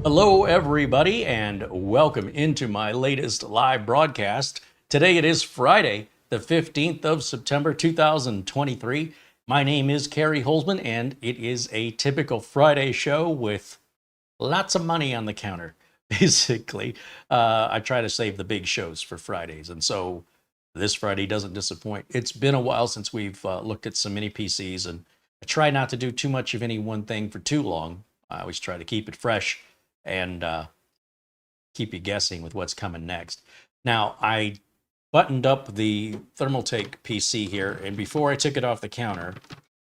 Hello, everybody, and welcome into my latest live broadcast. Today it is Friday, the 15th of September, 2023. My name is CareyHolzman, and it is a typical Friday show with lots of money on the counter, basically. I try to save the big shows for Fridays, and so this Friday doesn't disappoint. It's been a while since we've looked at some mini PCs, and I try not to do too much of any one thing for too long. I always try to keep it fresh and keep you guessing with what's coming next. Now, I buttoned up the Thermaltake PC here, and before I took it off the counter,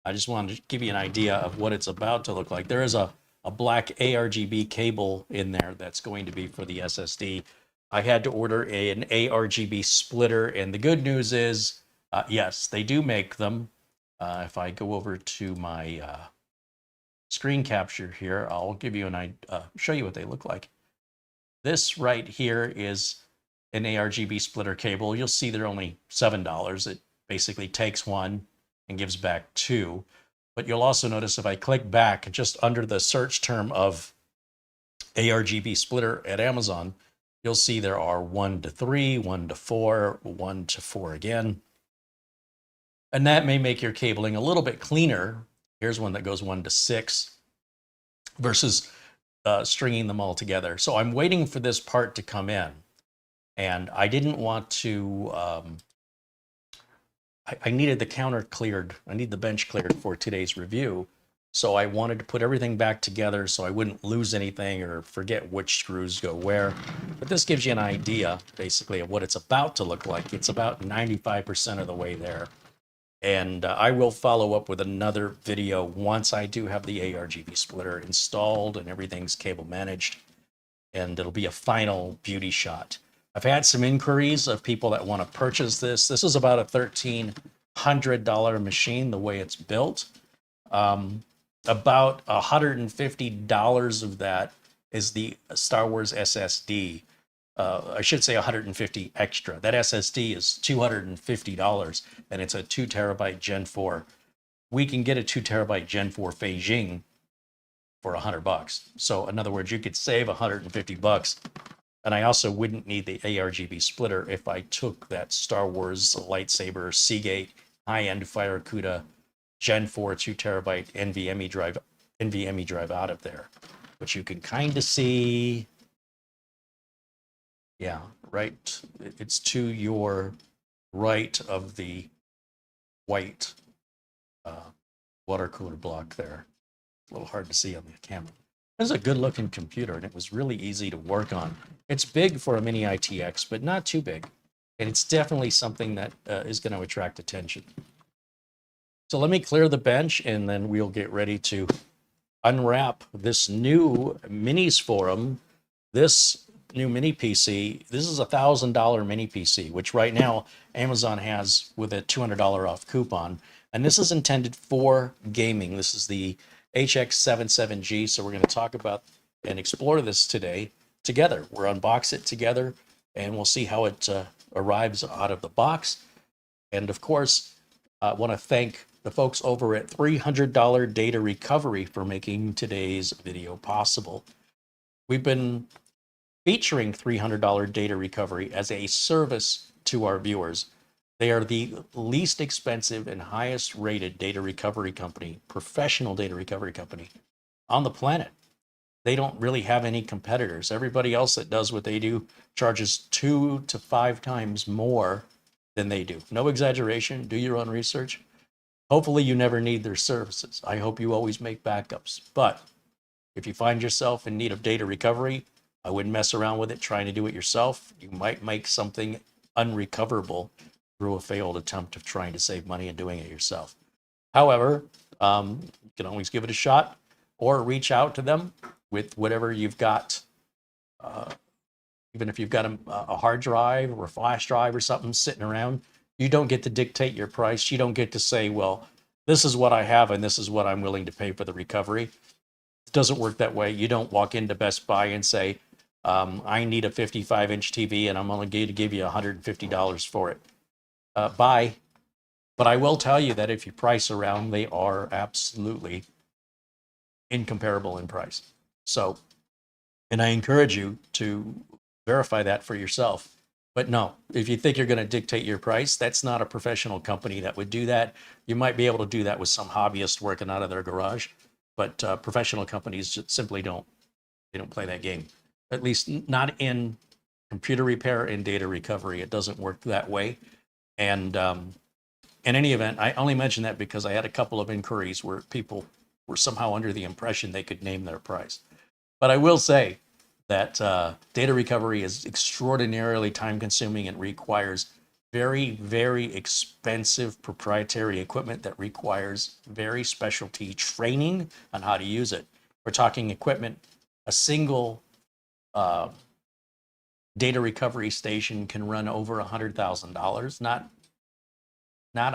I just wanted to give you an idea of what it's about to look like. There is a black ARGB cable in there that's going to be for the SSD. I had to order an ARGB splitter, and the good news is, yes, they do make them. If I go over to my screen capture here, I'll give you show you what they look like. This right here is an ARGB splitter cable. You'll see they're only $7. It basically takes one and gives back two. But you'll also notice if I click back just under the search term of ARGB splitter at Amazon, you'll see there are 1 to 3, 1 to 4, 1 to 4 again. And that may make your cabling a little bit cleaner. Here's one that goes 1 to 6 versus stringing them all together. So I'm waiting for this part to come in. And I didn't want to, I needed the counter cleared. I need the bench cleared for today's review. So I wanted to put everything back together so I wouldn't lose anything or forget which screws go where. But this gives you an idea, basically, of what it's about to look like. It's about 95% of the way there. And I will follow up with another video once I do have the ARGB splitter installed and everything's cable managed. And it'll be a final beauty shot. I've had some inquiries of people that want to purchase this. This is about a $1,300 machine, the way it's built. About $150 of that is the Star Wars SSD. I should say 150 extra. That SSD is $250, and it's a 2 terabyte Gen 4. We can get a 2 terabyte Gen 4 Beijing for $100. So in other words, you could save $150. And I also wouldn't need the ARGB splitter if I took that Star Wars lightsaber Seagate high-end FireCuda Gen 4 2 terabyte NVMe drive out of there, which you can kind of see. Yeah, right. It's to your right of the white water cooler block there. A little hard to see on the camera. This is a good looking computer, and it was really easy to work on. It's big for a mini ITX, but not too big. And it's definitely something that is going to attract attention. So let me clear the bench, and then we'll get ready to unwrap this new MINISFORUM. This new mini PC, this is a $1,000 mini PC, which right now Amazon has with a $200 off coupon. And this is intended for gaming. This is the HX77G. So we're going to talk about and explore this today together. We'll unbox it together, and we'll see how it arrives out of the box. And of course, I want to thank the folks over at $300 Data Recovery for making today's video possible. We've been featuring $300 Data Recovery as a service to our viewers. They are the least expensive and highest rated data recovery company, professional data recovery company on the planet. They don't really have any competitors. Everybody else that does what they do charges 2 to 5 times more than they do. No exaggeration. Do your own research. Hopefully you never need their services. I hope you always make backups. But if you find yourself in need of data recovery, I wouldn't mess around with it trying to do it yourself. You might make something unrecoverable through a failed attempt of trying to save money and doing it yourself. However, you can always give it a shot or reach out to them with whatever you've got. Even if you've got a hard drive or a flash drive or something sitting around, you don't get to dictate your price. You don't get to say, well, this is what I have and this is what I'm willing to pay for the recovery. It doesn't work that way. You don't walk into Best Buy and say, I need a 55-inch TV and I'm only going to give you $150 for it. Buy. But I will tell you that if you price around, they are absolutely incomparable in price. So And I encourage you to verify that for yourself. But no, if you think you're going to dictate your price, that's not a professional company that would do that. You might be able to do that with some hobbyist working out of their garage, but professional companies just simply don't. They don't play that game. At least not in computer repair and data recovery. It doesn't work that way. And in any event, I only mention that because I had a couple of inquiries where people were somehow under the impression they could name their price. But I will say that data recovery is extraordinarily time consuming and requires very, very expensive proprietary equipment that requires very specialty training on how to use it. We're talking equipment, a single data recovery station can run over $100,000, not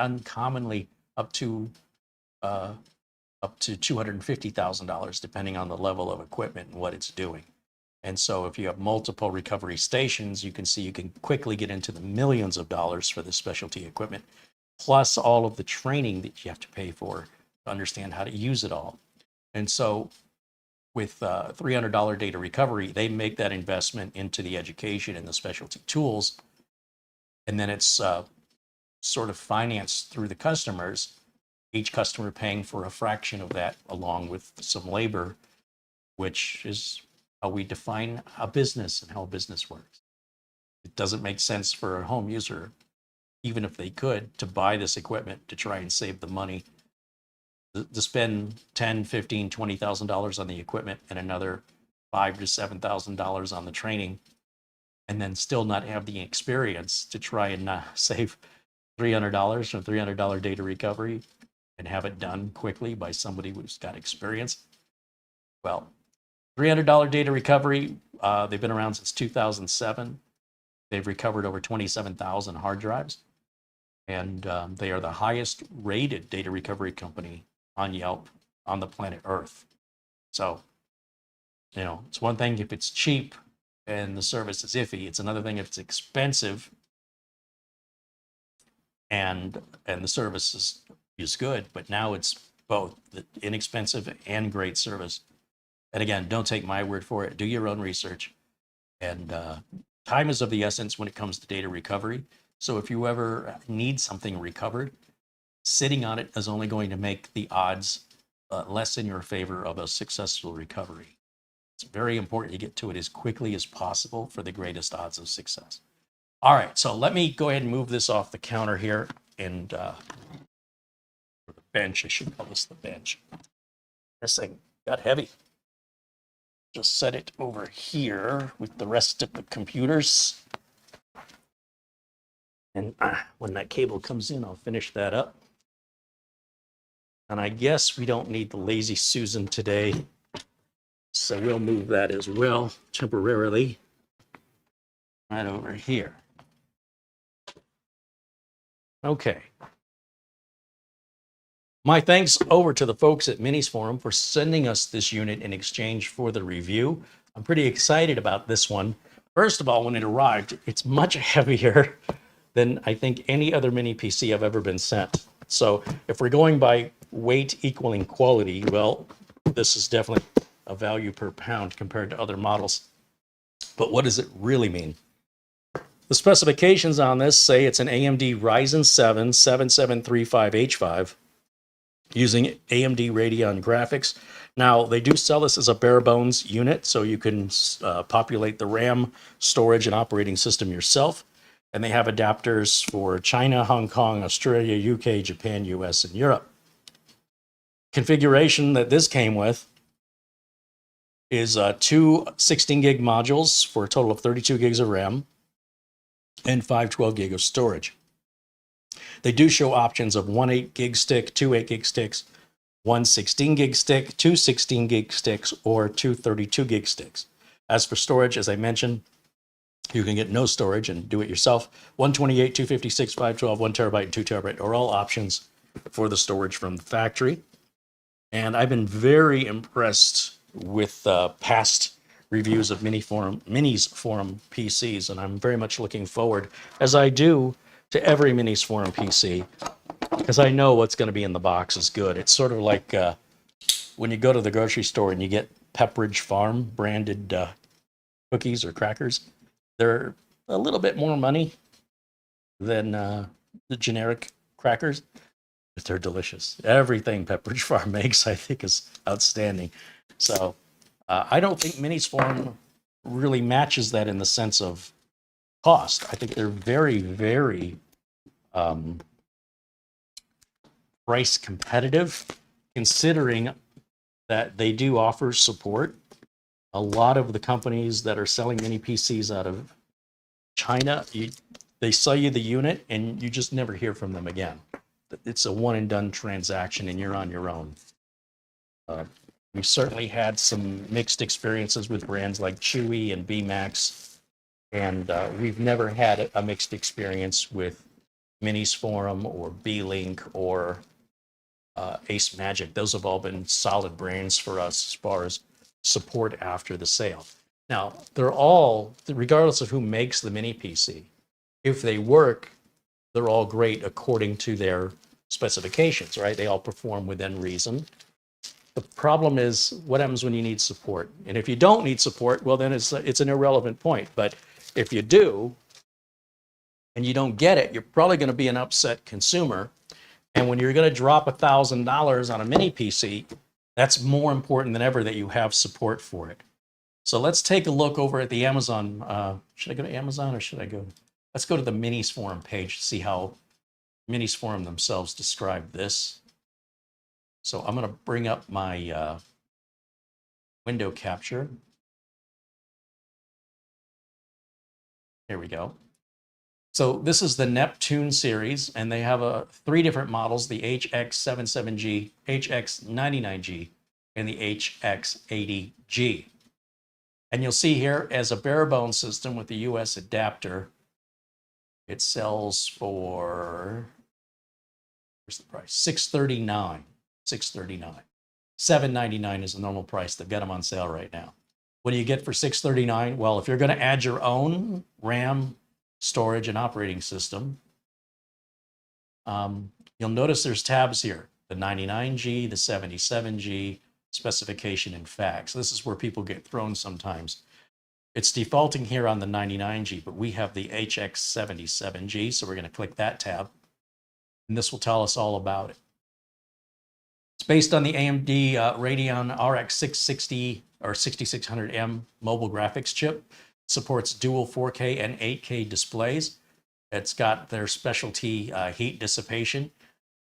uncommonly up to $250,000, depending on the level of equipment and what it's doing. And so if you have multiple recovery stations, you can see you can quickly get into the millions of dollars for this specialty equipment, plus all of the training that you have to pay for to understand how to use it all. And so with $300 data recovery, they make that investment into the education and the specialty tools. And then it's sort of financed through the customers, each customer paying for a fraction of that along with some labor, which is how we define a business and how business works. It doesn't make sense for a home user, even if they could, to buy this equipment to try and save the money, to spend $10,000, $15,000, $20,000 on the equipment and another $5,000 to $7,000 on the training, and then still not have the experience to try and save $300 from $300 data recovery and have it done quickly by somebody who's got experience. Well, $300 data recovery, they've been around since 2007. They've recovered over 27,000 hard drives, and they are the highest rated data recovery company on Yelp on the planet Earth. So, you know, it's one thing if it's cheap and the service is iffy. It's another thing if it's expensive and the service is good, but now it's both inexpensive and great service. And again, don't take my word for it. Do your own research. And time is of the essence when it comes to data recovery. So if you ever need something recovered, sitting on it is only going to make the odds less in your favor of a successful recovery. It's very important you get to it as quickly as possible for the greatest odds of success. All right, so let me go ahead and move this off the counter here and the bench. I should call this the bench. This thing got heavy. Just set it over here with the rest of the computers. And when that cable comes in, I'll finish that up. And I guess we don't need the Lazy Susan today, so we'll move that as well temporarily right over here. Okay. My thanks over to the folks at MINISFORUM for sending us this unit in exchange for the review. I'm pretty excited about this one. First of all, when it arrived, it's much heavier than I think any other mini PC I've ever been sent. So if we're going by weight equaling quality, well, this is definitely a value per pound compared to other models. But what does it really mean? The specifications on this say it's an AMD Ryzen 7 7735H5 using AMD Radeon graphics. Now, they do sell this as a bare bones unit, so you can populate the RAM, storage, and operating system yourself. And they have adapters for China, Hong Kong, Australia, UK, Japan, US, and Europe. Configuration that this came with is two 16 gig modules for a total of 32 gigs of RAM and 512 gig of storage. They do show options of one 8 gig stick, two 8 gig sticks, one 16 gig stick, two 16 gig sticks, or two 32 gig sticks. As for storage, as I mentioned, you can get no storage and do it yourself. 128, 256, 512, 1 terabyte, and 2 terabyte are all options for the storage from the factory. And I've been very impressed with past reviews of MINISFORUM PCs, and I'm very much looking forward, as I do, to every MINISFORUM PC, because I know what's going to be in the box is good. It's sort of like when you go to the grocery store and you get Pepperidge Farm branded cookies or crackers. They're a little bit more money than the generic crackers, but they're delicious. Everything Pepperidge Farm makes, I think, is outstanding. So I don't think MINISFORUM really matches that in the sense of cost. I think they're very, very price competitive, considering that they do offer support. A lot of the companies that are selling mini PCs out of China, they sell you the unit and you just never hear from them again. It's a one and done transaction and you're on your own. We've certainly had some mixed experiences with brands like Chewy and BMax, and we've never had a mixed experience with MINISFORUM or B-Link or Ace Magic. Those have all been solid brands for us as far as support after the sale. Now, they're all, regardless of who makes the mini PC, if they work, they're all great according to their specifications, right? They all perform within reason. The problem is, what happens when you need support? And if you don't need support, well, then it's an irrelevant point. But if you do, and you don't get it, you're probably going to be an upset consumer. And when you're going to drop $1,000 on a mini PC, that's more important than ever that you have support for it. So let's take a look over at the Amazon. Should I go to Amazon or should I go? Let's go to the MINISFORUM page to see how MINISFORUM themselves describe this. So I'm going to bring up my window capture. Here we go. So this is the Neptune series, and they have 3 different models, the HX77G, HX99G, and the HX80G. And you'll see here, as a bare bone system with the US adapter, it sells for, where's the price? $639. $639. $799 is the normal price. They've got them on sale right now. What do you get for $639? Well, if you're going to add your own RAM, storage, and operating system, you'll notice there's tabs here: the 99G, the 77G, specification, and facts. This is where people get thrown sometimes. It's defaulting here on the 99G, but we have the HX77G, so we're going to click that tab, and this will tell us all about it. It's based on the AMD Radeon RX 660 or 6600M mobile graphics chip. Supports dual 4K and 8K displays. It's got their specialty heat dissipation.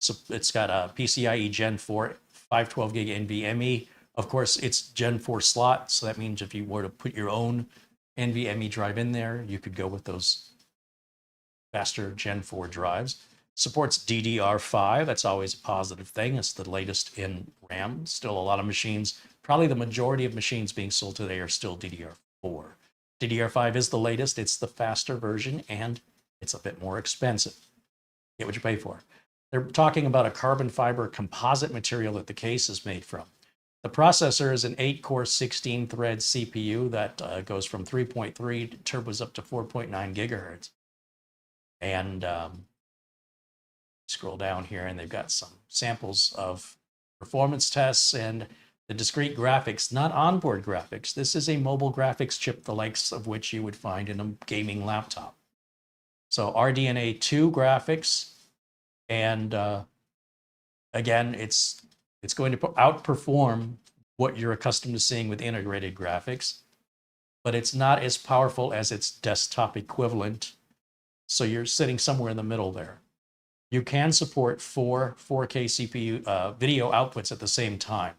So it's got a PCIe Gen 4 512 gig NVMe. Of course, it's Gen 4 slot, so that means if you were to put your own NVMe drive in there, you could go with those faster Gen 4 drives. Supports DDR5. That's always a positive thing. It's the latest in RAM. Still a lot of machines, probably the majority of machines being sold today are still DDR4. DDR5 is the latest. It's the faster version, and it's a bit more expensive. Get what you pay for. They're talking about a carbon fiber composite material that the case is made from. The processor is an 8-core, 16-thread CPU that goes from 3.3 turbos up to 4.9 gigahertz. And scroll down here, and they've got some samples of performance tests and the discrete graphics, not onboard graphics. This is a mobile graphics chip, the likes of which you would find in a gaming laptop. So RDNA 2 graphics, and again, it's going to outperform what you're accustomed to seeing with integrated graphics, but it's not as powerful as its desktop equivalent. So you're sitting somewhere in the middle there. You can support 4 4K CPU video outputs at the same time.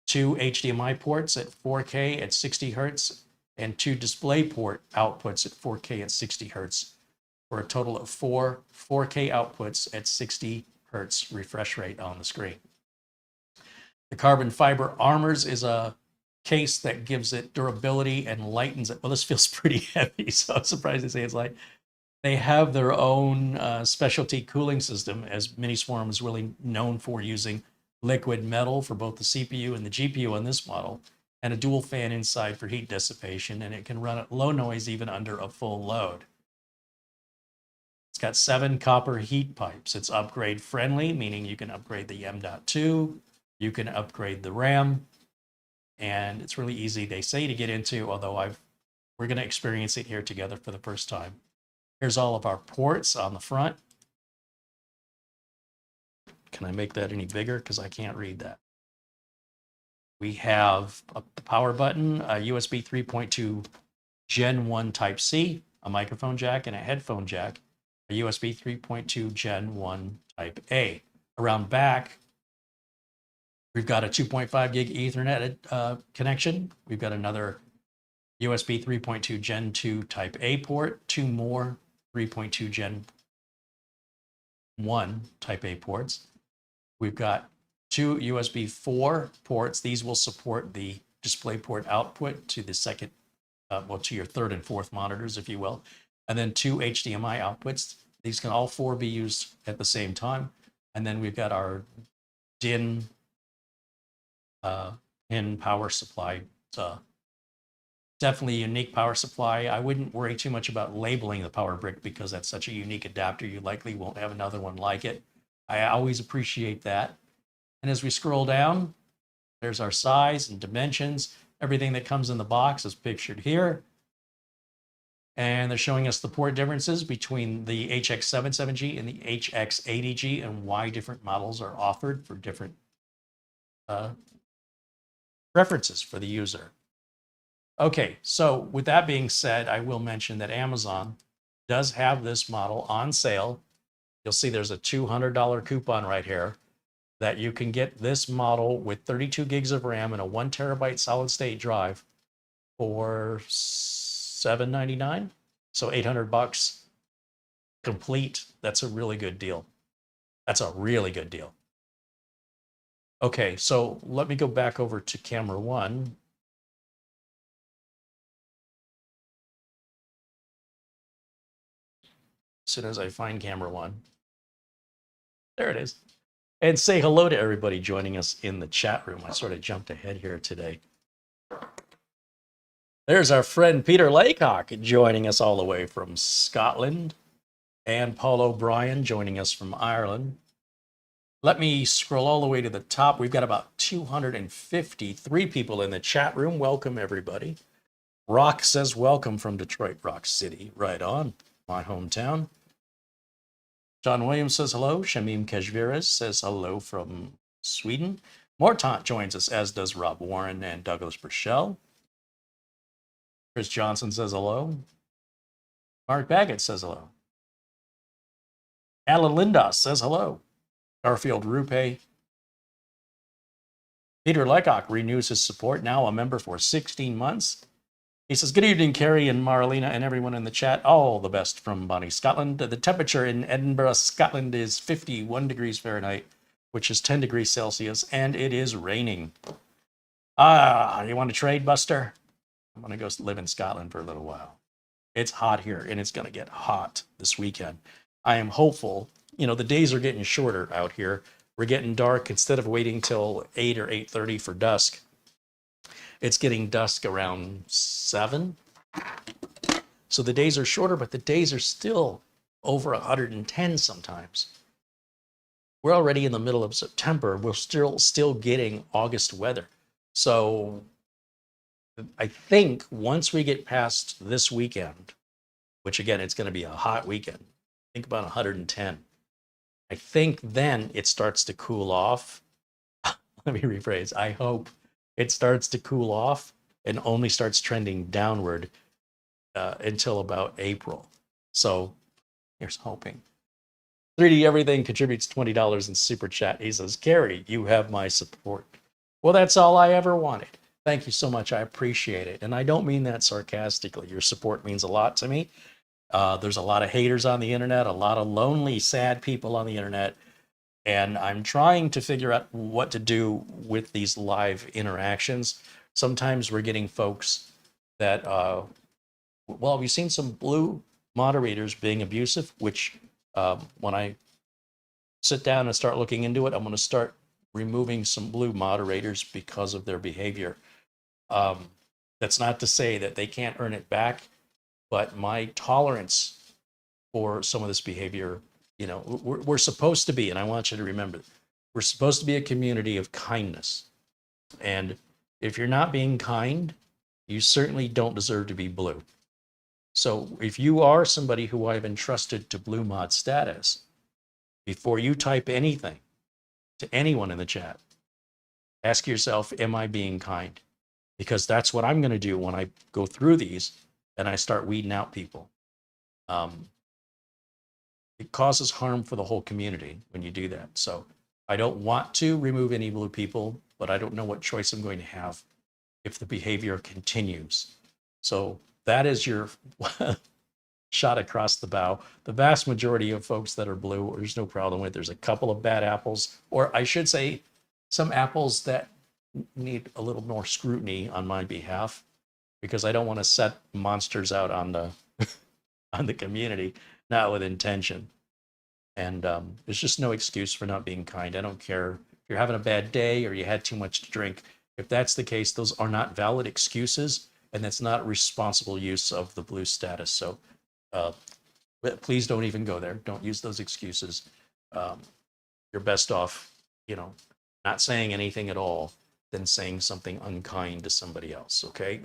2 HDMI ports at 4K at 60 hertz, and 2 display port outputs at 4K at 60 hertz, for a total of 4 4K outputs at 60 hertz refresh rate on the screen. The carbon fiber armors is a case that gives it durability and lightens it. Well, this feels pretty heavy, so I'm surprised they say it's light. They have their own specialty cooling system, as MINISFORUM is really known for using liquid metal for both the CPU and the GPU on this model, and a dual fan inside for heat dissipation, and it can run at low noise even under a full load. It's got 7 copper heat pipes. It's upgrade friendly, meaning you can upgrade the M.2, you can upgrade the RAM, and it's really easy, they say, to get into, although I've we're going to experience it here together for the first time. Here's all of our ports on the front. Can I make that any bigger? Because I can't read that. We have a power button, a USB 3.2 Gen 1 Type-C, a microphone jack, and a headphone jack, a USB 3.2 Gen 1 Type-A. Around back, we've got a 2.5 gig Ethernet connection. We've got another USB 3.2 Gen 2 Type-A port, two more 3.2 Gen 1 Type-A ports. We've got two USB 4 ports. These will support the DisplayPort output to the second, to your third and fourth monitors, if you will. And then two HDMI outputs. These can all four be used at the same time. And then we've got our DIN pin power supply. Definitely a unique power supply. I wouldn't worry too much about labeling the power brick because that's such a unique adapter. You likely won't have another one like it. I always appreciate that. And as we scroll down, there's our size and dimensions. Everything that comes in the box is pictured here. And they're showing us the port differences between the HX77G and the HX80G and why different models are offered for different preferences for the user. Okay, so with that being said, I will mention that Amazon does have this model on sale. You'll see there's a $200 coupon right here that you can get this model with 32 gigs of RAM and a 1 terabyte solid state drive for $799. So $800 complete. That's a really good deal. That's a really good deal. Okay, so let me go back over to camera one. As soon as I find camera one. There it is. And say hello to everybody joining us in the chat room. I sort of jumped ahead here today. There's our friend Peter Laycock joining us all the way from Scotland. And Paul O'Brien joining us from Ireland. Let me scroll all the way to the top. We've got about 253 people in the chat room. Welcome, everybody. Rock says welcome from Detroit Rock City. Right on, my hometown. John Williams says hello. Shamim Kejviras says hello from Sweden. Mortant joins us, as does Rob Warren and Douglas Burchell. Chris Johnson says hello. Mark Baggett says hello. Alan Lindos says hello. Garfield Rupe. Peter Lecock renews his support, now a member for 16 months. He says, good evening, Carey and Marlena and everyone in the chat. All the best from Bonnie, Scotland. The temperature in Edinburgh, Scotland is 51 degrees Fahrenheit, which is 10 degrees Celsius, and it is raining. You want to trade, Buster? I'm going to go live in Scotland for a little while. It's hot here, and it's going to get hot this weekend. I am hopeful. You know, the days are getting shorter out here. We're getting dark. Instead of waiting till 8 or 8:30 for dusk, it's getting dusk around 7. So the days are shorter, but the days are still over 110 sometimes. We're already in the middle of September. We're still getting August weather. So I think once we get past this weekend, which again, it's going to be a hot weekend, think about 110. I think then it starts to cool off. Let me rephrase. I hope it starts to cool off and only starts trending downward until about April. So here's hoping. 3D Everything contributes $20 in Super Chat. He says, Carey, you have my support. Well, that's all I ever wanted. Thank you so much. I appreciate it. And I don't mean that sarcastically. Your support means a lot to me. There's a lot of haters on the internet, a lot of lonely, sad people on the internet. And I'm trying to figure out what to do with these live interactions. Sometimes we're getting folks that, well, we've seen some blue moderators being abusive, which when I sit down and start looking into it, I'm going to start removing some blue moderators because of their behavior. That's not to say that they can't earn it back, but my tolerance for some of this behavior, you know, we're supposed to be, and I want you to remember, we're supposed to be a community of kindness. And if you're not being kind, you certainly don't deserve to be blue. So if you are somebody who I've entrusted to blue mod status, before you type anything to anyone in the chat, ask yourself, am I being kind? Because that's what I'm going to do when I go through these and I start weeding out people. It causes harm for the whole community when you do that. So I don't want to remove any blue people, but I don't know what choice I'm going to have if the behavior continues. So that is your shot across the bow. The vast majority of folks that are blue, there's no problem with. There's a couple of bad apples, or I should say some apples that need a little more scrutiny on my behalf, because I don't want to set monsters out on the on the community, not with intention. And there's just no excuse for not being kind. I don't care if you're having a bad day or you had too much to drink. If that's the case, those are not valid excuses, and that's not responsible use of the blue status. So please don't even go there. Don't use those excuses. You're best off, not saying anything at all than saying something unkind to somebody else. Okay,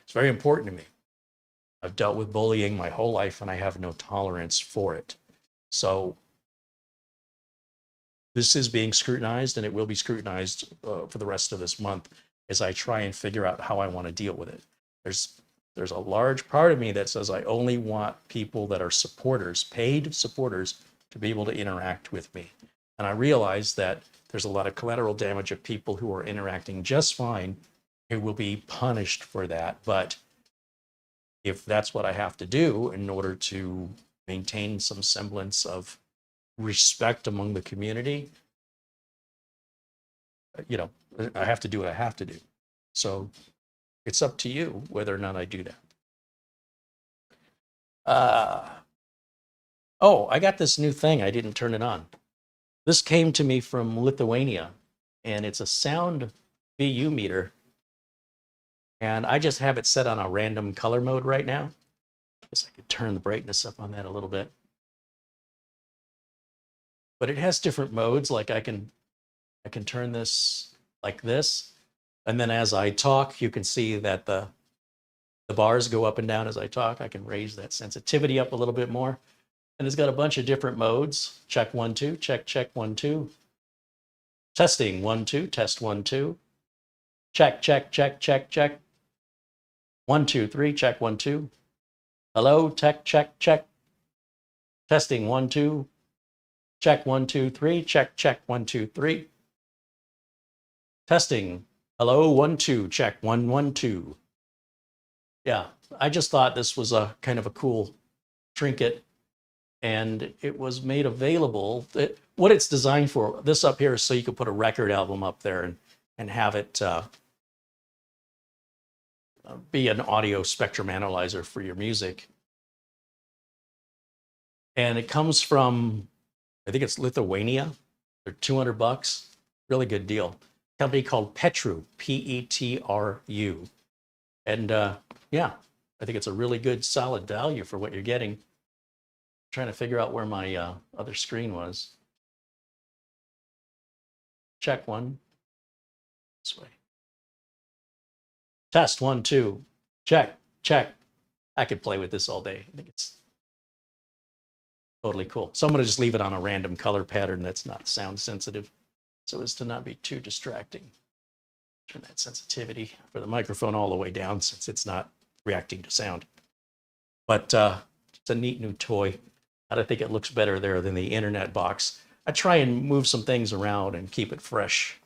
it's very important to me. I've dealt with bullying my whole life, and I have no tolerance for it. So this is being scrutinized, and it will be scrutinized for the rest of this month as I try and figure out how I want to deal with it. There's a large part of me that says I only want people that are supporters, paid supporters, to be able to interact with me. And I realize that there's a lot of collateral damage of people who are interacting just fine who will be punished for that. But if that's what I have to do in order to maintain some semblance of respect among the community, I have to do what I have to do. So it's up to you whether or not I do that. Oh, I got this new thing. I didn't turn it on. This came to me from Lithuania, and it's a sound VU meter. And I just have it set on a random color mode right now. I guess I could turn the brightness up on that a little bit. But it has different modes. Like I can turn this like this. And then as I talk, you can see that the bars go up and down as I talk. I can raise that sensitivity up a little bit more. And it's got a bunch of different modes. Check 1, 2, check 1, 2. Testing 1, 2, test 1, 2. Check. 1, 2, 3, check 1, 2. Hello, check. Testing 1, 2. Check 1, 2, 3. Check 1, 2, 3. Testing. Hello, 1, 2. Check 1, 1, 2. Yeah, I just thought this was a kind of a cool trinket, and it was made available. What it's designed for, this up here is so you could put a record album up there and have it be an audio spectrum analyzer for your music. And it comes from, I think it's Lithuania. They're $200. Really good deal. Company called Petru, Petru. And yeah, I think it's a really good solid value for what you're getting. I'm trying to figure out where my other screen was. Check 1. This way. Test 1, 2. Check. I could play with this all day. I think it's totally cool. So I'm going to just leave it on a random color pattern that's not sound sensitive, so as to not be too distracting. Turn that sensitivity for the microphone all the way down since it's not reacting to sound. But it's a neat new toy. I think it looks better there than the internet box. I try and move some things around and keep it fresh,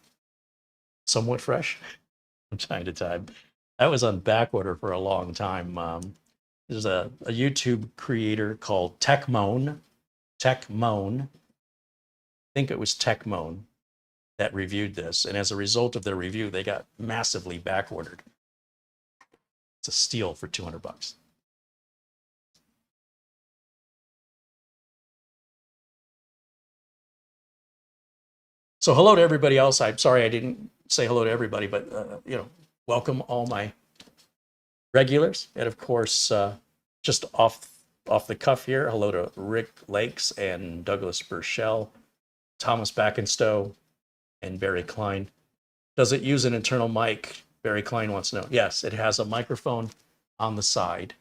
somewhat fresh from time to time. That was on back order for a long time. There's a YouTube creator called TechMoan. I think it was TechMoan that reviewed this. And as a result of their review, they got massively back ordered. It's a steal for $200. So hello to everybody else. I'm sorry I didn't say hello to everybody, but welcome all my regulars. And of course, just off the cuff here, hello to Rick Lakes and Douglas Burchell, Thomas Backenstow, and Barry Klein. Does it use an internal mic? Barry Klein wants to know. Yes, it has a microphone on the side,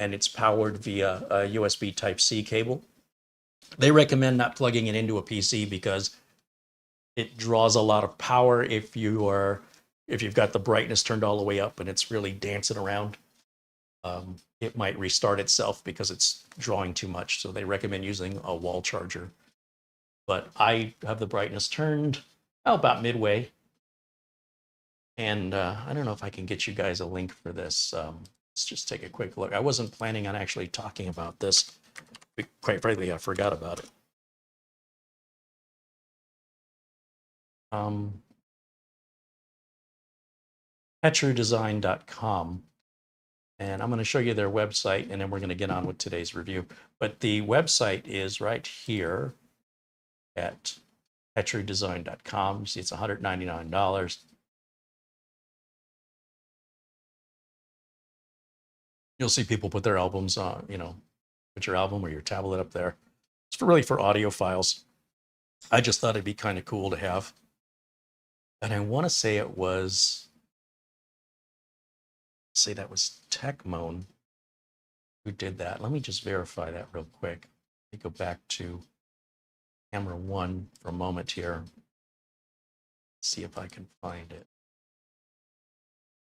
and it's powered via a USB Type-C cable. They recommend not plugging it into a PC because it draws a lot of power if you've got the brightness turned all the way up and it's really dancing around. It might restart itself because it's drawing too much. So they recommend using a wall charger. But I have the brightness turned about midway. And I don't know if I can get you guys a link for this. Let's just take a quick look. I wasn't planning on actually talking about this. Quite frankly, I forgot about it. petrodesign.com. And I'm going to show you their website, and then we're going to get on with today's review. But the website is right here at petrodesign.com. See, it's $199. You'll see people put their albums on, put your album or your tablet up there. It's really for audio files. I just thought it'd be kind of cool to have. And I want to say that was TechMoan who did that. Let me just verify that real quick. Let me go back to camera 1 for a moment here. See if I can find it.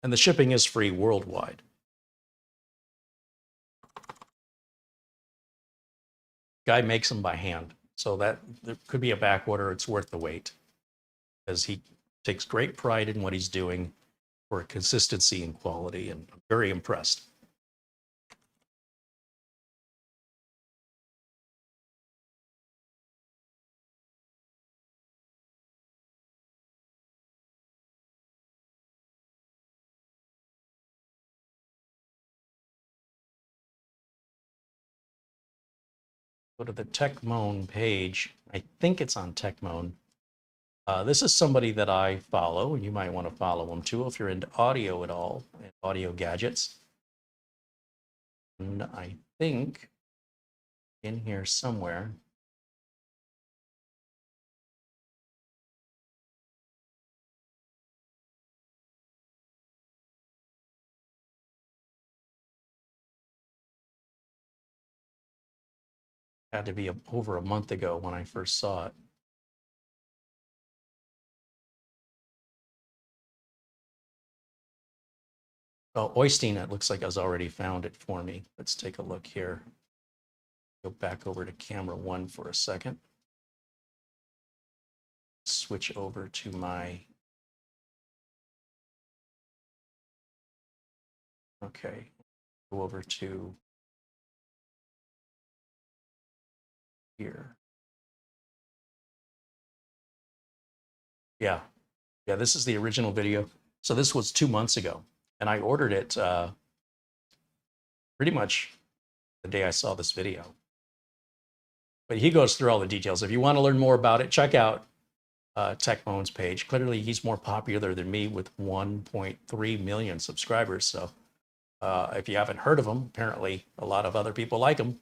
And the shipping is free worldwide. Guy makes them by hand, so that there could be a back order. It's worth the wait, because he takes great pride in what he's doing for consistency and quality, and I'm very impressed. Go to the TechMoan page. I think it's on TechMoan. This is somebody that I follow, and you might want to follow him too if you're into audio at all, and audio gadgets. And I think in here somewhere, had to be over a month ago when I first saw it. Oh, Oystein, it looks like has already found it for me. Let's take a look here. Go back over to camera 1 for a second. Switch over to my... Okay, go over to here. Yeah, this is the original video. So this was 2 months ago, and I ordered it pretty much the day I saw this video. But he goes through all the details. If you want to learn more about it, check out TechMoan's page. Clearly, he's more popular than me with 1.3 million subscribers. So if you haven't heard of him, apparently a lot of other people like him.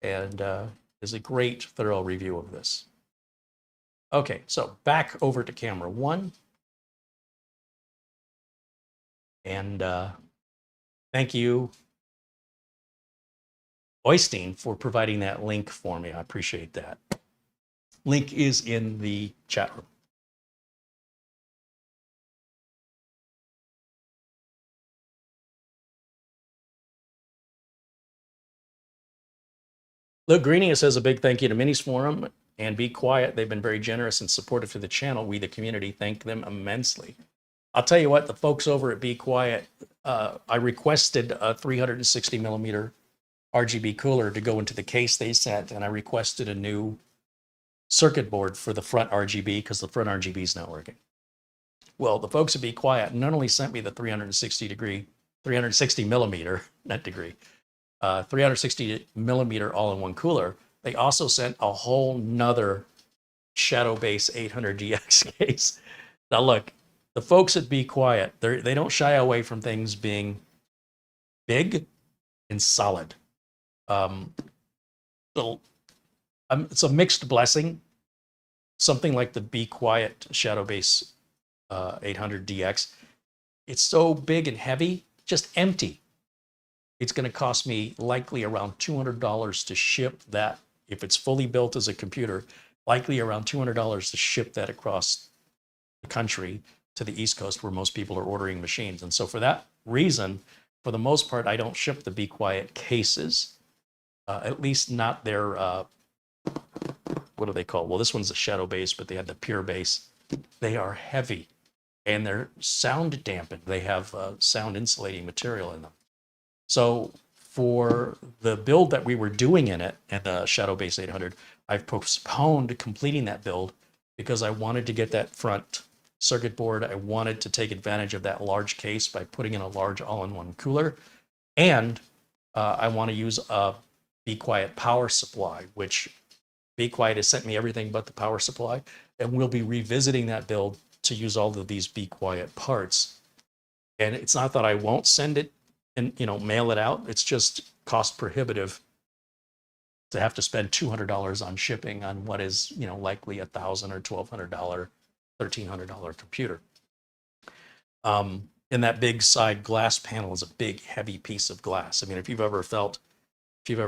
And there's a great, thorough review of this. Okay, so back over to camera 1. And thank you, Oystein, for providing that link for me. I appreciate that. Link is in the chat room. Luke Greenia says a big thank you to MINISFORUM and Be Quiet. They've been very generous and supportive to the channel. We, the community, thank them immensely. I'll tell you what, the folks over at Be Quiet, I requested a 360 millimeter RGB cooler to go into the case they sent, and I requested a new circuit board for the front RGB because the front RGB is not working. Well, the folks at Be Quiet not only sent me the 360 millimeter, not degree, 360 millimeter all-in-one cooler, they also sent a whole nother Shadow Base 800DX case. Now look, the folks at Be Quiet, they don't shy away from things being big and solid. It's a mixed blessing. Something like the Be Quiet Shadow Base 800DX. It's so big and heavy, just empty. it's going to cost me likely around $200 to ship that. If it's fully built as a computer, likely around $200 to ship that across the country to the East Coast where most people are ordering machines. And so for that reason, for the most part, I don't ship the Be Quiet cases, at least not their, what do they call? Well, this one's a shadow base, but they have the pure base. They are heavy and they're sound dampened. They have sound insulating material in them. So for the build that we were doing in it and the Shadow Base 800, I've postponed completing that build because I wanted to get that front circuit board. I wanted to take advantage of that large case by putting in a large all-in-one cooler. And I want to use a Be Quiet power supply, which Be Quiet has sent me everything but the power supply. And we'll be revisiting that build to use all of these Be Quiet parts. And it's not that I won't send it and, you know, mail it out. It's just cost prohibitive to have to spend $200 on shipping on what is, you know, likely $1,000 or $1,200, $1,300 computer. And that big side glass panel is a big, heavy piece of glass. I mean, if you've ever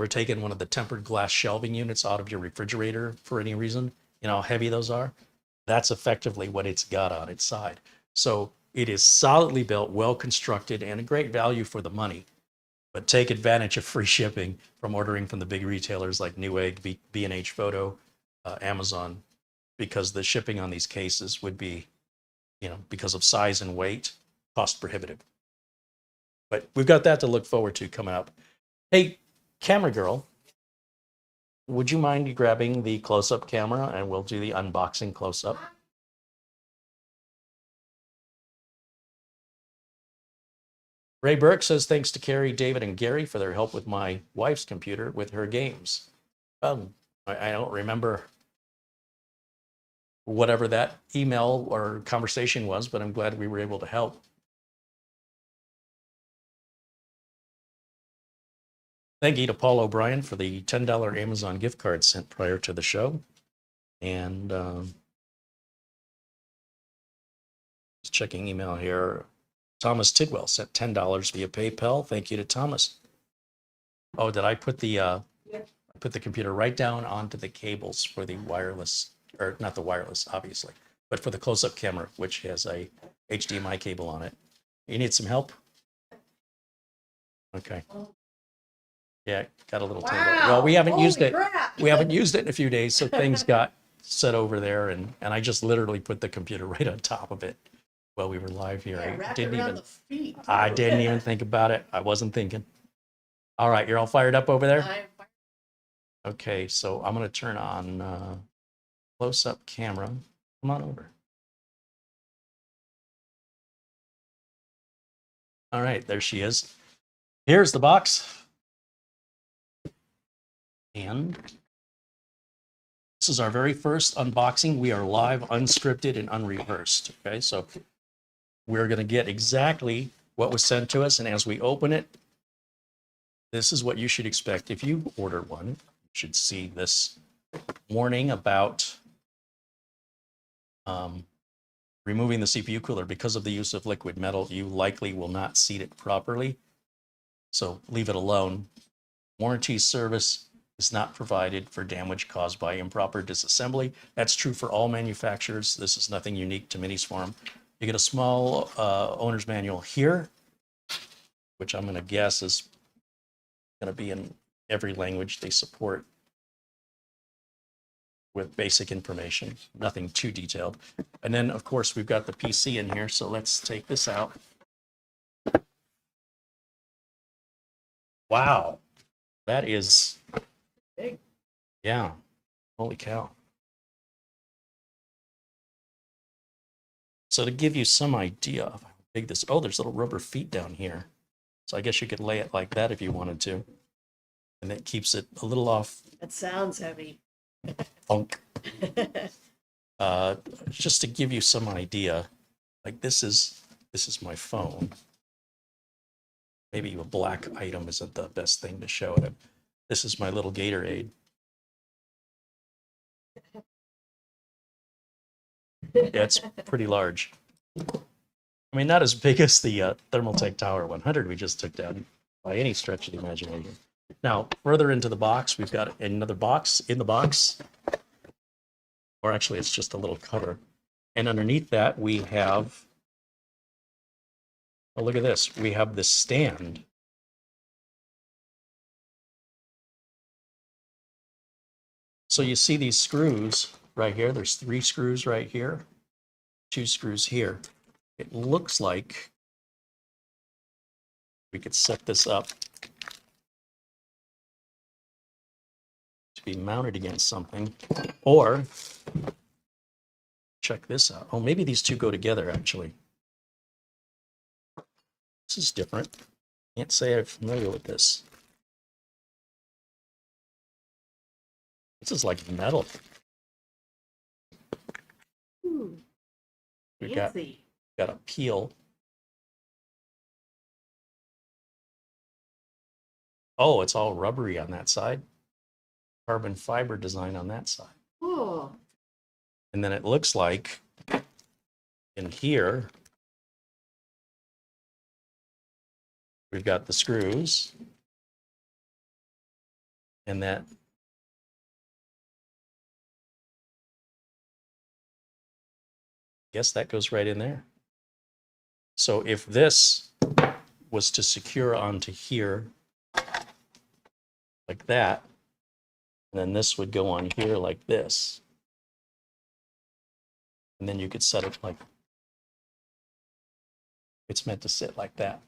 taken one of the tempered glass shelving units out of your refrigerator for any reason, you know how heavy those are? That's effectively what it's got on its side. So it is solidly built, well constructed, and a great value for the money. But take advantage of free shipping from ordering from the big retailers like Newegg, B&H Photo, Amazon, because the shipping on these cases would be, you know, because of size and weight, cost prohibitive. But we've got that to look forward to coming up. Hey, camera girl, would you mind grabbing the close-up camera and we'll do the unboxing close-up? Ray Burke says, thanks to Carey, David, and Gary for their help with my wife's computer with her games. I don't remember whatever that email or conversation was, but I'm glad we were able to help. Thank you to Paul O'Brien for the $10 Amazon gift card sent prior to the show. And just checking email here. Thomas Tidwell sent $10 via PayPal. Thank you to Thomas. Oh, did I put the I put the computer right down onto the cables for the wireless, or not the wireless, obviously, but for the close-up camera, which has a HDMI cable on it. You need some help? Okay. Yeah, got a little tangled. Well, we haven't used it. We haven't used it in a few days, so things got set over there, and I just literally put the computer right on top of it while we were live here. Yeah, I didn't even think about it. I wasn't thinking. All right, you're all fired up over there? Okay, so I'm going to turn on close-up camera. Come on over. All right, there she is. Here's the box. And this is our very first unboxing. We are live, unscripted, and unrehearsed. Okay, so we're going to get exactly what was sent to us. And as we open it, this is what you should expect. If you order one, you should see this warning about removing the CPU cooler. Because of the use of liquid metal, you likely will not seat it properly. So leave it alone. Warranty service is not provided for damage caused by improper disassembly. That's true for all manufacturers. This is nothing unique to MINISFORUM. You get a small owner's manual here, which I'm going to guess is going to be in every language they support, with basic information, nothing too detailed. And then, of course, we've got the PC in here, so let's take this out. Wow, that is big. Yeah, holy cow. So to give you some idea of how big this, oh, there's little rubber feet down here. So I guess you could lay it like that if you wanted to. And that keeps it a little off. That sounds heavy. Funk. Just to give you some idea, like this is my phone. Maybe a black item isn't the best thing to show it. This is my little Gatorade. Yeah, it's pretty large. I mean, not as big as the Thermaltake Tower 100 we just took down. by any stretch of the imagination. Now, further into the box, we've got another box in the box, or actually it's just a little cover. And underneath that, we have, oh, look at this. We have this stand. So you see these screws right here. There's 3 screws right here, 2 screws here. It looks like we could set this up to be mounted against something, or check this out. Oh, maybe these two go together, actually. This is different. Can't say I'm familiar with this. This is like metal. Ooh, We've got a peel. Oh, it's all rubbery on that side. Carbon fiber design on that side. Oh. And then it looks like in here, we've got the screws. And that, I guess that goes right in there. So if this was to secure onto here like that, and then this would go on here like this. And then you could set it like, it's meant to sit like that.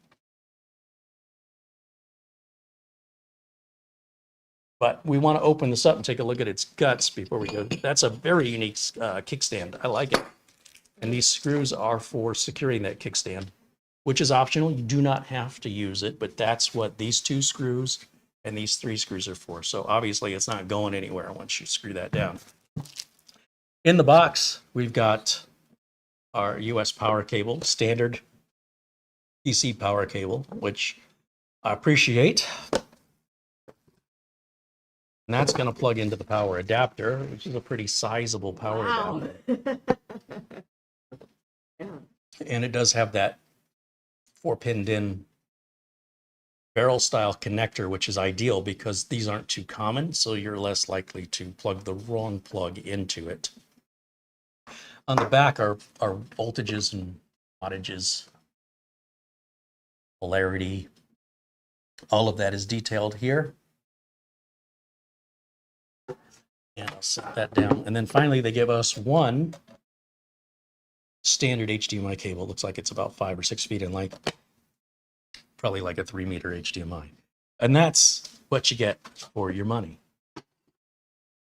But we want to open this up and take a look at its guts before we go. That's a very unique kickstand. I like it. And these screws are for securing that kickstand, which is optional. You do not have to use it, but that's what these 2 screws and these 3 screws are for. So obviously it's not going anywhere once you screw that down. In the box, we've got our US power cable, standard PC power cable, which I appreciate. And that's going to plug into the power adapter, which is a pretty sizable power adapter. Yeah. And it does have that 4-pinned in barrel style connector, which is ideal because these aren't too common, so you're less likely to plug the wrong plug into it. On the back are voltages and wattages, polarity. All of that is detailed here. And I'll set that down. And then finally, they give us one standard HDMI cable. Looks like it's about 5 or 6 feet in length. Probably like a 3-meter HDMI. And that's what you get for your money.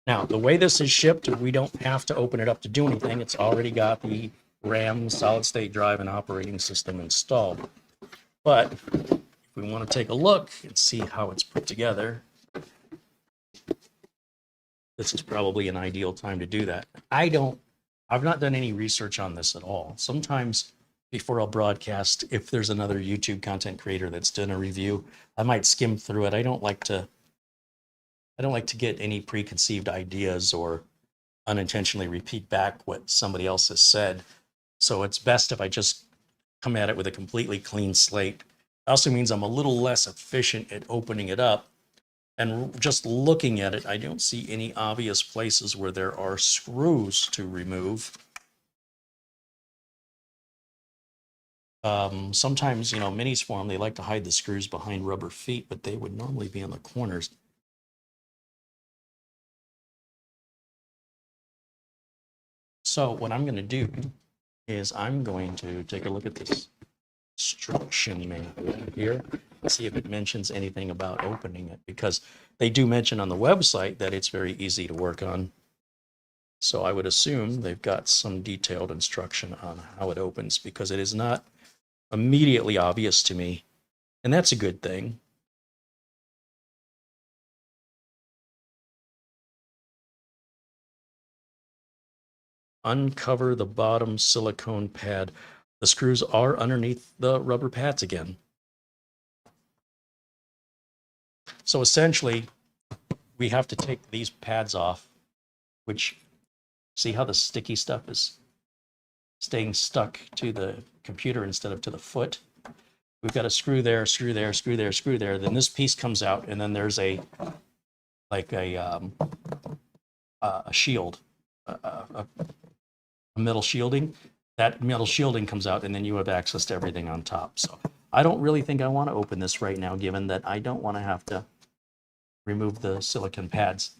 Now, the way this is shipped, we don't have to open it up to do anything. It's already got the RAM, solid state drive, and operating system installed. But if we want to take a look and see how it's put together, this is probably an ideal time to do that. I've not done any research on this at all. Sometimes before I'll broadcast, if there's another YouTube content creator that's done a review, I might skim through it. I don't like to get any preconceived ideas or unintentionally repeat back what somebody else has said. So it's best if I just come at it with a completely clean slate. It also means I'm a little less efficient at opening it up. And just looking at it, I don't see any obvious places where there are screws to remove. Sometimes, MINISFORUM, they like to hide the screws behind rubber feet, but they would normally be on the corners. So what I'm going to do is I'm going to take a look at this instruction manual here and see if it mentions anything about opening it, because they do mention on the website that it's very easy to work on. So I would assume they've got some detailed instruction on how it opens, because it is not immediately obvious to me, and that's a good thing. Uncover the bottom silicone pad. The screws are underneath the rubber pads again. So essentially, we have to take these pads off, which, see how the sticky stuff is staying stuck to the computer instead of to the foot? we've got a screw there, screw there, screw there, screw there. Then this piece comes out, and then there's a shield, a metal shielding. That metal shielding comes out, and then you have access to everything on top. So I don't really think I want to open this right now, given that I don't want to have to remove the silicon pads.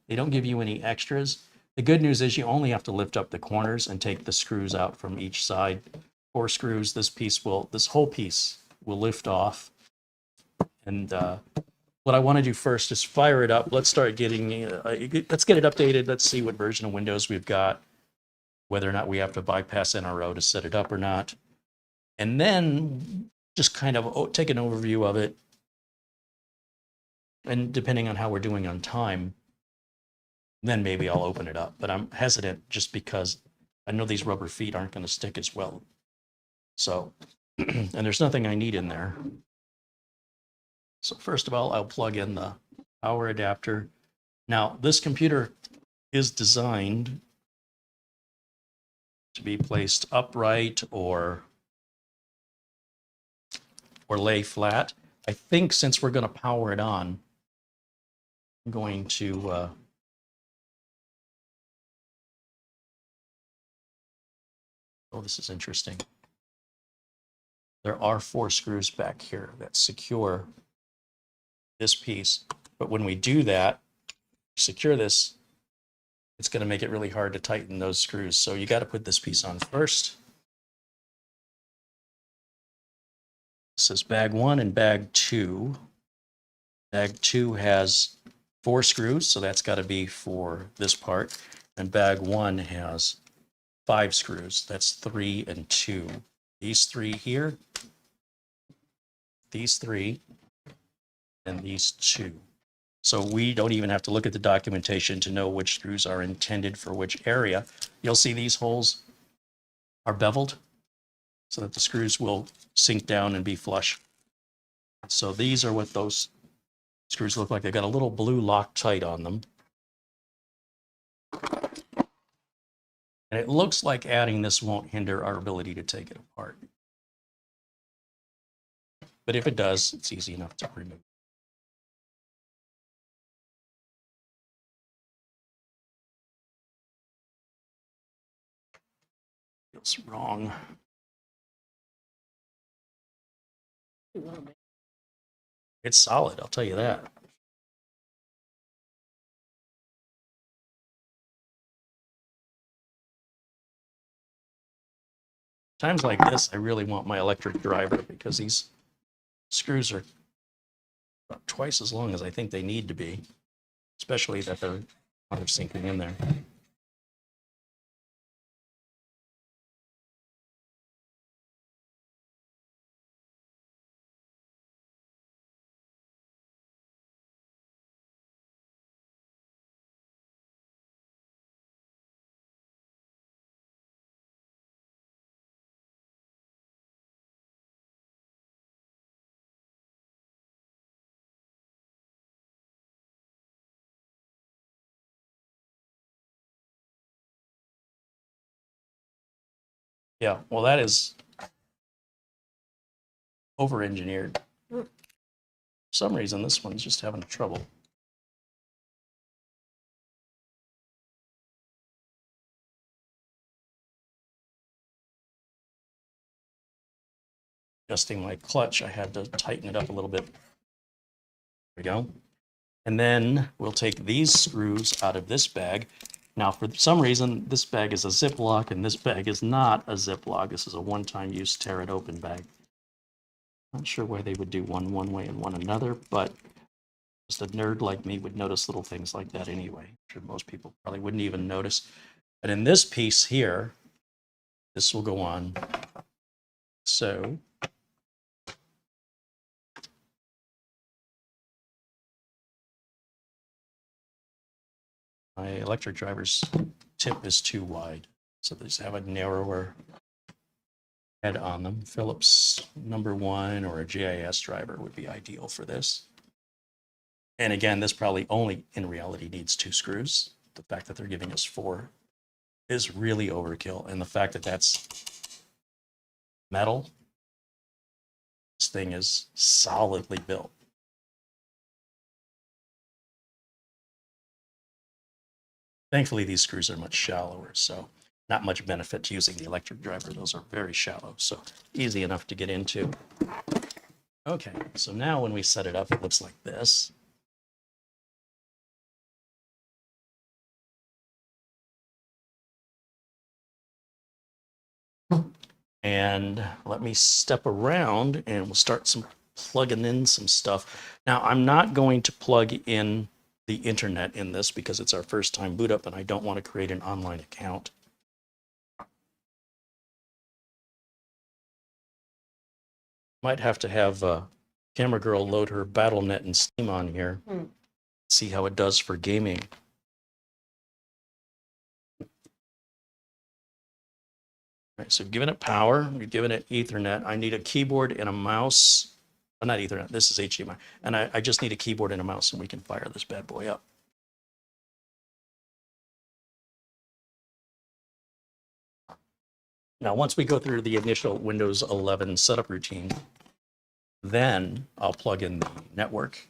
They don't give you any extras. The good news is you only have to lift up the corners and take the screws out from each side. 4 screws. This whole piece will lift off. And what I want to do first is fire it up. Let's start getting, let's get it updated. Let's see what version of Windows we've got, whether or not we have to bypass NRO to set it up or not. And then just kind of take an overview of it. And depending on how we're doing on time, then maybe I'll open it up. But I'm hesitant just because I know these rubber feet aren't going to stick as well. So, and there's nothing I need in there. So first of all, I'll plug in the power adapter. Now, this computer is designed to be placed upright or lay flat. I think since we're going to power it on, I'm going to oh, this is interesting. There are 4 screws back here that secure this piece. But when we do that, secure this, it's going to make it really hard to tighten those screws. So you got to put this piece on first. This is bag 1 and bag 2. Bag 2 has 4 screws, so that's got to be for this part. And bag 1 has 5 screws. That's 3 and 2. These 3 here, these 3, and these 2. So we don't even have to look at the documentation to know which screws are intended for which area. You'll see these holes are beveled so that the screws will sink down and be flush. So these are what those screws look like. They've got a little blue Loctite on them. And it looks like adding this won't hinder our ability to take it apart. But if it does, it's easy enough to remove. Feels wrong. It's solid, I'll tell you that. Times like this, I really want my electric driver because these screws are about twice as long as I think they need to be, especially that they're sinking in there. Yeah, well, that is over-engineered. For some reason, this one's just having trouble. Adjusting my clutch, I had to tighten it up a little bit. There we go. And then we'll take these screws out of this bag. Now, for some reason, this bag is a Ziploc and this bag is not a Ziploc. This is a one-time use tear it open bag. Not sure why they would do one way and one another, but just a nerd like me would notice little things like that anyway. I'm sure most people probably wouldn't even notice. But in this piece here, this will go on. So my electric driver's tip is too wide, so these have a narrower head on them. Phillips #1 or a GIS driver would be ideal for this. And again, this probably only in reality needs 2 screws. The fact that they're giving us 4 is really overkill, and the fact that that's metal This thing is solidly built. Thankfully, these screws are much shallower, so not much benefit to using the electric driver. Those are very shallow, so easy enough to get into. Okay, so now when we set it up, it looks like this. And let me step around and we'll start plugging in some stuff. Now, I'm not going to plug in the internet in this because it's our first time boot up and I don't want to create an online account. Might have to have Camera Girl load her BattleNet and Steam on here. See how it does for gaming. All right, so given it power, we've given it Ethernet. I need a keyboard and a mouse. Oh, not Ethernet, this is HDMI. And I just need a keyboard and a mouse and we can fire this bad boy up. Now, once we go through the initial Windows 11 setup routine, then I'll plug in the network.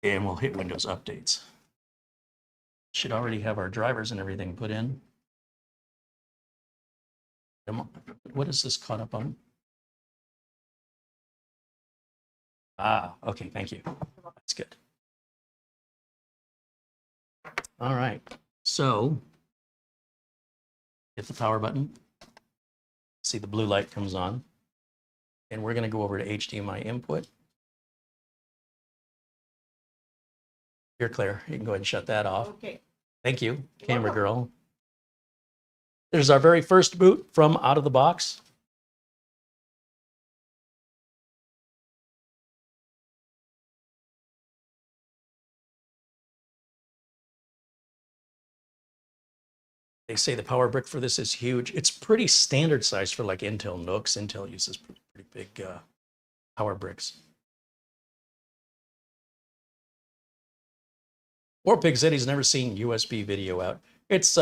And we'll hit Windows updates. Should already have our drivers and everything put in. What is this caught up on? Ah, okay, thank you. That's good. All right, so hit the power button. See the blue light comes on. And we're going to go over to HDMI input. You're clear. You can go ahead and shut that off. Okay. Thank you, Camera Girl. There's our very first boot from out of the box. They say the power brick for this is huge. It's pretty standard size for like Intel Nooks. Intel uses pretty big power bricks. Or Pig said he's never seen USB video out. It's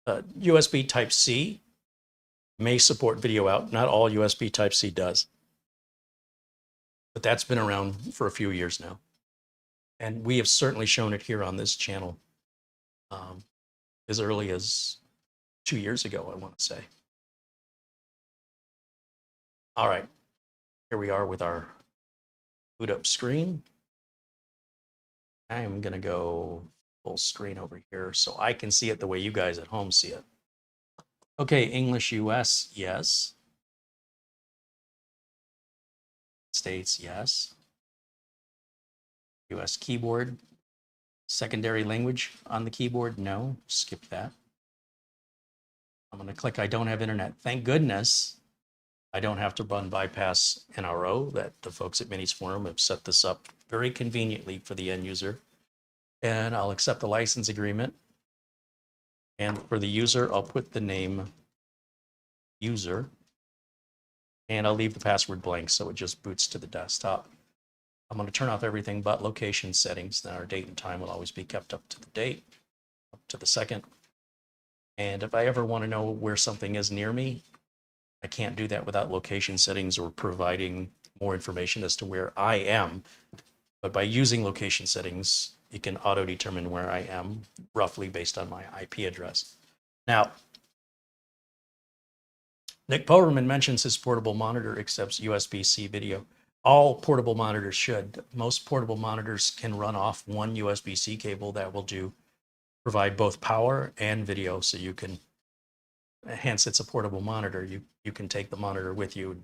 USB Type-C may support video out. Not all USB Type-C does. But that's been around for a few years now. And we have certainly shown it here on this channel as early as 2 years ago, I want to say. All right, here we are with our boot up screen. I'm going to go full screen over here so I can see it the way you guys at home see it. Okay, English US, yes. States, yes. US keyboard. Secondary language on the keyboard, no. Skip that. I'm going to click I don't have internet. Thank goodness I don't have to run bypass NRO. That the folks at MINISFORUM have set this up very conveniently for the end user. And I'll accept the license agreement. And for the user, I'll put the name user. And I'll leave the password blank so it just boots to the desktop. I'm going to turn off everything but location settings. Then our date and time will always be kept up to the date, up to the second. And if I ever want to know where something is near me, I can't do that without location settings or providing more information as to where I am. But by using location settings, it can auto-determine where I am, roughly based on my IP address. Now, Nick Powerman mentions his portable monitor accepts USB-C video. All portable monitors should. Most portable monitors can run off one USB-C cable that will provide both power and video, so you can, hence it's a portable monitor. You can take the monitor with you.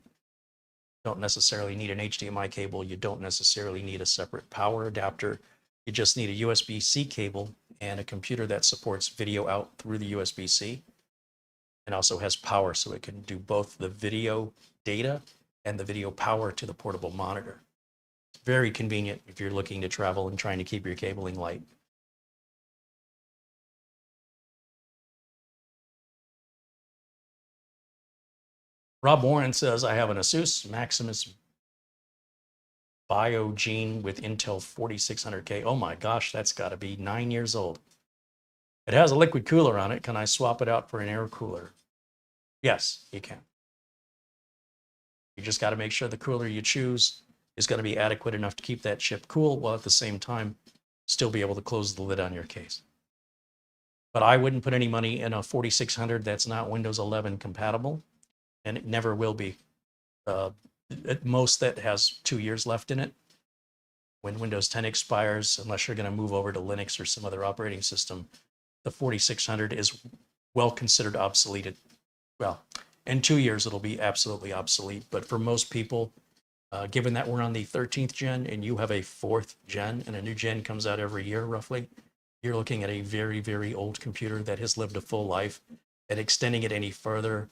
Don't necessarily need an HDMI cable. You don't necessarily need a separate power adapter. You just need a USB-C cable and a computer that supports video out through the USB-C and also has power, so it can do both the video data and the video power to the portable monitor. It's very convenient if you're looking to travel and trying to keep your cabling light. Rob Warren says, I have an Asus Maximus BioGene with Intel 4600K. Oh my gosh, that's got to be 9 years old. It has a liquid cooler on it. Can I swap it out for an air cooler? Yes, you can. You just got to make sure the cooler you choose is going to be adequate enough to keep that chip cool while at the same time still be able to close the lid on your case. But I wouldn't put any money in a 4600 that's not Windows 11 compatible, and it never will be. At most, that has 2 years left in it. When Windows 10 expires, unless you're going to move over to Linux or some other operating system, the 4600 is well considered obsolete. Well, in 2 years, it'll be absolutely obsolete. But for most people, given that we're on the 13th gen and you have a 4th gen and a new gen comes out every year roughly, you're looking at a very, very old computer that has lived a full life, and extending it any further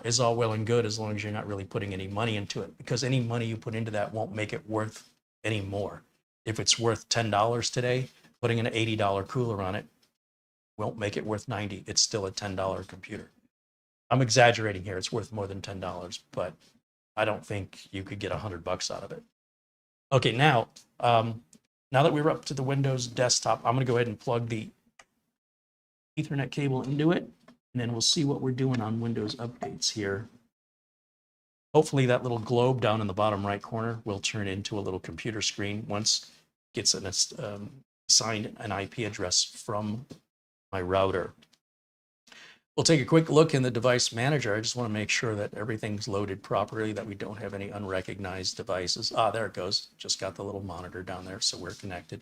is all well and good as long as you're not really putting any money into it, because any money you put into that won't make it worth any more. If it's worth $10 today, putting an $80 cooler on it won't make it worth $90. It's still a $10 computer. I'm exaggerating here. It's worth more than $10, but I don't think you could get $100 out of it. Okay, now that we're up to the Windows desktop, I'm going to go ahead and plug the Ethernet cable into it, and then we'll see what we're doing on Windows updates here. Hopefully that little globe down in the bottom right corner will turn into a little computer screen once it gets assigned an IP address from my router. We'll take a quick look in the device manager. I just want to make sure that everything's loaded properly, that we don't have any unrecognized devices. There it goes. Just got the little monitor down there, so we're connected.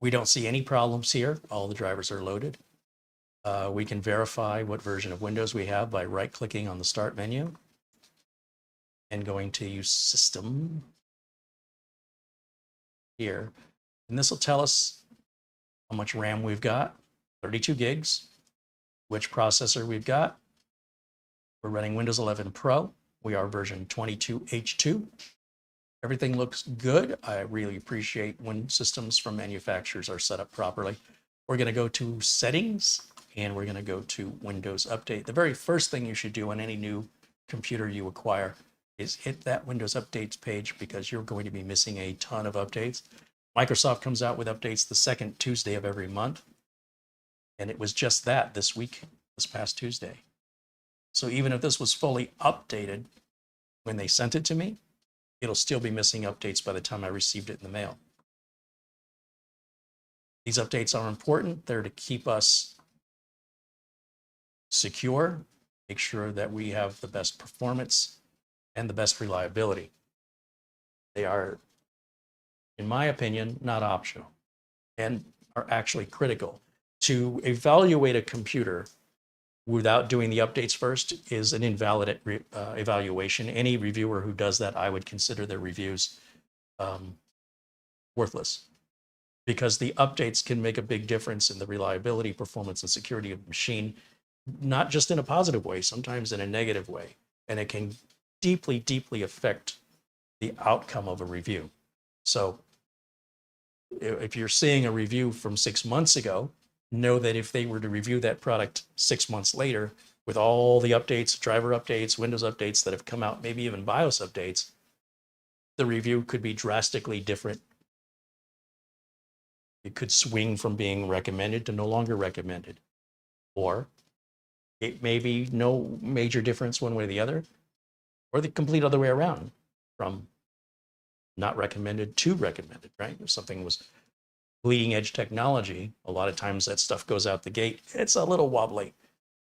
We don't see any problems here. All the drivers are loaded. We can verify what version of Windows we have by right-clicking on the Start menu and going to Use System here. And this will tell us how much RAM we've got, 32 gigs. Which processor we've got. We're running Windows 11 Pro. We are version 22H2. Everything looks good. I really appreciate when systems from manufacturers are set up properly. We're going to go to Settings, and we're going to go to Windows Update. The very first thing you should do on any new computer you acquire is hit that Windows Updates page, because you're going to be missing a ton of updates. Microsoft comes out with updates the second Tuesday of every month. And it was just that this week, this past Tuesday. So even if this was fully updated when they sent it to me, it'll still be missing updates by the time I received it in the mail. These updates are important. They're to keep us secure, make sure that we have the best performance and the best reliability. They are, in my opinion, not optional and are actually critical. To evaluate a computer without doing the updates first is an invalid evaluation. Any reviewer who does that, I would consider their reviews worthless, because the updates can make a big difference in the reliability, performance, and security of the machine, not just in a positive way, sometimes in a negative way. And it can deeply, deeply affect the outcome of a review. So if you're seeing a review from 6 months ago, know that if they were to review that product 6 months later with all the updates, driver updates, Windows updates that have come out, maybe even BIOS updates, the review could be drastically different. It could swing from being recommended to no longer recommended. Or it may be no major difference one way or the other, or the complete other way around, from not recommended to recommended, right? If something was bleeding edge technology, a lot of times that stuff goes out the gate. It's a little wobbly.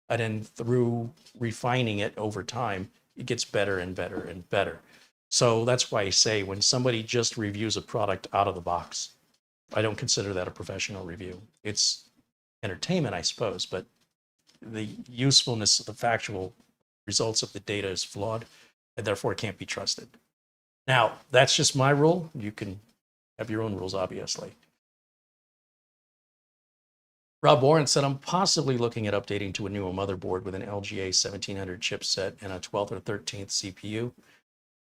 And then through refining it over time, it gets better and better and better. So that's why I say when somebody just reviews a product out of the box, I don't consider that a professional review. It's entertainment, I suppose, but the usefulness of the factual results of the data is flawed and therefore can't be trusted. Now, that's just my rule. You can have your own rules, obviously. Rob Warren said, I'm possibly looking at updating to a newer motherboard with an LGA 1700 chipset and a 12th or 13th CPU.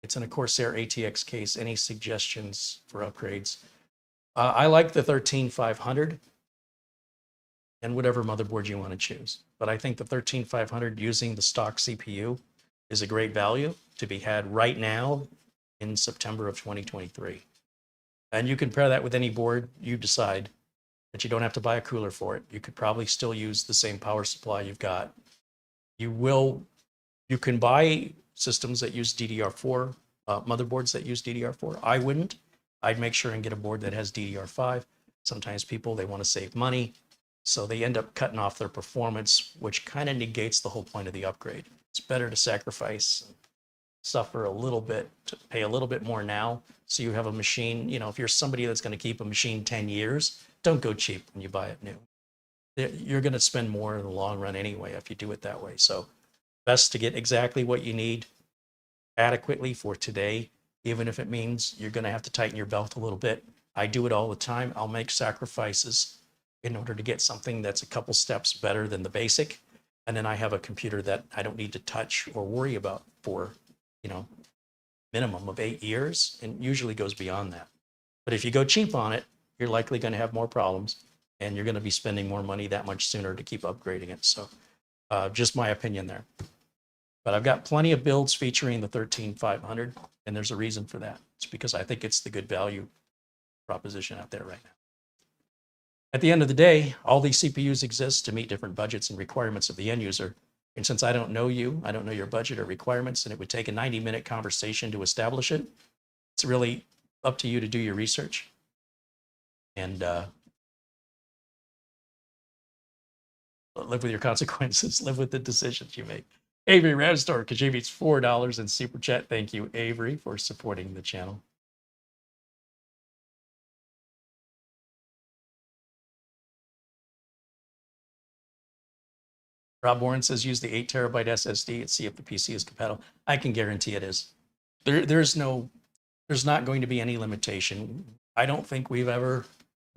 It's in a Corsair ATX case. Any suggestions for upgrades? I like the 13500 and whatever motherboard you want to choose. But I think the 13500 using the stock CPU is a great value to be had right now in September of 2023. And you can pair that with any board you decide, that you don't have to buy a cooler for it. You could probably still use the same power supply you've got. You can buy systems that use DDR4, motherboards that use DDR4. I wouldn't. I'd make sure and get a board that has DDR5. Sometimes people, they want to save money, so they end up cutting off their performance, which kind of negates the whole point of the upgrade. It's better to sacrifice, suffer a little bit, to pay a little bit more now, so you have a machine. You know, if you're somebody that's going to keep a machine 10 years, don't go cheap when you buy it new. You're going to spend more in the long run anyway if you do it that way. So best to get exactly what you need adequately for today, even if it means you're going to have to tighten your belt a little bit. I do it all the time. I'll make sacrifices in order to get something that's a couple steps better than the basic. And then I have a computer that I don't need to touch or worry about for, you know, minimum of 8 years, and usually goes beyond that. But if you go cheap on it, you're likely going to have more problems, and you're going to be spending more money that much sooner to keep upgrading it. So just my opinion there. But I've got plenty of builds featuring the 13500, and there's a reason for that. It's because I think it's the good value proposition out there right now. At the end of the day, all these CPUs exist to meet different budgets and requirements of the end user. And since I don't know you, I don't know your budget or requirements, and it would take a 90-minute conversation to establish it, it's really up to you to do your research. And live with your consequences, live with the decisions you make. Avery Ramstor contributes $4 in Super Chat. Thank you, Avery, for supporting the channel. Rob Warren says, use the 8 terabyte SSD and see if the PC is compatible. I can guarantee it is. There's not going to be any limitation. I don't think we've ever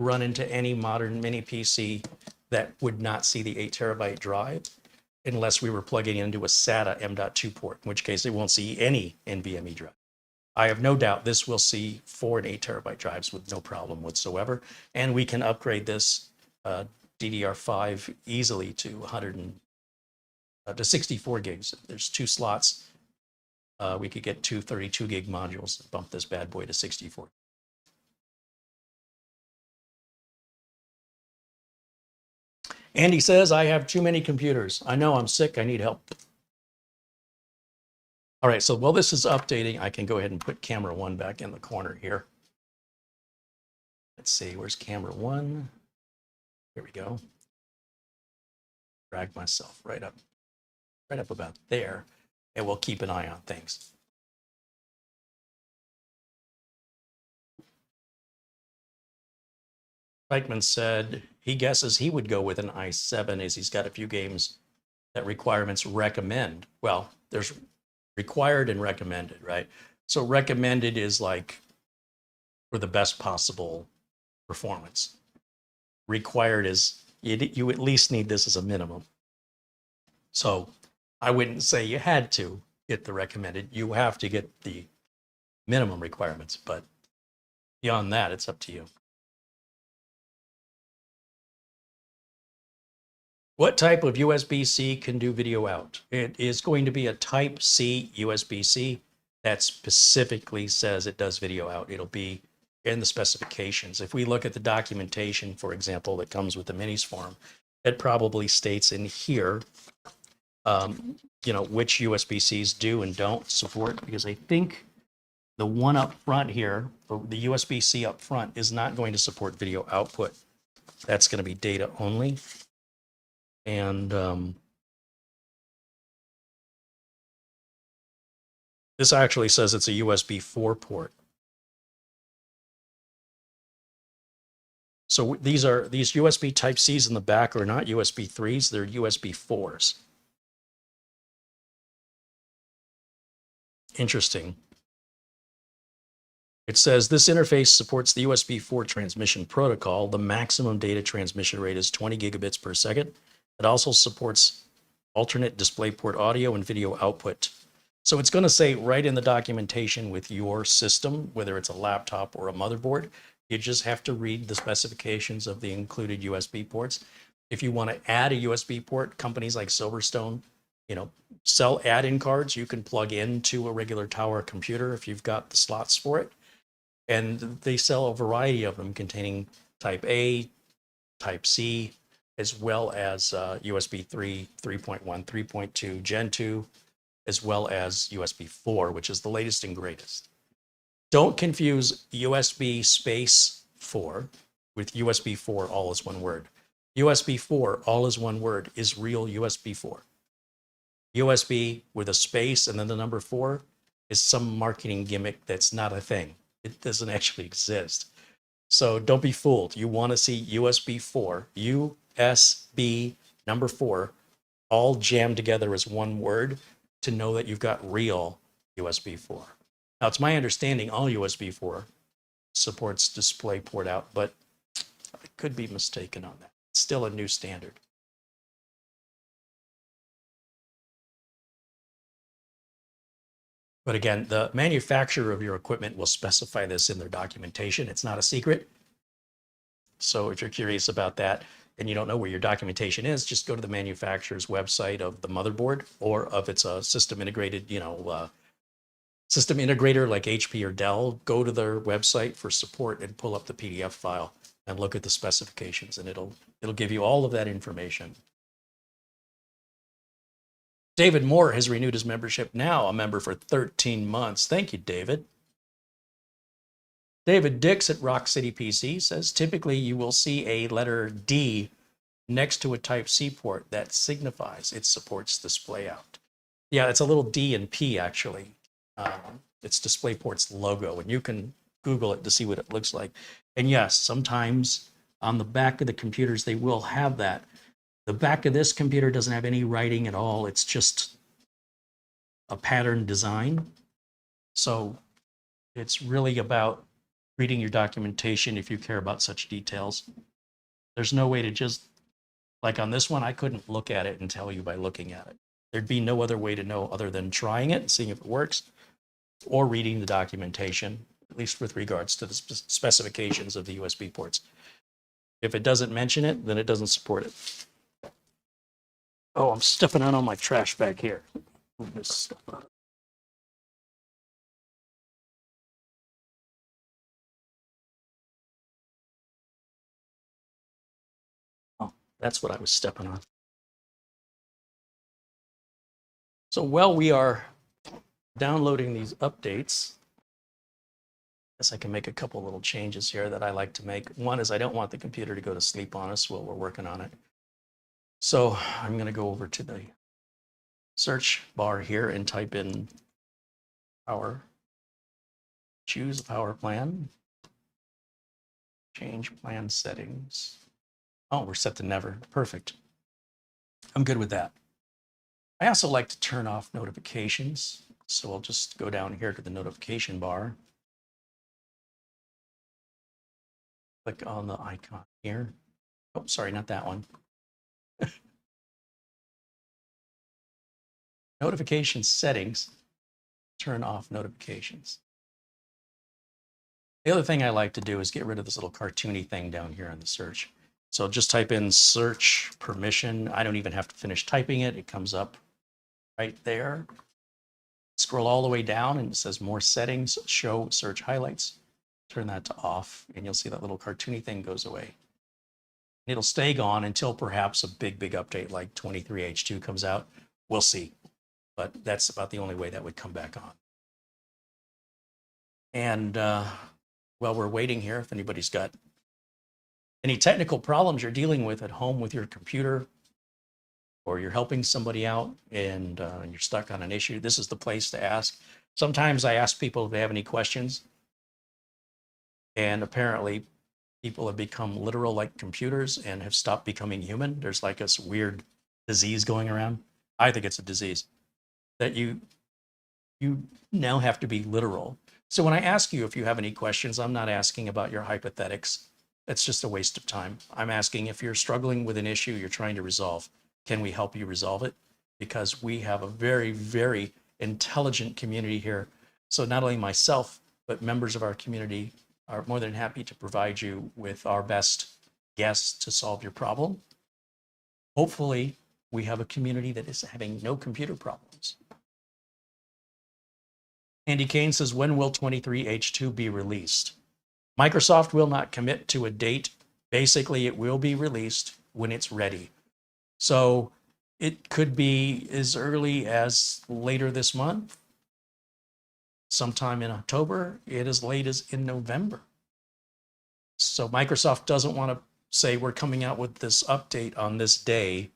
run into any modern mini PC that would not see the 8 terabyte drive unless we were plugging into a SATA M.2 port, in which case it won't see any NVMe drive. I have no doubt this will see 4 and 8 terabyte drives with no problem whatsoever. And we can upgrade this DDR5 easily to 64 gigs. There's 2 slots. We could get 2 32 gig modules and bump this bad boy to 64. Andy says, I have too many computers. I know, I'm sick. I need help. All right, so while this is updating, I can go ahead and put camera 1 back in the corner here. Let's see, where's camera 1? Here we go. Drag myself right up about there, and we'll keep an eye on things. Reichman said he guesses he would go with an i7 as he's got a few games that requirements recommend. Well, there's required and recommended, right? So recommended is like for the best possible performance. Required is you at least need this as a minimum. So I wouldn't say you had to get the recommended. You have to get the minimum requirements, but beyond that, it's up to you. What type of USB-C can do video out? It is going to be a Type-C USB-C that specifically says it does video out. It'll be in the specifications. If we look at the documentation, for example, that comes with the MINISFORUM, it probably states in here, you know, which USB-Cs do and don't support, because I think the one up front here, the USB-C up front, is not going to support video output. That's going to be data only. And this actually says it's a USB 4 port. So these USB Type-Cs in the back are not USB 3s, they're USB 4s. Interesting. It says this interface supports the USB 4 transmission protocol. The maximum data transmission rate is 20 gigabits per second. It also supports alternate DisplayPort audio and video output. So it's going to say right in the documentation with your system, whether it's a laptop or a motherboard, you just have to read the specifications of the included USB ports. If you want to add a USB port, companies like Silverstone, you know, sell add-in cards you can plug into a regular tower computer if you've got the slots for it. And they sell a variety of them containing Type A, Type C, as well as USB 3, 3.1, 3.2, Gen 2, as well as USB 4, which is the latest and greatest. Don't confuse USB space 4 with USB 4 all as one word. USB 4 all as one word is real USB 4. USB with a space and then the number 4 is some marketing gimmick that's not a thing. It doesn't actually exist. So don't be fooled. You want to see USB 4, USB number 4, all jammed together as one word to know that you've got real USB 4. Now, it's my understanding all USB 4 supports DisplayPort out, but I could be mistaken on that. It's still a new standard. But again, the manufacturer of your equipment will specify this in their documentation. It's not a secret. So if you're curious about that and you don't know where your documentation is, just go to the manufacturer's website of the motherboard, or if it's a system integrated, system integrator like HP or Dell, go to their website for support and pull up the PDF file and look at the specifications, and it'll give you all of that information. David Moore has renewed his membership, now a member for 13 months. Thank you, David. David Dix at Rock City PC says, typically you will see a letter D next to a Type-C port that signifies it supports DisplayOut. Yeah, it's a little D and P, actually. It's DisplayPort's logo, and you can Google it to see what it looks like. And yes, sometimes on the back of the computers, they will have that. The back of this computer doesn't have any writing at all. It's just a pattern design. So it's really about reading your documentation if you care about such details. There's no way to just, like on this one, I couldn't look at it and tell you by looking at it. There'd be no other way to know other than trying it and seeing if it works, or reading the documentation, at least with regards to the specifications of the USB ports. If it doesn't mention it, then it doesn't support it. Oh, I'm stepping out on my trash bag here. Move this stuff out. Oh, that's what I was stepping on. So while we are downloading these updates, I guess I can make a couple little changes here that I like to make. One is I don't want the computer to go to sleep on us while we're working on it. So I'm going to go over to the search bar here and type in power, choose a power plan, change plan settings. Oh, we're set to never. Perfect. I'm good with that. I also like to turn off notifications. So I'll just go down here to the notification bar. Click on the icon here. Oh, sorry, not that one. Notification settings, turn off notifications. The other thing I like to do is get rid of this little cartoony thing down here in the search. So just type in search permission. I don't even have to finish typing it. It comes up right there. Scroll all the way down and it says more settings, show search highlights. Turn that to off and you'll see that little cartoony thing goes away. It'll stay gone until perhaps a big update like 23H2 comes out. We'll see. But that's about the only way that would come back on. And while we're waiting here, if anybody's got any technical problems you're dealing with at home with your computer, or you're helping somebody out and you're stuck on an issue, this is the place to ask. Sometimes I ask people if they have any questions, and apparently people have become literal like computers and have stopped becoming human. There's like this weird disease going around. I think it's a disease that you now have to be literal. So when I ask you if you have any questions, I'm not asking about your hypothetics. That's just a waste of time. I'm asking if you're struggling with an issue you're trying to resolve, can we help you resolve it? Because we have a very, very intelligent community here. So not only myself, but members of our community are more than happy to provide you with our best guess to solve your problem. Hopefully, we have a community that is having no computer problems. Andy Kane says, when will 23H2 be released? Microsoft will not commit to a date. Basically, it will be released when it's ready. So It could be as early as later this month, sometime in October, it as late as in November. So Microsoft doesn't want to say we're coming out with this update on this day,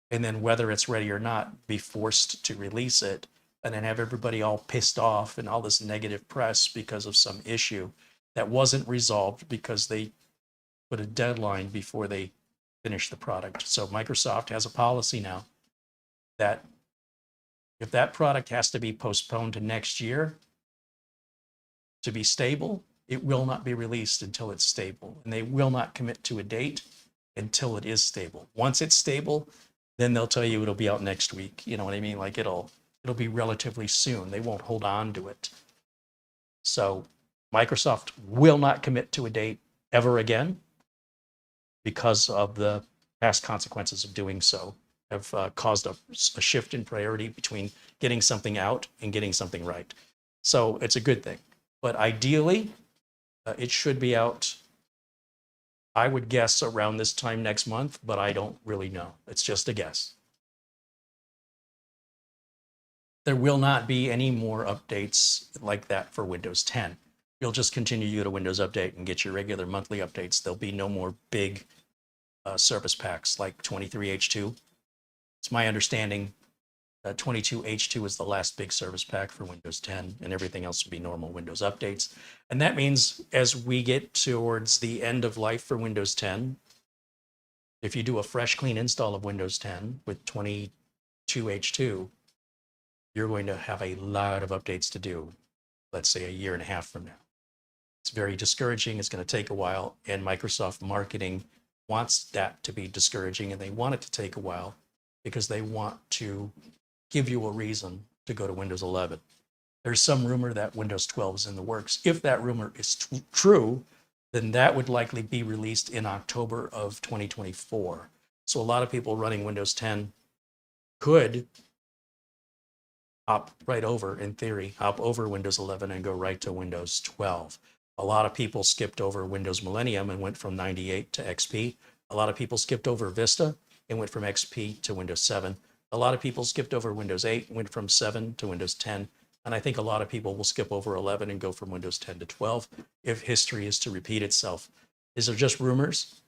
and then whether it's ready or not, be forced to release it, and then have everybody all pissed off and all this negative press because of some issue that wasn't resolved because they put a deadline before they finish the product. So Microsoft has a policy now that if that product has to be postponed to next year to be stable, it will not be released until it's stable. And they will not commit to a date until it is stable. Once it's stable, then they'll tell you it'll be out next week. You know what I mean? Like it'll be relatively soon. They won't hold on to it. So Microsoft will not commit to a date ever again because of the past consequences of doing so have caused a shift in priority between getting something out and getting something right. So it's a good thing. But ideally, it should be out, I would guess, around this time next month, but I don't really know. It's just a guess. There will not be any more updates like that for Windows 10. You'll just continue to go to Windows Update and get your regular monthly updates. There'll be no more big service packs like 23H2. It's my understanding that 22H2 is the last big service pack for Windows 10, and everything else will be normal Windows updates. And that means as we get towards the end of life for Windows 10, if you do a fresh, clean install of Windows 10 with 22H2, you're going to have a lot of updates to do, let's say a year and a half from now. It's very discouraging. It's going to take a while, and Microsoft marketing wants that to be discouraging, and they want it to take a while because they want to give you a reason to go to Windows 11. There's some rumor that Windows 12 is in the works. If that rumor is true, then that would likely be released in October of 2024. So a lot of people running Windows 10 could hop right over, in theory, hop over Windows 11 and go right to Windows 12. A lot of people skipped over Windows Millennium and went from 98 to XP. A lot of people skipped over Vista and went from XP to Windows 7. A lot of people skipped over Windows 8 and went from 7 to Windows 10. And I think a lot of people will skip over 11 and go from Windows 10 to 12 if history is to repeat itself. These are just rumors,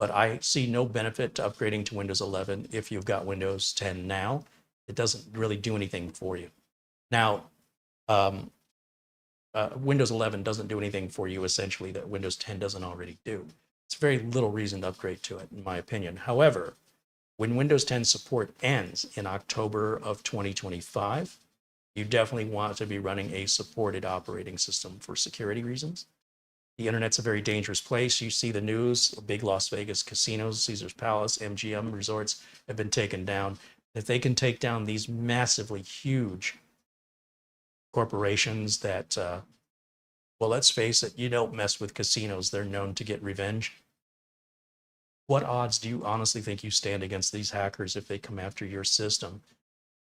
but I see no benefit to upgrading to Windows 11 if you've got Windows 10 now. It doesn't really do anything for you. Now, Windows 11 doesn't do anything for you, essentially, that Windows 10 doesn't already do. It's very little reason to upgrade to it, in my opinion. However, when Windows 10 support ends in October of 2025, you definitely want to be running a supported operating system for security reasons. The internet's a very dangerous place. You see the news, big Las Vegas casinos, Caesars Palace, MGM resorts have been taken down. If they can take down these massively huge corporations that, well, let's face it, you don't mess with casinos. They're known to get revenge. What odds do you honestly think you stand against these hackers if they come after your system?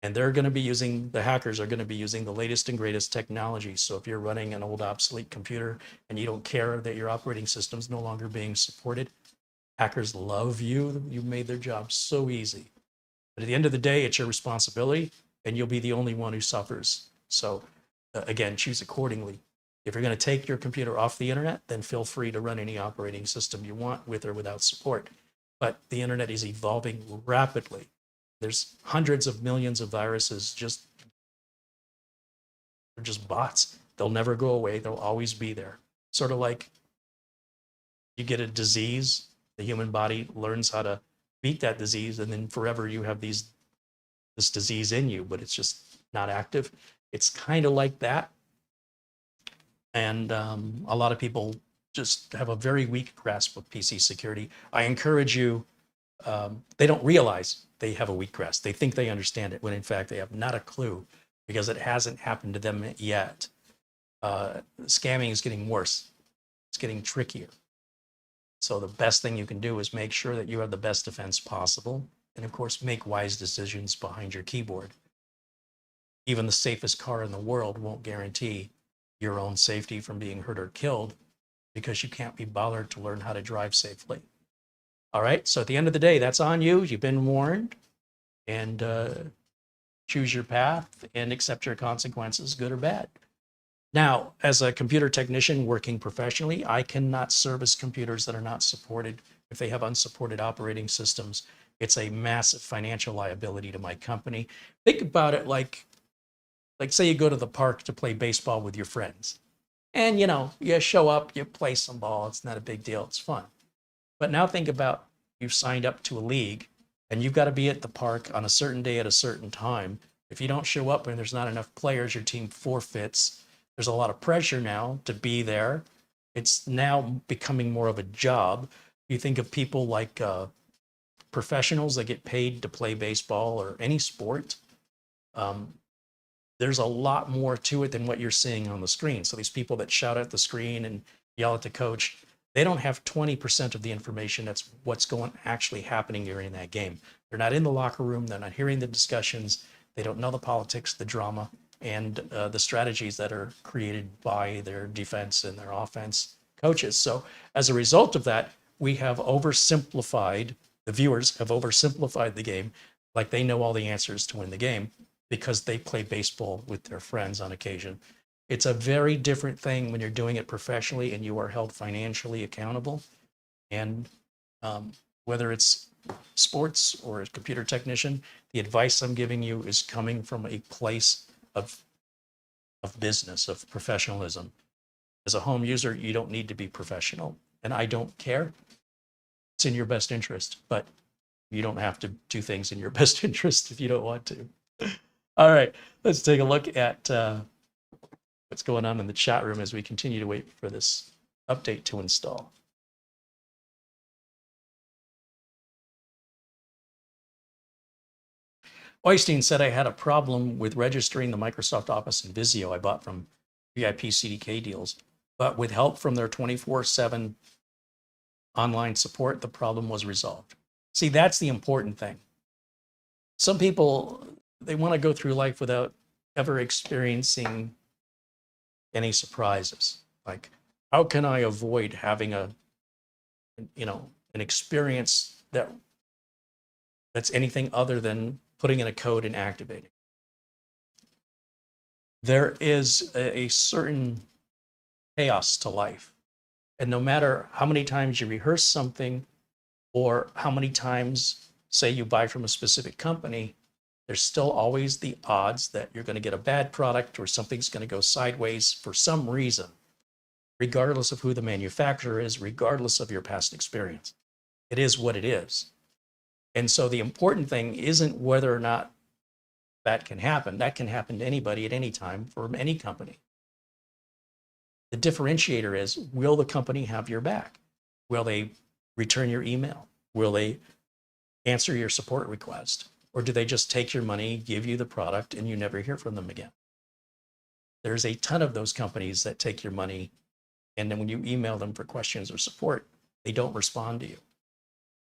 And they're going to be using, the hackers are going to be using the latest and greatest technology. So if you're running an old obsolete computer and you don't care that your operating system's no longer being supported, hackers love you. You made their job so easy. But at the end of the day, it's your responsibility, and you'll be the only one who suffers. So again, choose accordingly. If you're going to take your computer off the internet, then feel free to run any operating system you want with or without support. But the internet is evolving rapidly. There's hundreds of millions of viruses, they're just bots. They'll never go away. They'll always be there. Sort of like you get a disease, the human body learns how to beat that disease, and then forever you have this disease in you, but it's just not active. It's kind of like that. And a lot of people just have a very weak grasp of PC security. I encourage you, they don't realize they have a weak grasp. They think they understand it, when in fact they have not a clue, because it hasn't happened to them yet. Scamming is getting worse. It's getting trickier. So the best thing you can do is make sure that you have the best defense possible. And of course, make wise decisions behind your keyboard. Even the safest car in the world won't guarantee your own safety from being hurt or killed, because you can't be bothered to learn how to drive safely. All right, so at the end of the day, that's on you. You've been warned. and choose your path and accept your consequences, good or bad. Now, as a computer technician working professionally, I cannot service computers that are not supported. If they have unsupported operating systems, it's a massive financial liability to my company. Think about it like say you go to the park to play baseball with your friends. And you show up, you play some ball, it's not a big deal, it's fun. But now think about you've signed up to a league and you've got to be at the park on a certain day at a certain time. If you don't show up and there's not enough players, your team forfeits. There's a lot of pressure now to be there. It's now becoming more of a job. You think of people like professionals that get paid to play baseball or any sport. There's a lot more to it than what you're seeing on the screen. So these people that shout at the screen and yell at the coach, they don't have 20% of the information. That's what's actually happening during that game. They're not in the locker room. They're not hearing the discussions. They don't know the politics, the drama, and the strategies that are created by their defense and their offense coaches. So as a result of that, we have oversimplified, the viewers have oversimplified the game like they know all the answers to win the game because they play baseball with their friends on occasion. It's a very different thing when you're doing it professionally and you are held financially accountable. And whether it's sports or a computer technician, the advice I'm giving you is coming from a place of business, of professionalism. As a home user, you don't need to be professional, and I don't care. It's in your best interest, but you don't have to do things in your best interest if you don't want to. All right, let's take a look at what's going on in the chat room as we continue to wait for this update to install. Oystein said I had a problem with registering the Microsoft Office and Visio I bought from VIP CDK deals, but with help from their 24/7 online support, the problem was resolved. See, that's the important thing. Some people, they want to go through life without ever experiencing any surprises. Like, how can I avoid having an experience that's anything other than putting in a code and activating? There is a certain chaos to life. And no matter how many times you rehearse something or how many times, say, you buy from a specific company, there's still always the odds that you're going to get a bad product or something's going to go sideways for some reason, regardless of who the manufacturer is, regardless of your past experience. It is what it is. And so the important thing isn't whether or not that can happen. That can happen to anybody at any time from any company. The differentiator is, will the company have your back? Will they return your email? Will they answer your support request? Or do they just take your money, give you the product, and you never hear from them again? There's a ton of those companies that take your money, and then when you email them for questions or support, they don't respond to you.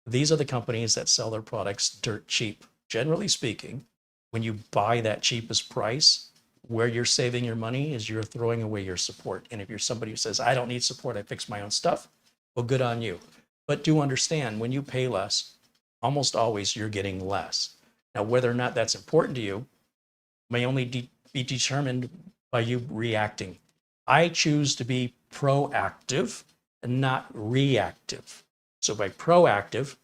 These are the companies that sell their products dirt cheap. Generally speaking, when you buy that cheapest price, where you're saving your money is you're throwing away your support. And if you're somebody who says, I don't need support, I fix my own stuff, well, good on you. But do understand, when you pay less, almost always you're getting less. Now, whether or not that's important to you may only be determined by you reacting. I choose to be proactive and not reactive. So by proactive,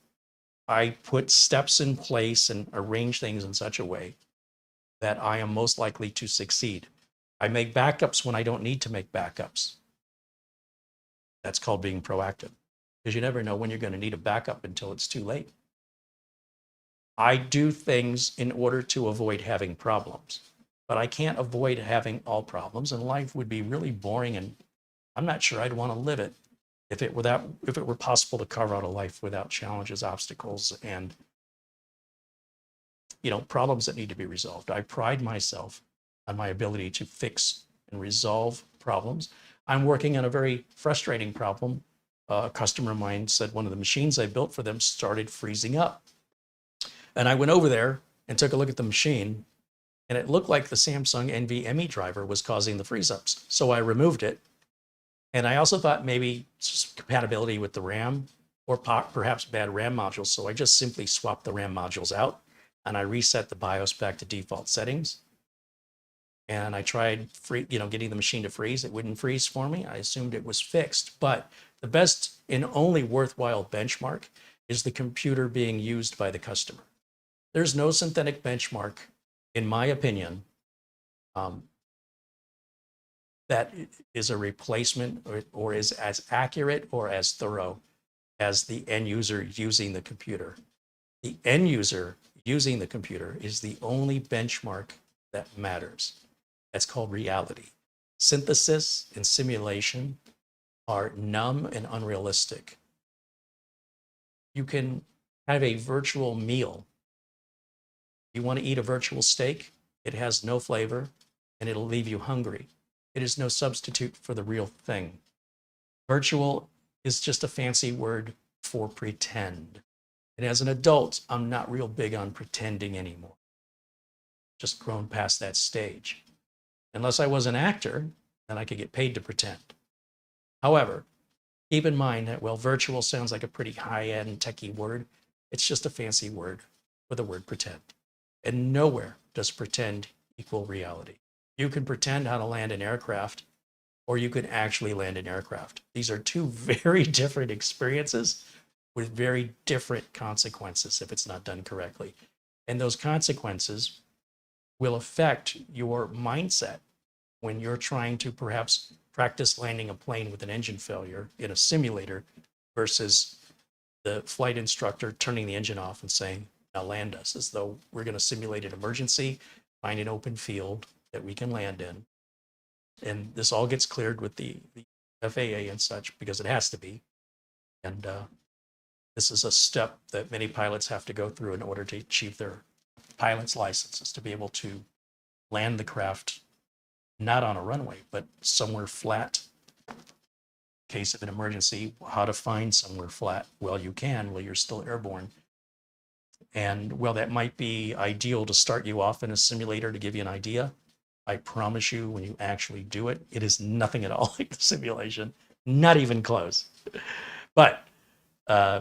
I put steps in place and arrange things in such a way that I am most likely to succeed. I make backups when I don't need to make backups. That's called being proactive, because you never know when you're going to need a backup until it's too late. I do things in order to avoid having problems, but I can't avoid having all problems, and life would be really boring, and I'm not sure I'd want to live it if it were possible to carve out a life without challenges, obstacles, and problems that need to be resolved. I pride myself on my ability to fix and resolve problems. I'm working on a very frustrating problem. A customer of mine said one of the machines I built for them started freezing up. And I went over there and took a look at the machine, and it looked like the Samsung NVMe driver was causing the freeze ups. So I removed it. And I also thought maybe it's just compatibility with the RAM or perhaps bad RAM modules. So I just simply swapped the RAM modules out. and I reset the BIOS back to default settings. And I tried getting the machine to freeze. It wouldn't freeze for me. I assumed it was fixed. But the best and only worthwhile benchmark is the computer being used by the customer. There's no synthetic benchmark, in my opinion, that is a replacement or is as accurate or as thorough as the end user using the computer. The end user using the computer is the only benchmark that matters. That's called reality. Synthesis and simulation are numb and unrealistic. You can have a virtual meal. You want to eat a virtual steak, it has no flavor and it'll leave you hungry. It is no substitute for the real thing. Virtual is just a fancy word for pretend. And as an adult, I'm not real big on pretending anymore. Just grown past that stage. Unless I was an actor, then I could get paid to pretend. However, keep in mind that while virtual sounds like a pretty high-end techie word, it's just a fancy word for the word pretend. And nowhere does pretend equal reality. You can pretend how to land an aircraft, or you can actually land an aircraft. These are two very different experiences with very different consequences if it's not done correctly. And those consequences will affect your mindset when you're trying to perhaps practice landing a plane with an engine failure in a simulator versus the flight instructor turning the engine off and saying, now land us, as though we're going to simulate an emergency, find an open field that we can land in. And this all gets cleared with the FAA and such because it has to be. And this is a step that many pilots have to go through in order to achieve their pilot's licenses, to be able to land the craft not on a runway, but somewhere flat. In case of an emergency, how to find somewhere flat. Well, you can while you're still airborne. And while that might be ideal to start you off in a simulator to give you an idea, I promise you when you actually do it, it is nothing at all like the simulation, not even close. But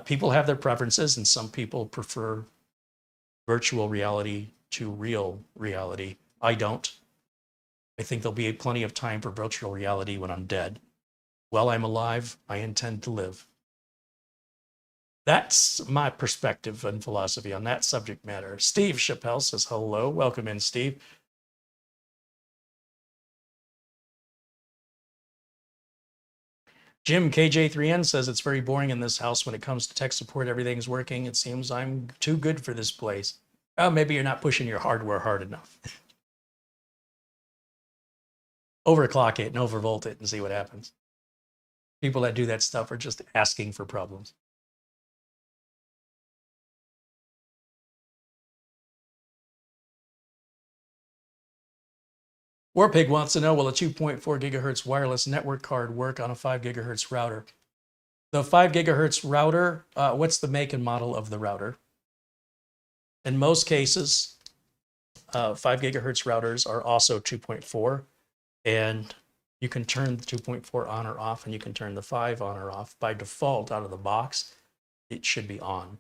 people have their preferences, and some people prefer virtual reality to real reality. I don't. I think there'll be plenty of time for virtual reality when I'm dead. While I'm alive, I intend to live. That's my perspective and philosophy on that subject matter. Steve Chappelle says hello. Welcome in, Steve. Jim KJ3N says it's very boring in this house when it comes to tech support. Everything's working. It seems I'm too good for this place. Oh, maybe you're not pushing your hardware hard enough. Overclock it and overvolt it and see what happens. People that do that stuff are just asking for problems. Warpig wants to know, will a 2.4 gigahertz wireless network card work on a 5 gigahertz router? The 5 gigahertz router, what's the make and model of the router? In most cases, 5 gigahertz routers are also 2.4, and you can turn the 2.4 on or off, and you can turn the 5 on or off. By default, out of the box, it should be on.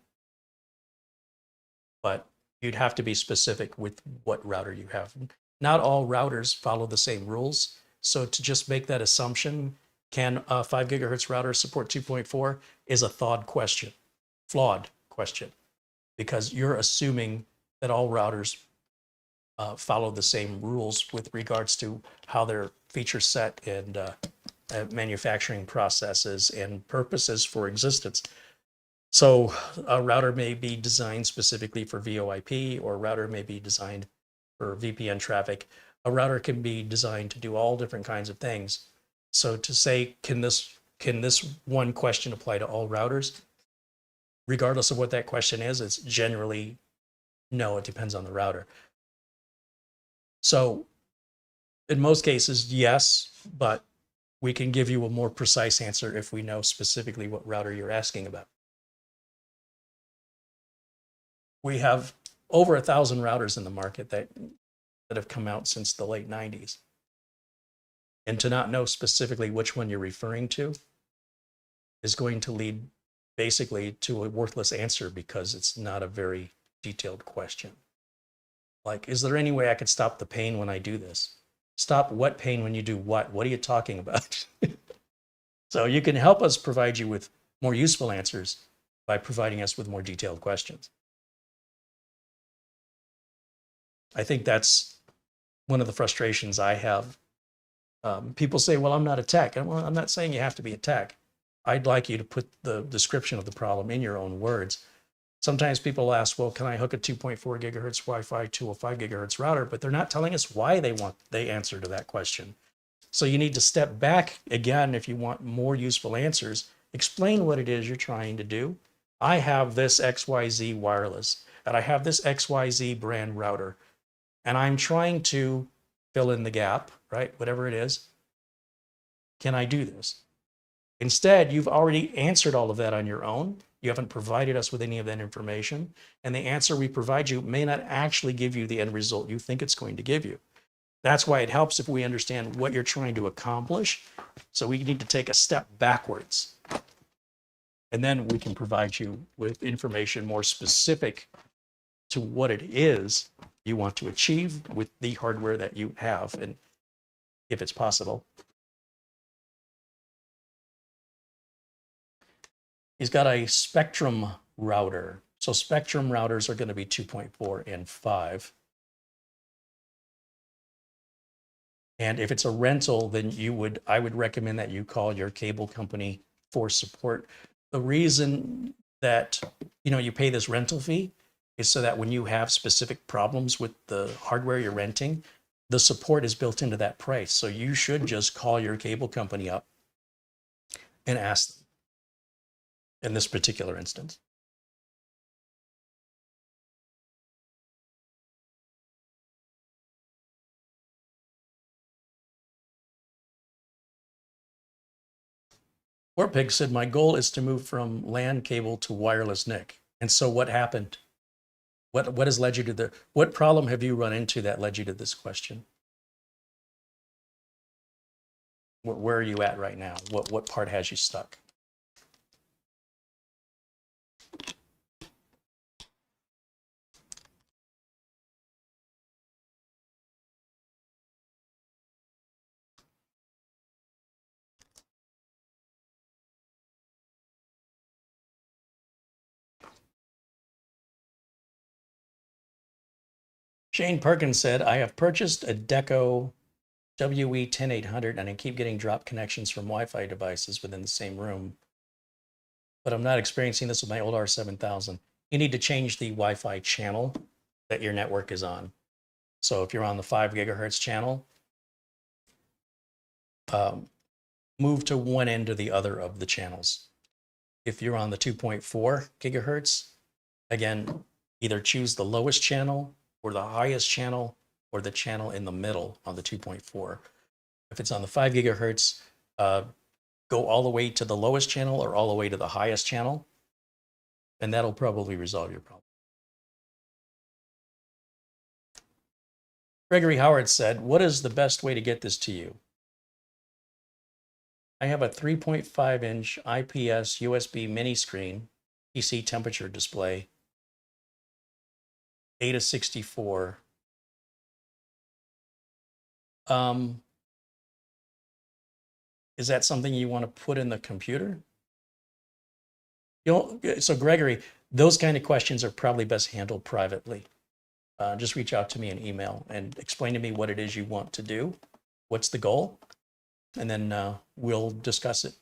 But you'd have to be specific with what router you have. Not all routers follow the same rules. So to just make that assumption, can a 5 gigahertz router support 2.4 is a flawed question, because you're assuming that all routers follow the same rules with regards to how their feature set and manufacturing processes and purposes for existence. So a router may be designed specifically for VoIP, or a router may be designed for VPN traffic. A router can be designed to do all different kinds of things. So to say, can this one question apply to all routers? Regardless of what that question is, it's generally no, it depends on the router. So in most cases, yes, but we can give you a more precise answer if we know specifically what router you're asking about. We have over 1,000 routers in the market that have come out since the late 90s. And to not know specifically which one you're referring to is going to lead basically to a worthless answer, because it's not a very detailed question. Like, is there any way I could stop the pain when I do this? Stop what pain when you do what? What are you talking about? So you can help us provide you with more useful answers by providing us with more detailed questions. I think that's one of the frustrations I have. People say, well, I'm not a tech. And well, I'm not saying you have to be a tech. I'd like you to put the description of the problem in your own words. Sometimes people ask, well, can I hook a 2.4 gigahertz Wi-Fi to a 5 gigahertz router? But they're not telling us why they want the answer to that question. So you need to step back again if you want more useful answers. Explain what it is you're trying to do. I have this XYZ wireless, and I have this XYZ brand router, and I'm trying to fill in the gap, right? Whatever it is. Can I do this? Instead, you've already answered all of that on your own. You haven't provided us with any of that information. And the answer we provide you may not actually give you the end result you think it's going to give you. That's why it helps if we understand what you're trying to accomplish. So we need to take a step backwards. And then we can provide you with information more specific to what it is you want to achieve with the hardware that you have, and if it's possible. He's got a Spectrum router. So Spectrum routers are going to be 2.4 and 5. And if it's a rental, then I would recommend that you call your cable company for support. The reason that, you pay this rental fee is so that when you have specific problems with the hardware you're renting, the support is built into that price. So you should just call your cable company up and ask them in this particular instance. Warpig said, my goal is to move from LAN cable to wireless NIC. And so what happened? What has led you to what problem have you run into that led you to this question? Where are you at right now? What part has you stuck? Shane Perkins said, I have purchased a Deco WE10800 and I keep getting drop connections from Wi-Fi devices within the same room, but I'm not experiencing this with my old R7000. You need to change the Wi-Fi channel that your network is on. So if you're on the 5 gigahertz channel, move to one end or the other of the channels. If you're on the 2.4 gigahertz, again, either choose the lowest channel or the highest channel or the channel in the middle on the 2.4. If it's on the 5 gigahertz, go all the way to the lowest channel or all the way to the highest channel, and that'll probably resolve your problem. Gregory Howard said, what is the best way to get this to you? I have a 3.5-inch IPS USB mini screen, PC temperature display, 8/64. Is that something you want to put in the computer? So Gregory, those kind of questions are probably best handled privately. Just reach out to me in email and explain to me what it is you want to do. What's the goal? And then we'll discuss it.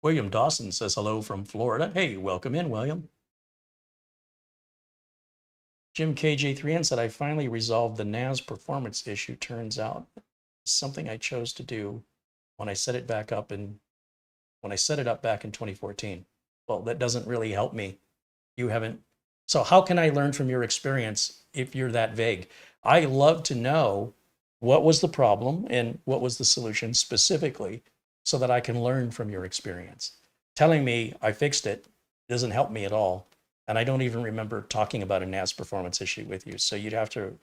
William Dawson says hello from Florida. Hey, welcome in, William. Jim KJ3N said, I finally resolved the NAS performance issue. Turns out it's something I chose to do when I set it back up when I set it up back in 2014. Well, that doesn't really help me. You haven't. So how can I learn from your experience if you're that vague? I love to know what was the problem and what was the solution specifically so that I can learn from your experience. Telling me I fixed it doesn't help me at all. And I don't even remember talking about a NAS performance issue with you. So you'd have to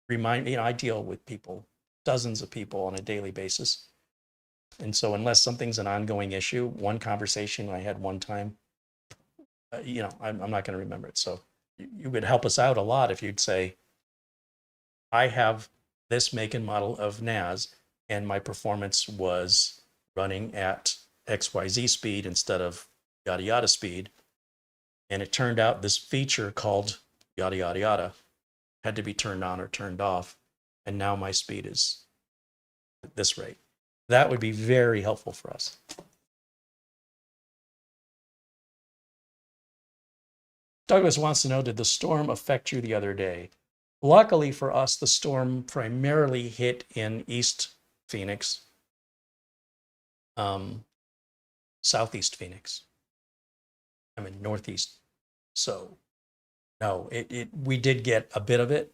remind me, I deal with people, dozens of people on a daily basis. And so unless something's an ongoing issue, one conversation I had one time, I'm not going to remember it. So you would help us out a lot if you'd say, I have this make and model of NAS, and my performance was running at XYZ speed instead of yada yada speed. And it turned out this feature called yada yada yada had to be turned on or turned off. And now my speed is at this rate. That would be very helpful for us. Douglas wants to know, did the storm affect you the other day? Luckily for us, the storm primarily hit in East Phoenix, Southeast Phoenix. I'm in Northeast. So no, we did get a bit of it,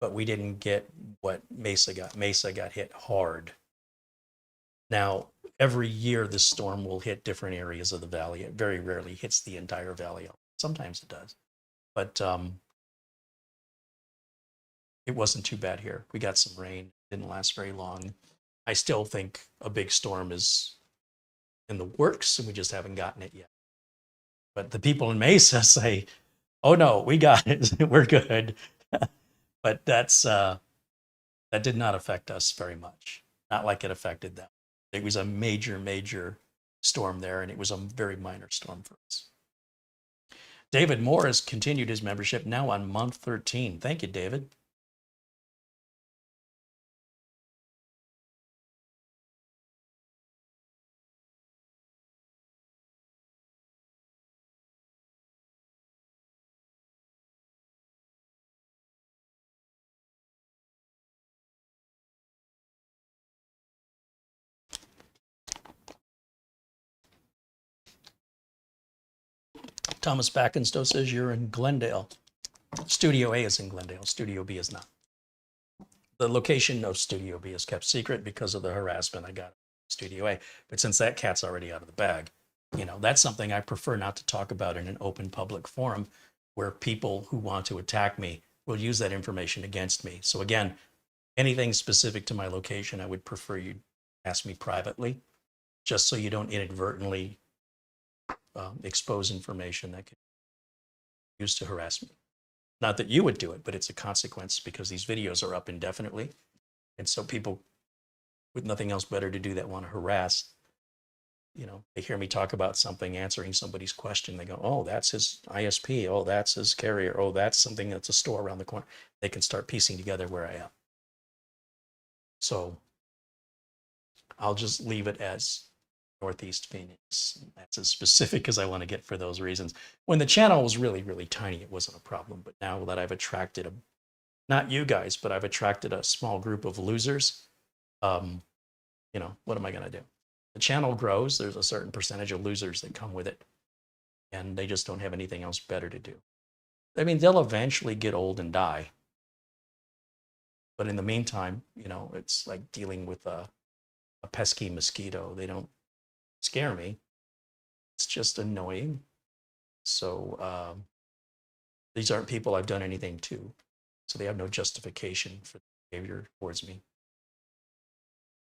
but we didn't get what Mesa got. Mesa got hit hard. Now, every year this storm will hit different areas of the valley. It very rarely hits the entire valley. Sometimes it does, but it wasn't too bad here. We got some rain. It didn't last very long. I still think a big storm is in the works, and we just haven't gotten it yet. But the people in Mesa say, oh no, we got it. We're good. But that did not affect us very much. Not like it affected them. It was a major, major storm there, and it was a very minor storm for us. David Moore has continued his membership now on month 13. Thank you, David. Thomas Backenstow says you're in Glendale. Studio A is in Glendale. Studio B is not. The location of Studio B is kept secret because of the harassment I got at Studio A. But since that cat's already out of the bag, that's something I prefer not to talk about in an open public forum where people who want to attack me will use that information against me. So again, anything specific to my location, I would prefer you ask me privately, just so you don't inadvertently expose information that could be used to harass me. Not that you would do it, but it's a consequence because these videos are up indefinitely. And so people with nothing else better to do that want to harass, they hear me talk about something, answering somebody's question. They go, oh, that's his ISP. Oh, that's his carrier. Oh, that's something that's a store around the corner. They can start piecing together where I am. So I'll just leave it as Northeast Phoenix. That's as specific as I want to get for those reasons. When the channel was really, really tiny, it wasn't a problem. But now that I've attracted not you guys, but I've attracted a small group of losers, what am I going to do? The channel grows. There's a certain percentage of losers that come with it, and they just don't have anything else better to do. I mean, they'll eventually get old and die. But in the meantime, it's like dealing with a pesky mosquito. They don't scare me. It's just annoying. So these aren't people I've done anything to. So they have no justification for behavior towards me.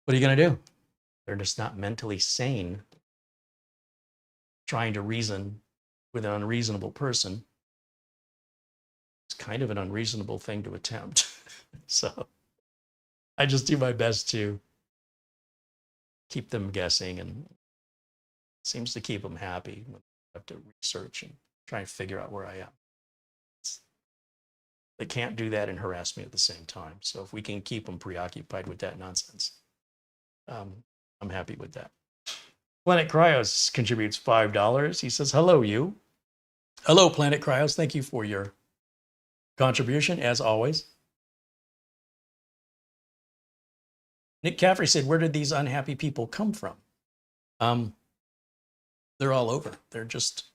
What are you going to do? They're just not mentally sane. Trying to reason with an unreasonable person is kind of an unreasonable thing to attempt. So I just do my best to keep them guessing, and it seems to keep them happy when they have to research and try and figure out where I am. They can't do that and harass me at the same time. So if we can keep them preoccupied with that nonsense, I'm happy with that. Planet Cryos contributes $5. He says, hello, you. Hello, Planet Cryos. Thank you for your contribution, as always. Nick Caffrey said, where did these unhappy people come from? They're all over. They're just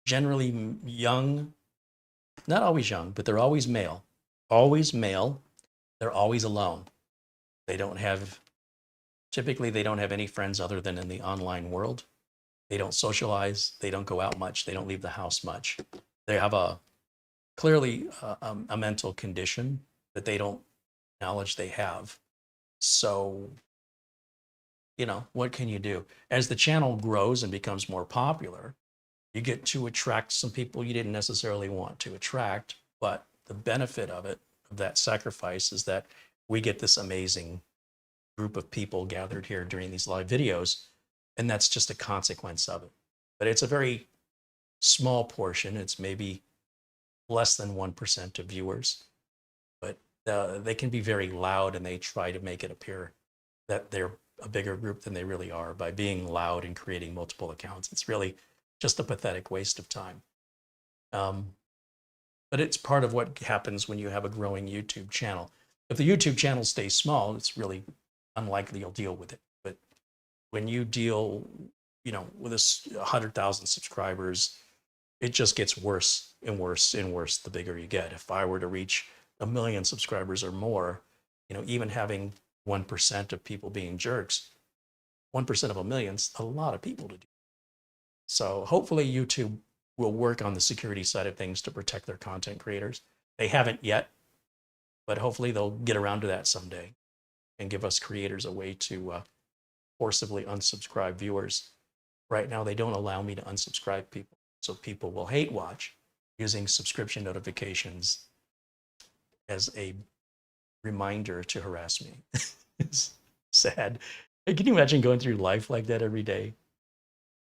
generally young, not always young, but they're always male. Always male. They're always alone. Typically they don't have any friends other than in the online world. They don't socialize. They don't go out much. They don't leave the house much. They have a clearly a mental condition that they don't acknowledge they have. So, you know, what can you do? As the channel grows and becomes more popular, you get to attract some people you didn't necessarily want to attract, but the benefit of it, of that sacrifice, is that we get this amazing group of people gathered here during these live videos, and that's just a consequence of it. But it's a very small portion. It's maybe less than 1% of viewers, but they can be very loud, and they try to make it appear that they're a bigger group than they really are by being loud and creating multiple accounts. It's really just a pathetic waste of time. But it's part of what happens when you have a growing YouTube channel. If the YouTube channel stays small, it's really unlikely you'll deal with it. But when you deal, you know, with 100,000 subscribers, it just gets worse and worse and worse the bigger you get. If I were to reach 1 million subscribers or more, you know, even having 1% of people being jerks, 1% of 1 million's a lot of people to do. So hopefully YouTube will work on the security side of things to protect their content creators. They haven't yet, but hopefully they'll get around to that someday and give us creators a way to forcibly unsubscribe viewers. Right now, they don't allow me to unsubscribe people. So people will hate watch using subscription notifications as a reminder to harass me. It's sad. Can you imagine going through life like that every day?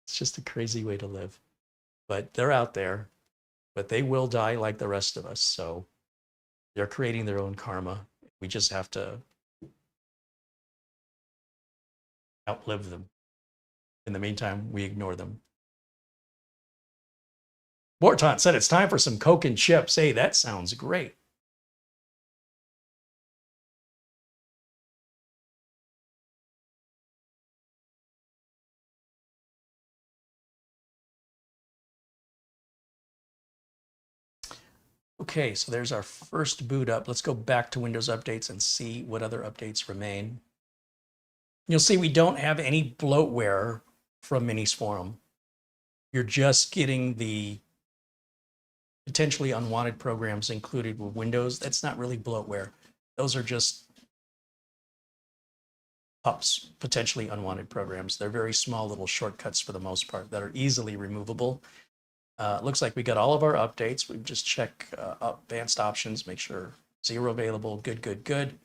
It's just a crazy way to live. But they're out there, but they will die like the rest of us. So they're creating their own karma. We just have to outlive them. In the meantime, we ignore them. Morton said it's time for some Coke and chips. Hey, that sounds great. Okay, so there's our first boot up. Let's go back to Windows updates and see what other updates remain. You'll see we don't have any bloatware from MINISFORUM. You're just getting the potentially unwanted programs included with Windows. That's not really bloatware. Those are just PUPs, potentially unwanted programs. They're very small little shortcuts for the most part that are easily removable. Looks like we got all of our updates. We just check advanced options, make sure 0 available, good, good, good.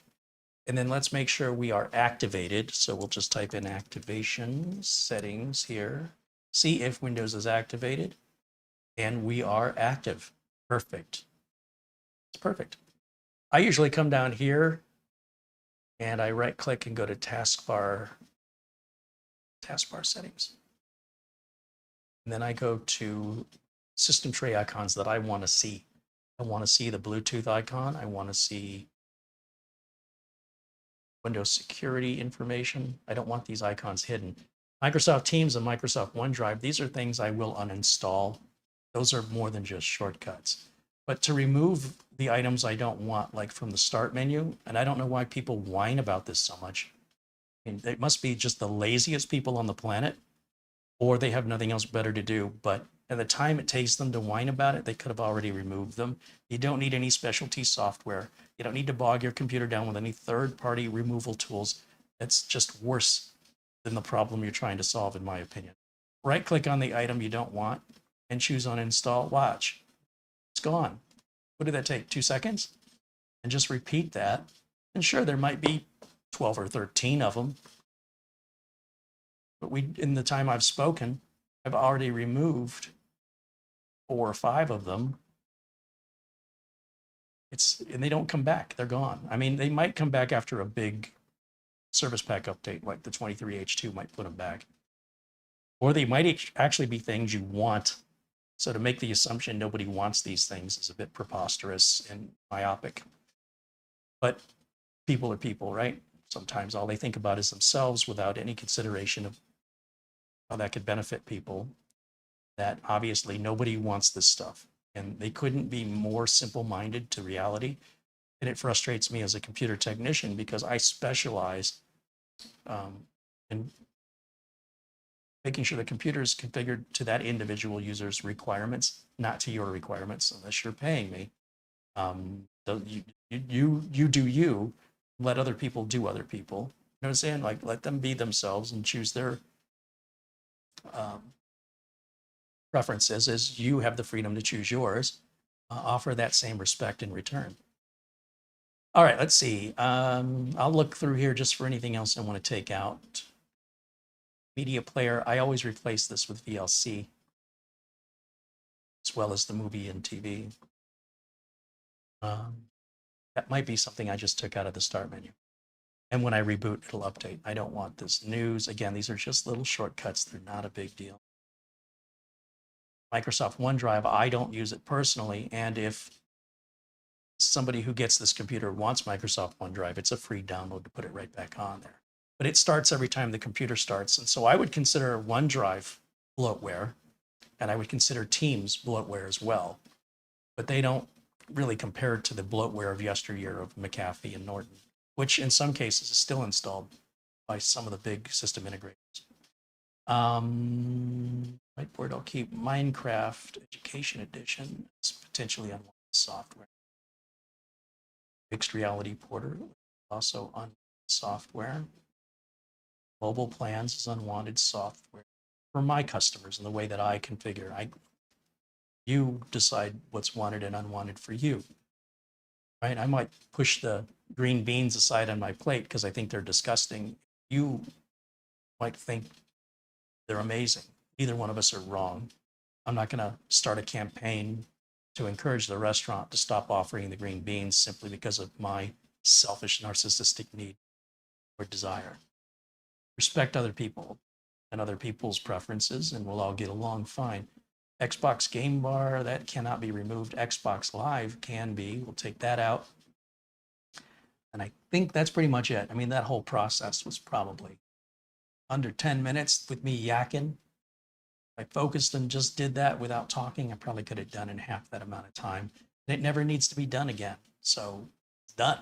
And then let's make sure we are activated. So we'll just type in activation settings here. See if Windows is activated. And we are active. Perfect. It's perfect. I usually come down here and I right click and go to taskbar settings. And then I go to system tray icons that I want to see. I want to see the Bluetooth icon. I want to see Windows security information. I don't want these icons hidden. Microsoft Teams and Microsoft OneDrive, these are things I will uninstall. Those are more than just shortcuts. But to remove the items I don't want, like from the start menu, and I don't know why people whine about this so much. I mean, it must be just the laziest people on the planet, or they have nothing else better to do. But at the time it takes them to whine about it, they could have already removed them. You don't need any specialty software. You don't need to bog your computer down with any third-party removal tools. That's just worse than the problem you're trying to solve, in my opinion. Right-click on the item you don't want and choose uninstall. Watch. It's gone. What did that take? 2 seconds? And just repeat that. And sure, there might be 12 or 13 of them. But in the time I've spoken, I've already removed 4 or 5 of them. And they don't come back. They're gone. I mean, they might come back after a big service pack update, like the 23H2 might put them back. Or they might actually be things you want. So to make the assumption nobody wants these things is a bit preposterous and myopic. But people are people, right? Sometimes all they think about is themselves without any consideration of how that could benefit people. That obviously nobody wants this stuff. And they couldn't be more simple-minded to reality. And it frustrates me as a computer technician because I specialize in making sure the computer is configured to that individual user's requirements, not to your requirements, unless you're paying me. You do you. Let other people do other people. You know what I'm saying? Like, let them be themselves and choose their preferences as you have the freedom to choose yours. Offer that same respect in return. All right, let's see. I'll look through here just for anything else I want to take out. Media player, I always replace this with VLC, as well as the movie and TV. That might be something I just took out of the start menu. And when I reboot, it'll update. I don't want this news. Again, these are just little shortcuts. They're not a big deal. Microsoft OneDrive, I don't use it personally. And if somebody who gets this computer wants Microsoft OneDrive, it's a free download to put it right back on there. But it starts every time the computer starts. And so I would consider OneDrive bloatware, and I would consider Teams bloatware as well. But they don't really compare to the bloatware of yesteryear of McAfee and Norton, which in some cases is still installed by some of the big system integrators. Whiteboard, I'll keep Minecraft Education Edition. It's potentially unwanted software. Mixed Reality Porter, also unwanted software. Mobile Plans is unwanted software for my customers and the way that I configure. You decide what's wanted and unwanted for you, right? I might push the green beans aside on my plate because I think they're disgusting. You might think they're amazing. Either one of us are wrong. I'm not going to start a campaign to encourage the restaurant to stop offering the green beans simply because of my selfish, narcissistic need or desire. Respect other people and other people's preferences, and we'll all get along fine. Xbox Game Bar, that cannot be removed. Xbox Live can be. We'll take that out. And I think that's pretty much it. I mean, that whole process was probably under 10 minutes with me yakking. If I focused and just did that without talking, I probably could have done in half that amount of time. And it never needs to be done again. So it's done.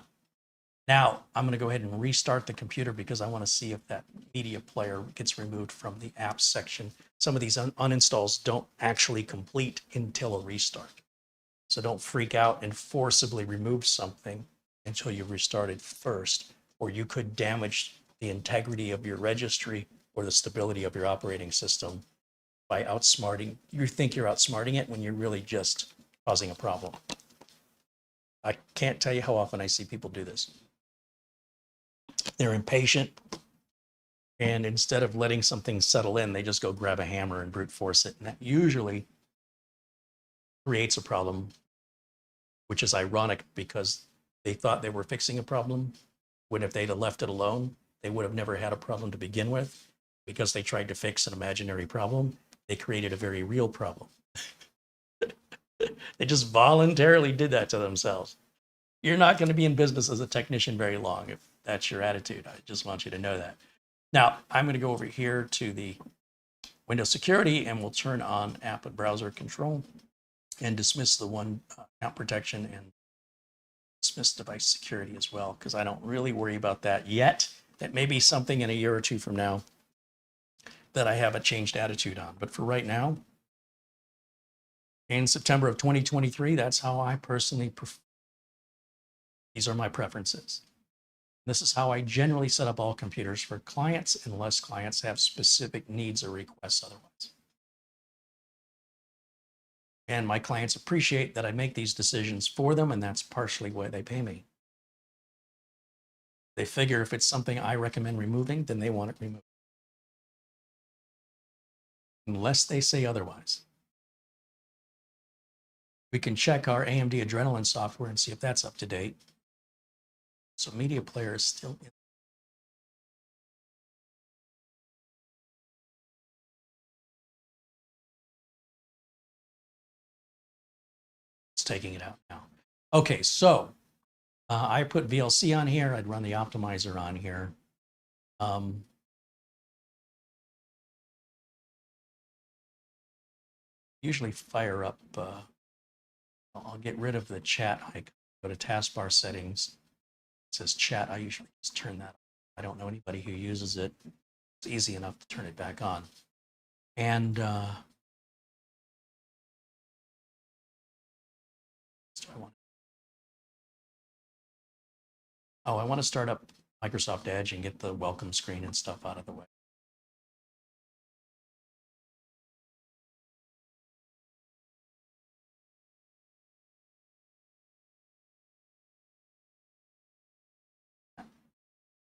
Now I'm going to go ahead and restart the computer because I want to see if that media player gets removed from the apps section. Some of these uninstalls don't actually complete until a restart. So don't freak out and forcibly remove something until you restart it first, or you could damage the integrity of your registry or the stability of your operating system by outsmarting. You think you're outsmarting it when you're really just causing a problem. I can't tell you how often I see people do this. They're impatient, and instead of letting something settle in, they just go grab a hammer and brute force it. And that usually creates a problem, which is ironic because they thought they were fixing a problem, when if they'd have left it alone, they would have never had a problem to begin with. Because they tried to fix an imaginary problem, they created a very real problem. They just voluntarily did that to themselves. You're not going to be in business as a technician very long if that's your attitude. I just want you to know that. Now, I'm going to go over here to the Windows Security, and we'll turn on App and Browser Control and dismiss the one account protection and dismiss device security as well, because I don't really worry about that yet. That may be something in a year or two from now that I have a changed attitude on. But for right now, in September of 2023, that's how I personally prefer. These are my preferences. This is how I generally set up all computers for clients, unless clients have specific needs or requests otherwise. And my clients appreciate that I make these decisions for them, and that's partially why they pay me. They figure if it's something I recommend removing, then they want it removed. Unless they say otherwise. We can check our AMD Adrenalin software and see if that's up to date. So media player is still in. It's taking it out now. Okay, so I put VLC on here. I'd run the optimizer on here. Usually fire up, I'll get rid of the chat icon. Go to taskbar settings. It says chat. I usually just turn that off. I don't know anybody who uses it. It's easy enough to turn it back on. And do I want Oh, I want to start up Microsoft Edge and get the welcome screen and stuff out of the way.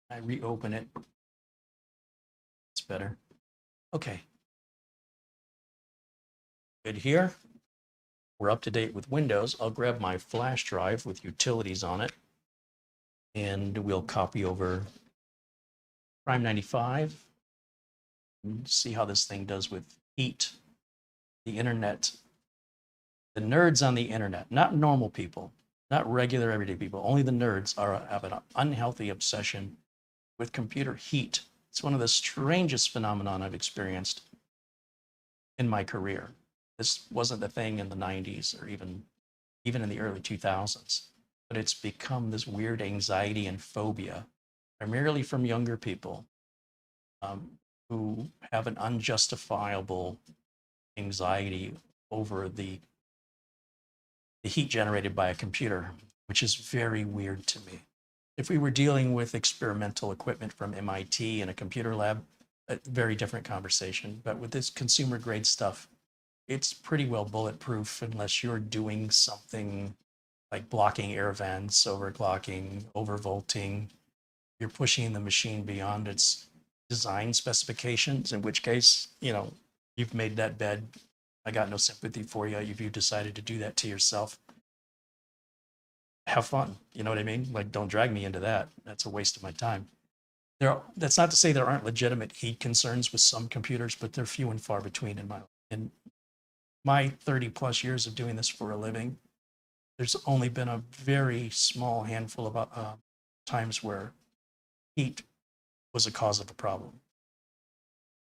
I reopen it. It's better. Okay. Good here. We're up to date with Windows. I'll grab my flash drive with utilities on it, and we'll copy over Prime 95 and see how this thing does with heat. The internet, the nerds on the internet, not normal people, not regular everyday people, only the nerds have an unhealthy obsession with computer heat. It's one of the strangest phenomenon I've experienced in my career. This wasn't the thing in the 90s or even in the early 2000s, but it's become this weird anxiety and phobia, primarily from younger people who have an unjustifiable anxiety over the heat generated by a computer, which is very weird to me. If we were dealing with experimental equipment from MIT in a computer lab, a very different conversation. But with this consumer grade stuff, it's pretty well bulletproof unless you're doing something like blocking air vents, overclocking, overvolting. You're pushing the machine beyond its design specifications, in which case, you've made that bed. I got no sympathy for you if you decided to do that to yourself. Have fun. You know what I mean? Like, don't drag me into that. That's a waste of my time. That's not to say there aren't legitimate heat concerns with some computers, but they're few and far between in my 30 plus years of doing this for a living. There's only been a very small handful of times where heat was a cause of a problem.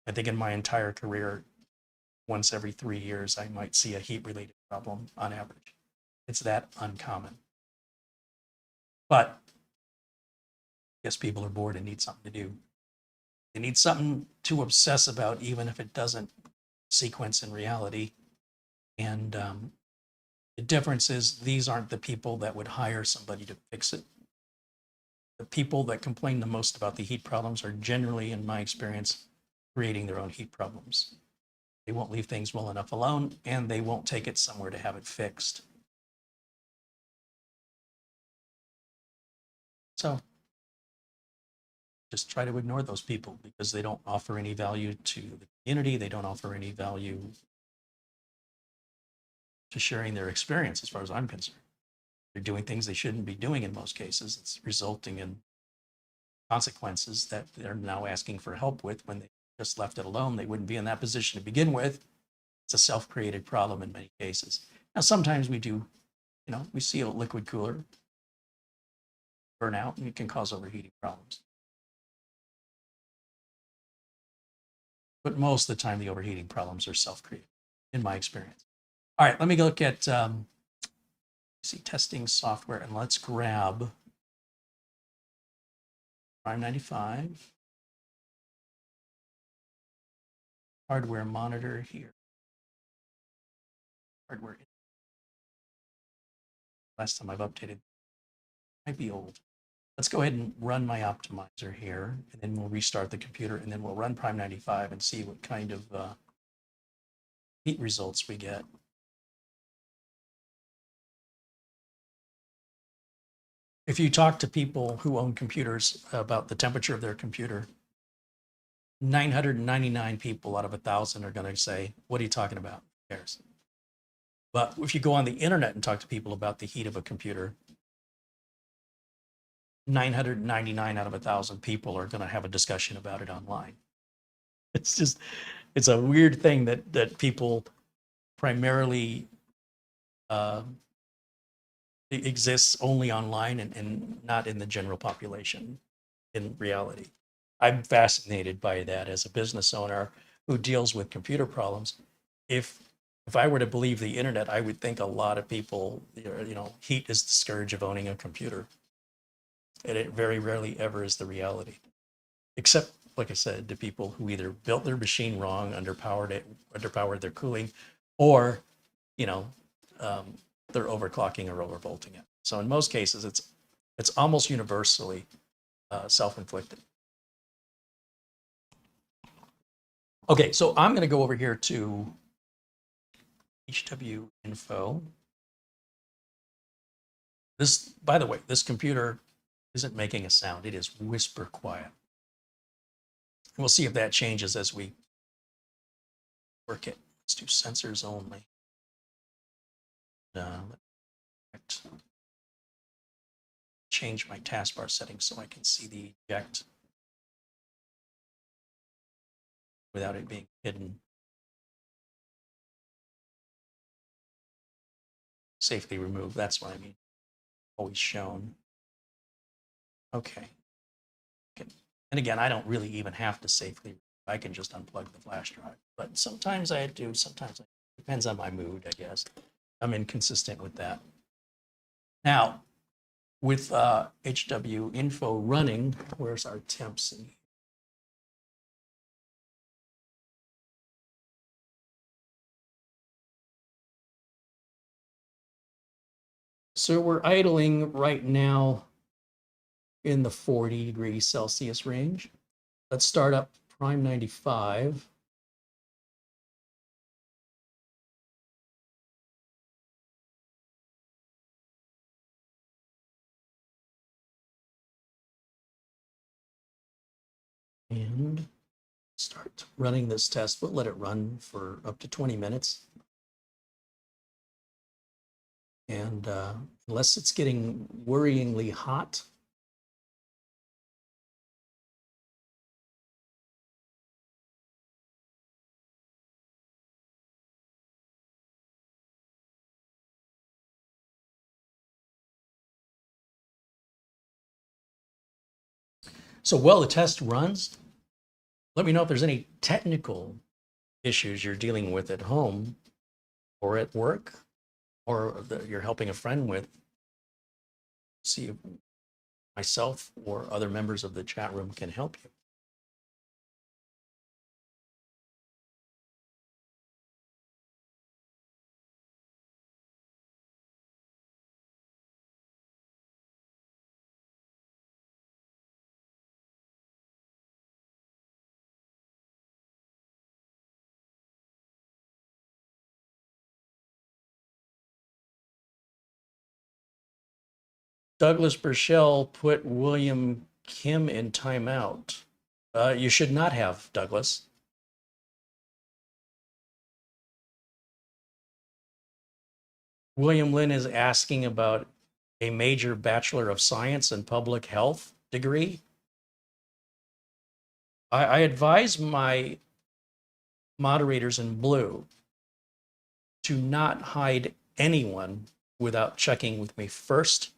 I think in my entire career, once every 3 years, I might see a heat-related problem on average. It's that uncommon. But I guess people are bored and need something to do. They need something to obsess about, even if it doesn't sequence in reality. And the difference is these aren't the people that would hire somebody to fix it. The people that complain the most about the heat problems are generally, in my experience, creating their own heat problems. They won't leave things well enough alone, and they won't take it somewhere to have it fixed. So just try to ignore those people because they don't offer any value to the community. They don't offer any value to sharing their experience, as far as I'm concerned. They're doing things they shouldn't be doing in most cases. It's resulting in consequences that they're now asking for help with when they just left it alone. They wouldn't be in that position to begin with. It's a self-created problem in many cases. Now, sometimes we do, we see a liquid cooler burn out and it can cause overheating problems. But most of the time, the overheating problems are self-created, in my experience. All right, let me look at testing software, and let's grab Prime 95 hardware monitor here. Hardware. Last time I've updated, might be old. Let's go ahead and run my optimizer here, and then we'll restart the computer, and then we'll run Prime 95 and see what kind of heat results we get. If you talk to people who own computers about the temperature of their computer, 999 people out of 1,000 are going to say, "What are you talking about? Who cares?" But if you go on the internet and talk to people about the heat of a computer, 999 out of 1,000 people are going to have a discussion about it online. It's a weird thing that people primarily it exists only online and not in the general population in reality. I'm fascinated by that as a business owner who deals with computer problems. If I were to believe the internet, I would think a lot of people, heat is the scourge of owning a computer. And it very rarely ever is the reality. Except, like I said, to people who either built their machine wrong, underpowered their cooling, or, they're overclocking or overvolting it. So in most cases, it's It's almost universally self-inflicted. Okay, so I'm going to go over here to HW info. This, by the way, this computer isn't making a sound. It is whisper quiet. We'll see if that changes as we work it. Let's do sensors only. Change my taskbar settings so I can see the eject without it being hidden. Safely remove, that's what I mean. Always shown. Okay. And again, I don't really even have to safely, I can just unplug the flash drive. But sometimes I do, sometimes it depends on my mood, I guess. I'm inconsistent with that. Now, with HW info running, where's our temps in here? So we're idling right now in the 40 degrees Celsius range. Let's start up Prime 95. And start running this test. We'll let it run for up to 20 minutes. And unless it's getting worryingly hot, so while the test runs, let me know if there's any technical issues you're dealing with at home or at work, or that you're helping a friend with. See if myself or other members of the chat room can help you. Douglas Burchell put William Kim in timeout. You should not have, Douglas. William Lin is asking about a major Bachelor of Science in Public Health degree. I advise my moderators in blue to not hide anyone without checking with me first.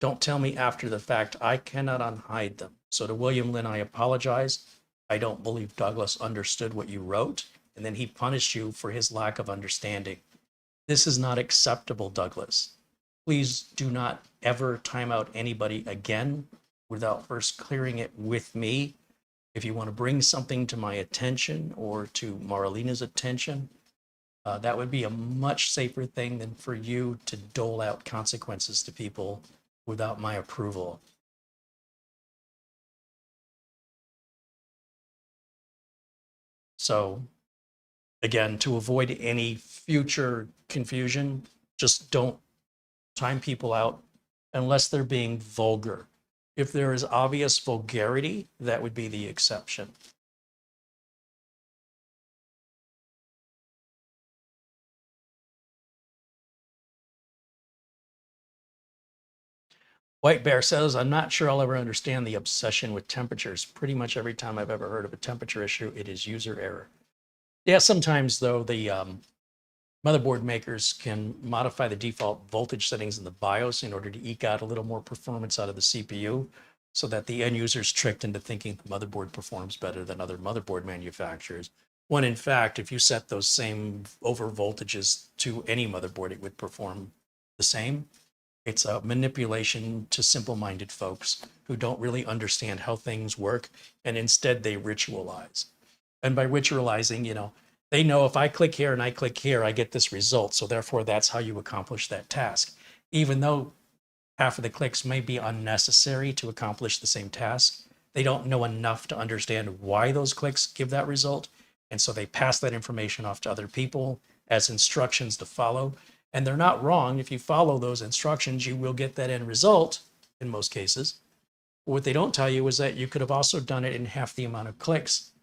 Don't tell me after the fact. I cannot unhide them. So to William Lin, I apologize. I don't believe Douglas understood what you wrote, and then he punished you for his lack of understanding. This is not acceptable, Douglas. Please do not ever time out anybody again without first clearing it with me. If you want to bring something to my attention or to Marlena's attention, that would be a much safer thing than for you to dole out consequences to people without my approval. So again, to avoid any future confusion, just don't time people out unless they're being vulgar. If there is obvious vulgarity, that would be the exception. White Bear says, I'm not sure I'll ever understand the obsession with temperatures. Pretty much every time I've ever heard of a temperature issue, it is user error. Yeah, sometimes though, the motherboard makers can modify the default voltage settings in the BIOS in order to eke out a little more performance out of the CPU, so that the end user is tricked into thinking the motherboard performs better than other motherboard manufacturers. When in fact, if you set those same over voltages to any motherboard, it would perform the same. It's a manipulation to simple-minded folks who don't really understand how things work, and instead they ritualize. And by ritualizing, you know, they know if I click here and I click here, I get this result. So therefore, that's how you accomplish that task. Even though half of the clicks may be unnecessary to accomplish the same task. They don't know enough to understand why those clicks give that result. And so they pass that information off to other people as instructions to follow. And they're not wrong. If you follow those instructions, you will get that end result in most cases. What they don't tell you is that you could have also done it in half the amount of clicks,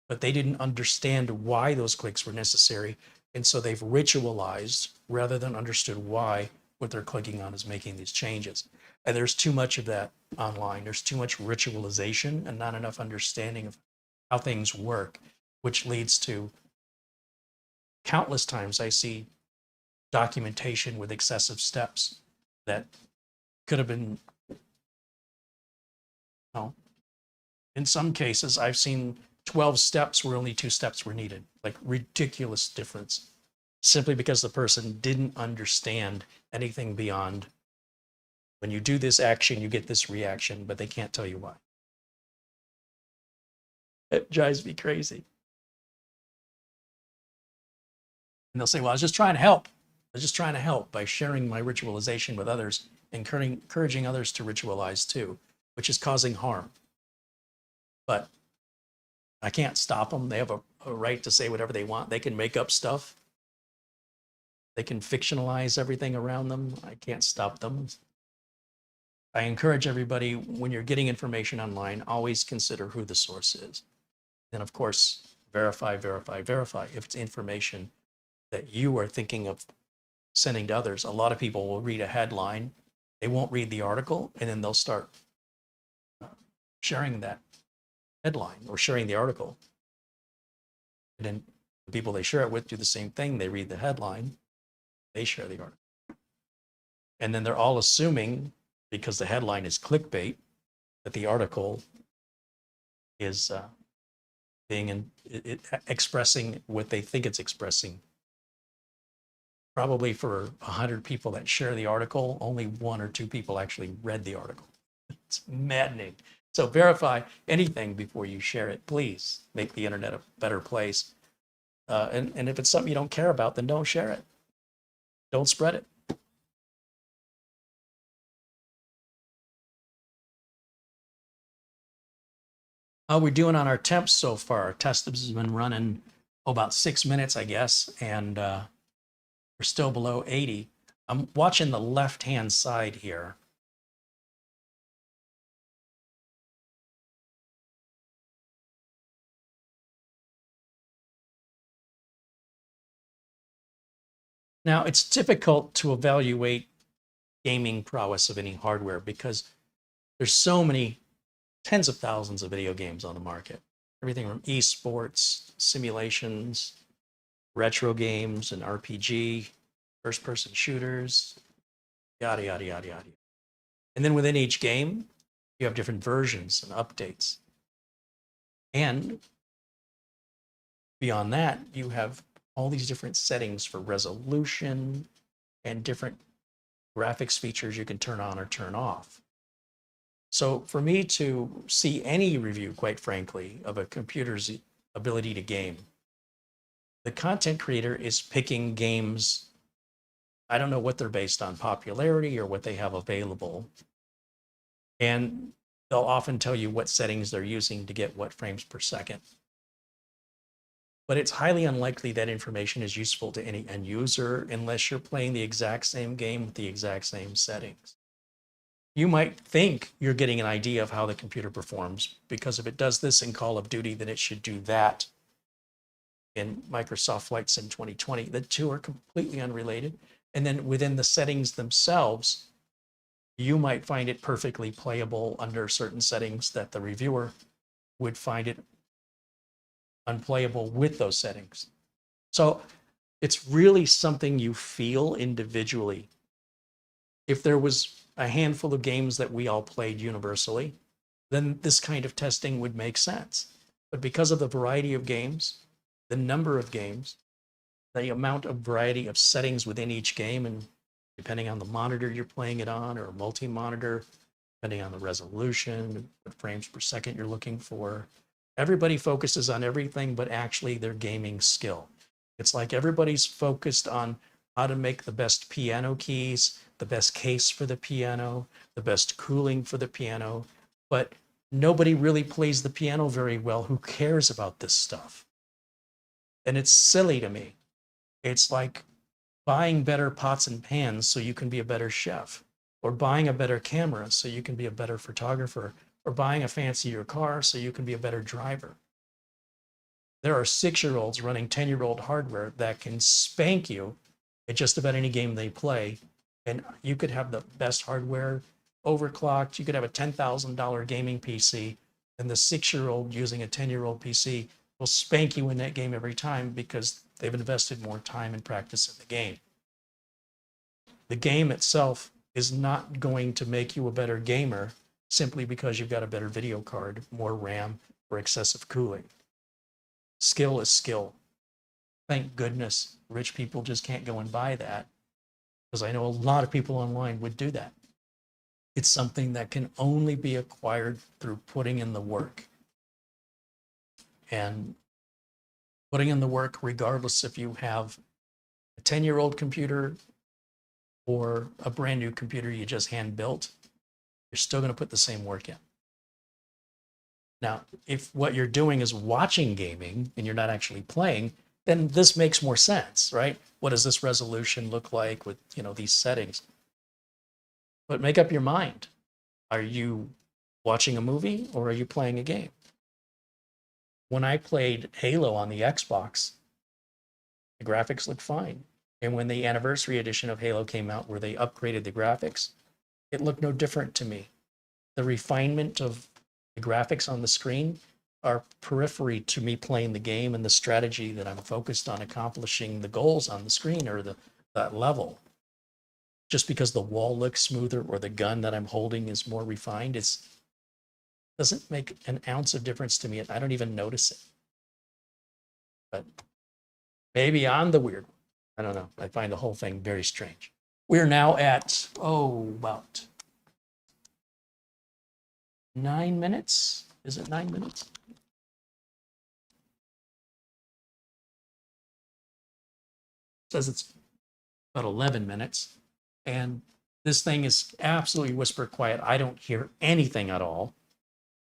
but they didn't understand why those clicks were necessary. And so they've ritualized rather than understood why what they're clicking on is making these changes. And there's too much of that online. There's too much ritualization and not enough understanding of how things work, which leads to countless times I see documentation with excessive steps that could have been, in some cases, I've seen 12 steps where only 2 steps were needed, like ridiculous difference, simply because the person didn't understand anything beyond when you do this action, you get this reaction, but they can't tell you why. It drives me crazy. And they'll say, well, I was just trying to help. I was just trying to help by sharing my ritualization with others, encouraging others to ritualize too, which is causing harm. But I can't stop them. They have a right to say whatever they want. They can make up stuff. They can fictionalize everything around them. I can't stop them. I encourage everybody, when you're getting information online, always consider who the source is. And of course, verify, verify, verify. If it's information that you are thinking of sending to others, a lot of people will read a headline, they won't read the article, and then they'll start sharing that headline or sharing the article. And then the people they share it with do the same thing. They read the headline, they share the article. And then they're all assuming, because the headline is clickbait, that the article is expressing what they think it's expressing. Probably for 100 people that share the article, only 1 or 2 people actually read the article. It's maddening. So verify anything before you share it. Please make the internet a better place. And if it's something you don't care about, then don't share it. Don't spread it. How we're doing on our temps so far? Our test has been running about 6 minutes, I guess, and we're still below 80. I'm watching the left-hand side here. Now, it's difficult to evaluate gaming prowess of any hardware because there's so many tens of thousands of video games on the market. Everything from esports, simulations, retro games, and RPG, first-person shooters, yada, yada, yada, yada. And then within each game, you have different versions and updates. And beyond that, you have all these different settings for resolution and different graphics features you can turn on or turn off. So for me to see any review, quite frankly, of a computer's ability to game, the content creator is picking games. I don't know what they're based on, popularity or what they have available. And they'll often tell you what settings they're using to get what frames per second. But it's highly unlikely that information is useful to any end user unless you're playing the exact same game with the exact same settings. You might think you're getting an idea of how the computer performs because if it does this in Call of Duty, then it should do that in Microsoft Flight Sim 2020. The two are completely unrelated. And then within the settings themselves, you might find it perfectly playable under certain settings that the reviewer would find it unplayable with those settings. So it's really something you feel individually. If there was a handful of games that we all played universally, then this kind of testing would make sense. But because of the variety of games, the number of games, the amount of variety of settings within each game, and depending on the monitor you're playing it on or multi-monitor, depending on the resolution, what frames per second you're looking for, everybody focuses on everything but actually their gaming skill. It's like everybody's focused on how to make the best piano keys, the best case for the piano, the best cooling for the piano, but nobody really plays the piano very well who cares about this stuff. And it's silly to me. It's like buying better pots and pans so you can be a better chef, or buying a better camera so you can be a better photographer, or buying a fancier car so you can be a better driver. There are 6-year-olds running 10-year-old hardware that can spank you at just about any game they play. And you could have the best hardware, overclocked. You could have a $10,000 gaming PC, and the 6-year-old using a 10-year-old PC will spank you in that game every time because they've invested more time and practice in the game. The game itself is not going to make you a better gamer simply because you've got a better video card, more RAM, or excessive cooling. Skill is skill. Thank goodness rich people just can't go and buy that, because I know a lot of people online would do that. It's something that can only be acquired through putting in the work. And putting in the work, regardless if you have a 10-year-old computer or a brand new computer you just hand built, you're still going to put the same work in. Now, if what you're doing is watching gaming and you're not actually playing, then this makes more sense, right? What does this resolution look like with, these settings? But make up your mind. Are you watching a movie or are you playing a game? When I played Halo on the Xbox, the graphics looked fine. And when the anniversary edition of Halo came out where they upgraded the graphics, it looked no different to me. The refinement of the graphics on the screen are periphery to me playing the game and the strategy that I'm focused on accomplishing the goals on the screen or that level. Just because the wall looks smoother or the gun that I'm holding is more refined, it doesn't make an ounce of difference to me. I don't even notice it. But maybe I'm the weird one. I don't know. I find the whole thing very strange. We're now at, about 9 minutes. Is it 9 minutes? It says it's about 11 minutes. And this thing is absolutely whisper quiet. I don't hear anything at all.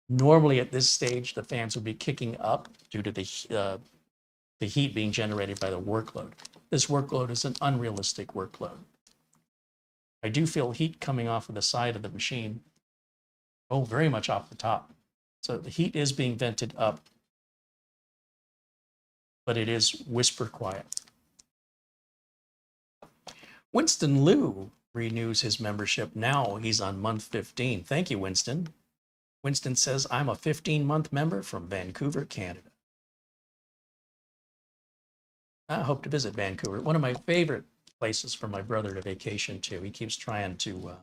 Normally at this stage, the fans would be kicking up due to the heat being generated by the workload. This workload is an unrealistic workload. I do feel heat coming off of the side of the machine. Oh, very much off the top. So the heat is being vented up, but it is whisper quiet. Winston Liu renews his membership. Now he's on month 15. Thank you, Winston. Winston says, I'm a 15-month member from Vancouver, Canada. I hope to visit Vancouver. One of my favorite places for my brother to vacation to. He keeps trying to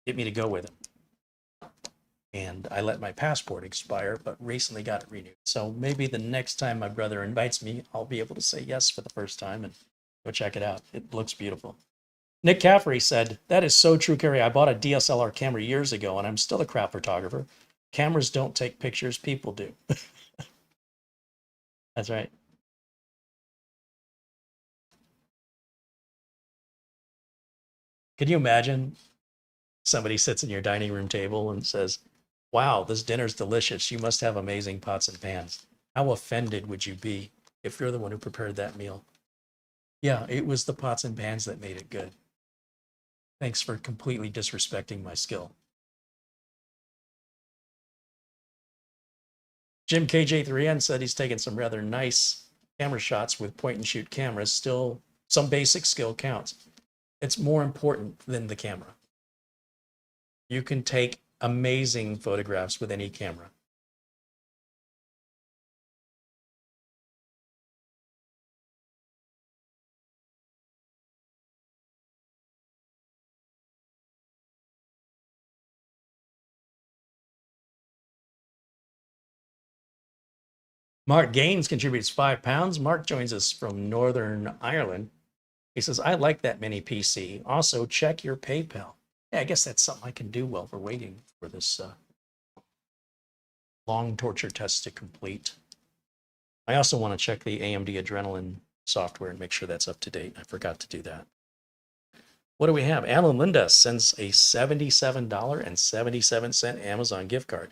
get me to go with him. And I let my passport expire, but recently got it renewed. So maybe the next time my brother invites me, I'll be able to say yes for the first time and go check it out. It looks beautiful. Nick Caffrey said, that is so true, Carey. I bought a DSLR camera years ago, and I'm still a crap photographer. Cameras don't take pictures, people do. That's right. Can you imagine somebody sits in your dining room table and says, wow, this dinner's delicious. You must have amazing pots and pans. How offended would you be if you're the one who prepared that meal? Yeah, it was the pots and pans that made it good. Thanks for completely disrespecting my skill. Jim KJ3N said he's taken some rather nice camera shots with point and shoot cameras. Still, some basic skill counts. It's more important than the camera. You can take amazing photographs with any camera. Mark Gaines contributes £5. Mark joins us from Northern Ireland. He says, I like that mini PC. Also, check your PayPal. Yeah, I guess that's something I can do while we're waiting for this long torture test to complete. I also want to check the AMD Adrenalin software and make sure that's up to date. I forgot to do that. What do we have? Alan Linda sends a $77.77 Amazon gift card.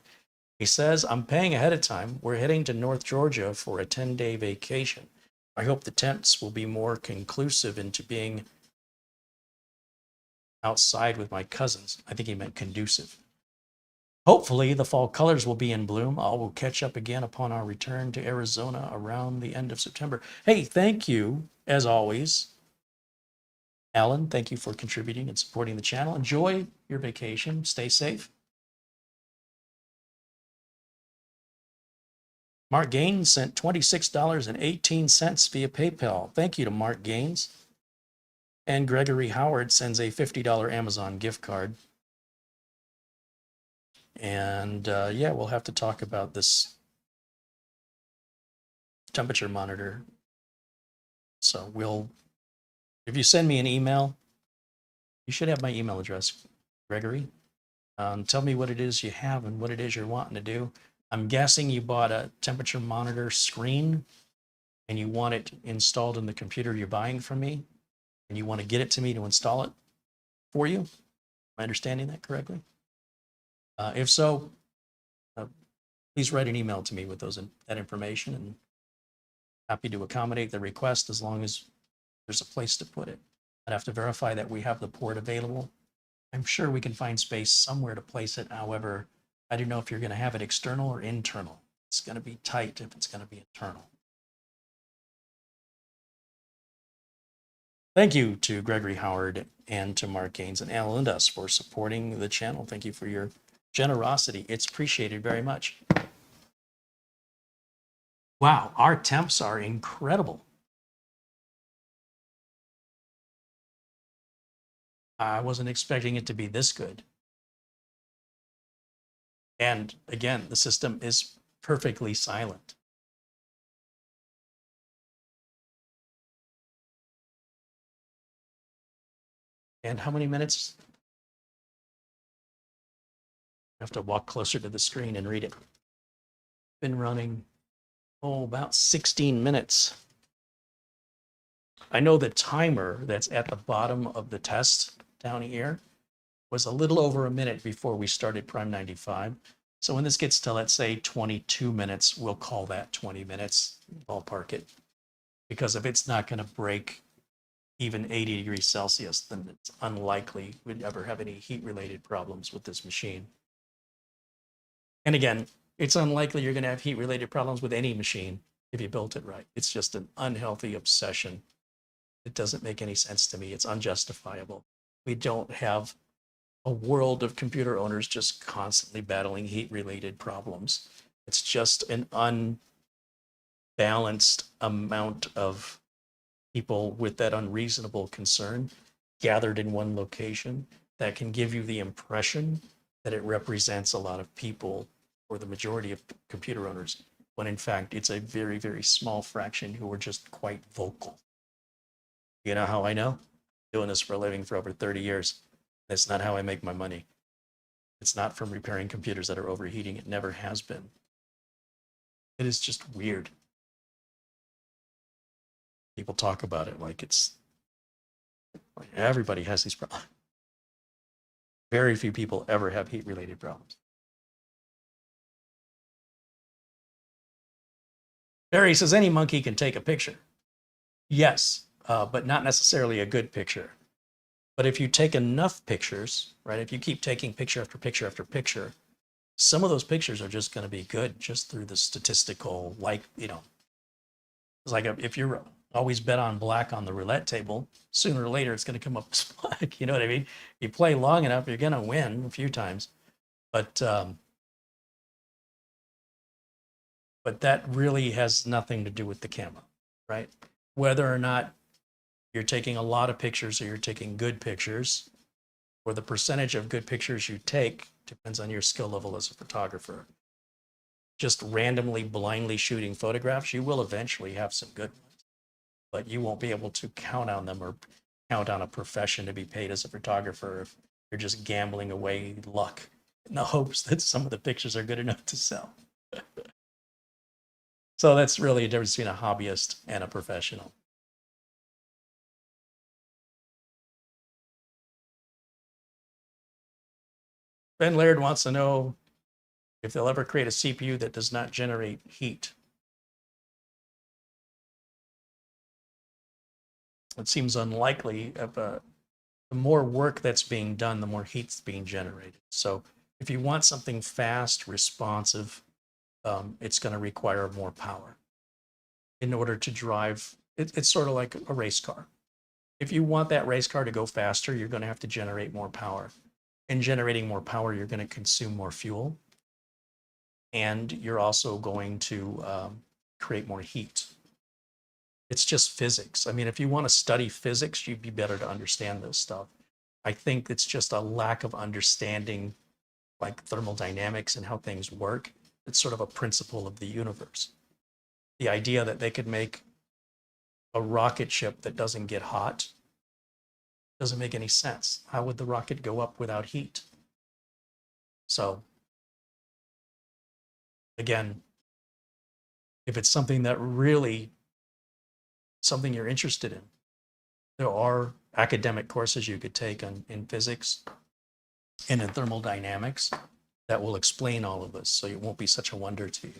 He says, I'm paying ahead of time. We're heading to North Georgia for a 10-day vacation. I hope the temps will be more conclusive into being outside with my cousins. I think he meant conducive. Hopefully, the fall colors will be in bloom. All will catch up again upon our return to Arizona around the end of September. Hey, thank you, as always. Alan, thank you for contributing and supporting the channel. Enjoy your vacation. Stay safe. Mark Gaines sent $26.18 via PayPal. Thank you to Mark Gaines. And Gregory Howard sends a $50 Amazon gift card. And yeah, we'll have to talk about this temperature monitor. So if you send me an email, you should have my email address, Gregory. Tell me what it is you have and what it is you're wanting to do. I'm guessing you bought a temperature monitor screen and you want it installed in the computer you're buying from me, and you want to get it to me to install it for you. Am I understanding that correctly? If so, please write an email to me with that information, and happy to accommodate the request as long as there's a place to put it. I'd have to verify that we have the port available. I'm sure we can find space somewhere to place it. However, I don't know if you're going to have it external or internal. It's going to be tight if it's going to be internal. Thank you to Gregory Howard and to Mark Gaines and Alan Lindas for supporting the channel. Thank you for your generosity. It's appreciated very much. Wow, our temps are incredible. I wasn't expecting it to be this good. And again, the system is perfectly silent. And how many minutes? I have to walk closer to the screen and read it. Been running, about 16 minutes. I know the timer that's at the bottom of the test down here was a little over a minute before we started Prime 95. So when this gets to, let's say, 22 minutes, we'll call that 20 minutes, ballpark it. Because if it's not going to break even 80 degrees Celsius, then it's unlikely we'd ever have any heat-related problems with this machine. And again, it's unlikely you're going to have heat-related problems with any machine if you built it right. It's just an unhealthy obsession. It doesn't make any sense to me. It's unjustifiable. We don't have a world of computer owners just constantly battling heat-related problems. It's just an unbalanced amount of people with that unreasonable concern gathered in one location that can give you the impression that it represents a lot of people or the majority of computer owners, when in fact it's a very, very small fraction who are just quite vocal. You know how I know? Doing this for a living for over 30 years. That's not how I make my money. It's not from repairing computers that are overheating. It never has been. It is just weird. People talk about it like it's like everybody has these problems. Very few people ever have heat-related problems. Barry says any monkey can take a picture. Yes, but not necessarily a good picture. But if you take enough pictures, right, if you keep taking picture after picture after picture, some of those pictures are just going to be good just through the statistical, like, it's like if you're always bet on black on the roulette table, sooner or later it's going to come up as black. You know what I mean? You play long enough, you're going to win a few times. But that really has nothing to do with the camera, right? Whether or not you're taking a lot of pictures or you're taking good pictures, or the percentage of good pictures you take depends on your skill level as a photographer. Just randomly, blindly shooting photographs, you will eventually have some good ones, but you won't be able to count on them or count on a profession to be paid as a photographer if you're just gambling away luck in the hopes that some of the pictures are good enough to sell. So that's really a difference between a hobbyist and a professional. Ben Laird wants to know if they'll ever create a CPU that does not generate heat. It seems unlikely. The more work that's being done, the more heat's being generated. So if you want something fast, responsive, it's going to require more power in order to drive. It's sort of like a race car. If you want that race car to go faster, you're going to have to generate more power. In generating more power, you're going to consume more fuel. And you're also going to create more heat. It's just physics. I mean, if you want to study physics, you'd be better to understand this stuff. I think it's just a lack of understanding like thermodynamics and how things work. It's sort of a principle of the universe. The idea that they could make a rocket ship that doesn't get hot doesn't make any sense. How would the rocket go up without heat? So again, if it's something that really something you're interested in, there are academic courses you could take in physics and in thermodynamics that will explain all of this, so it won't be such a wonder to you.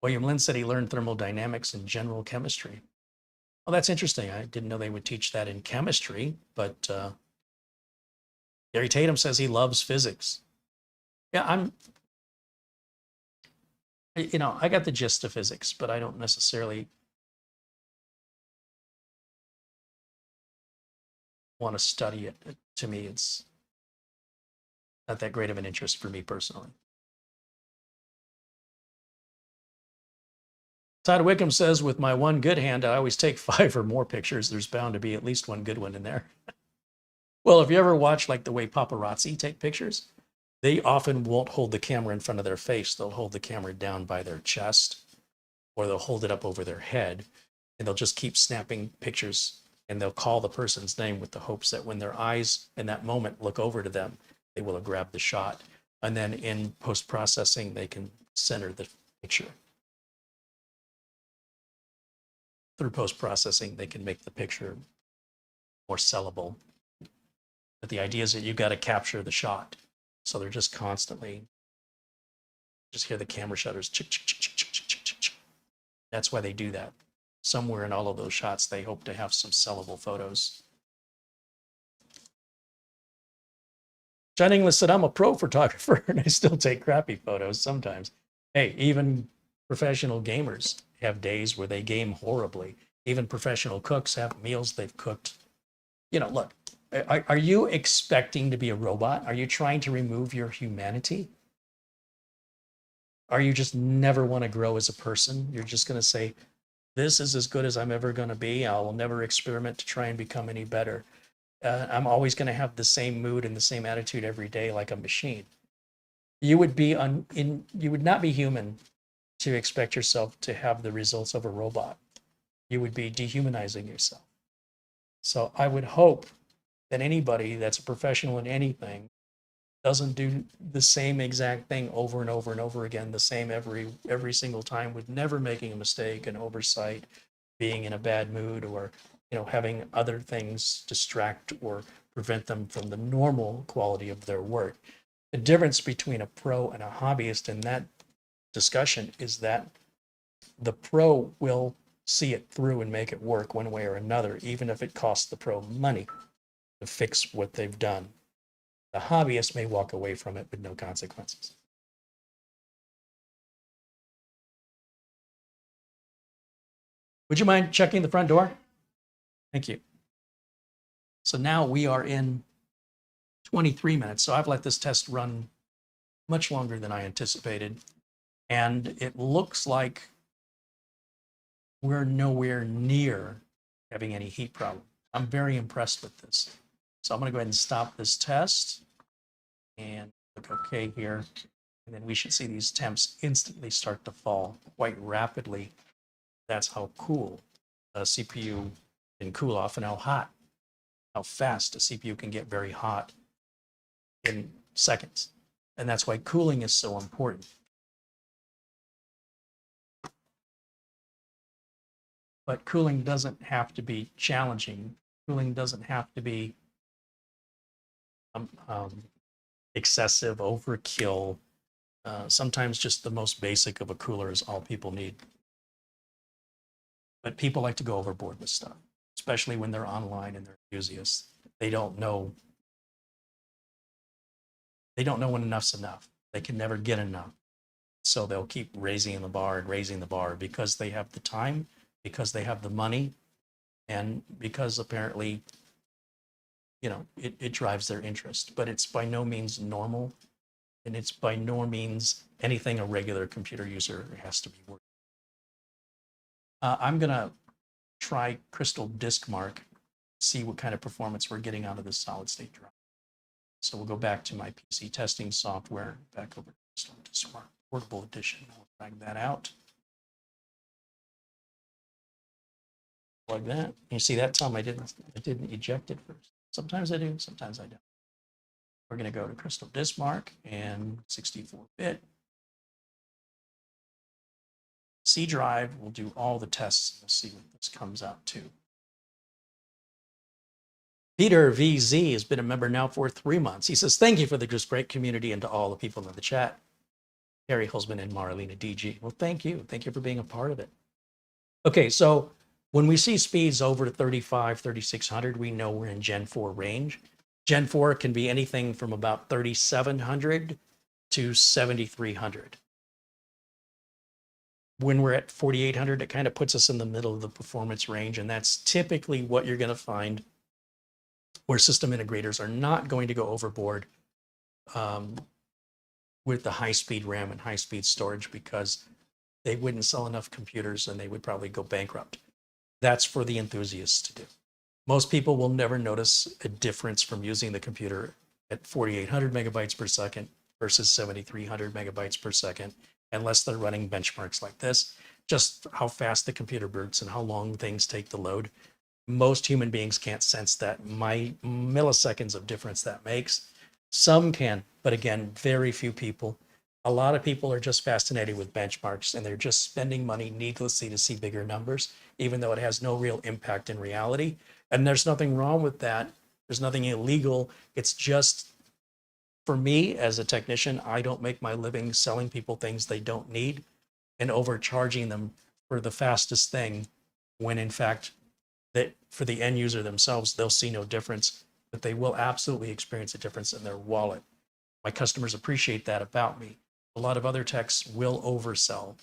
William Lynn said he learned thermodynamics in general chemistry. Well, that's interesting. I didn't know they would teach that in chemistry, but Gary Tatum says he loves physics. Yeah, I got the gist of physics, but I don't necessarily want to study it. To me, it's not that great of an interest for me personally. Todd Wickham says, with my one good hand, I always take 5 or more pictures. There's bound to be at least one good one in there. Well, if you ever watch like the way paparazzi take pictures, they often won't hold the camera in front of their face. They'll hold the camera down by their chest, or they'll hold it up over their head, and they'll just keep snapping pictures, and they'll call the person's name with the hopes that when their eyes in that moment look over to them, they will have grabbed the shot. And then in post-processing, they can center the picture. Through post-processing, they can make the picture more sellable. But the idea is that you've got to capture the shot. So they're just constantly, just hear the camera shutters, chick, chick, chick, chick, chick, chick, chick, chick. That's why they do that. Somewhere in all of those shots, they hope to have some sellable photos. John Inglis said, I'm a pro photographer and I still take crappy photos sometimes. Hey, even professional gamers have days where they game horribly. Even professional cooks have meals they've cooked. Look, are you expecting to be a robot? Are you trying to remove your humanity? Are you just never want to grow as a person? You're just going to say, this is as good as I'm ever going to be. I will never experiment to try and become any better. I'm always going to have the same mood and the same attitude every day like a machine. You would not be human to expect yourself to have the results of a robot. You would be dehumanizing yourself. So I would hope that anybody that's a professional in anything doesn't do the same exact thing over and over and over again, the same every single time, with never making a mistake, an oversight, being in a bad mood, or having other things distract or prevent them from the normal quality of their work. The difference between a pro and a hobbyist in that discussion is that the pro will see it through and make it work one way or another, even if it costs the pro money to fix what they've done. The hobbyist may walk away from it with no consequences. Would you mind checking the front door? Thank you. So now we are in 23 minutes. So I've let this test run much longer than I anticipated. And it looks like we're nowhere near having any heat problem. I'm very impressed with this. So I'm going to go ahead and stop this test and click OK here. And then we should see these temps instantly start to fall quite rapidly. That's how cool a CPU can cool off, and how fast a CPU can get very hot in seconds. And that's why cooling is so important. But cooling doesn't have to be challenging. Cooling doesn't have to be excessive overkill. Sometimes just the most basic of a cooler is all people need. But people like to go overboard with stuff, especially when they're online and they're enthusiasts. They don't know when enough's enough. They can never get enough. So they'll keep raising the bar and raising the bar because they have the time, because they have the money, and because apparently, it drives their interest. But it's by no means normal, and it's by no means anything a regular computer user has to be working. I'm going to try Crystal Disk Mark, see what kind of performance we're getting out of this solid state drive. So we'll go back to my PC testing software, back over to Crystal Disk Mark Portable Edition. We'll drag that out. Plug that. You see that time I didn't eject it first. Sometimes I do, sometimes I don't. We're going to go to Crystal Disk Mark and 64-bit. C drive, we'll do all the tests. We'll see what this comes out to. Peter VZ has been a member now for 3 months. He says, thank you for the just great community and to all the people in the chat. CareyHolzman and Marlena DG. Well, thank you. Thank you for being a part of it. Okay, so when we see speeds over 3600, we know we're in Gen 4 range. Gen 4 can be anything from about 3700 to 7300. When we're at 4800, it kind of puts us in the middle of the performance range, and that's typically what you're going to find where system integrators are not going to go overboard with the high-speed RAM and high-speed storage, because they wouldn't sell enough computers and they would probably go bankrupt. That's for the enthusiasts to do. Most people will never notice a difference from using the computer at 4800 megabytes per second versus 7300 megabytes per second, unless they're running benchmarks like this, just how fast the computer boots and how long things take to load. Most human beings can't sense that milliseconds of difference that makes. Some can, but again, very few people. A lot of people are just fascinated with benchmarks, and they're just spending money needlessly to see bigger numbers, even though it has no real impact in reality. And there's nothing wrong with that. There's nothing illegal. It's just, for me as a technician, I don't make my living selling people things they don't need and overcharging them for the fastest thing, when in fact, that for the end user themselves, they'll see no difference, but they will absolutely experience a difference in their wallet. My customers appreciate that about me. A lot of other techs will oversell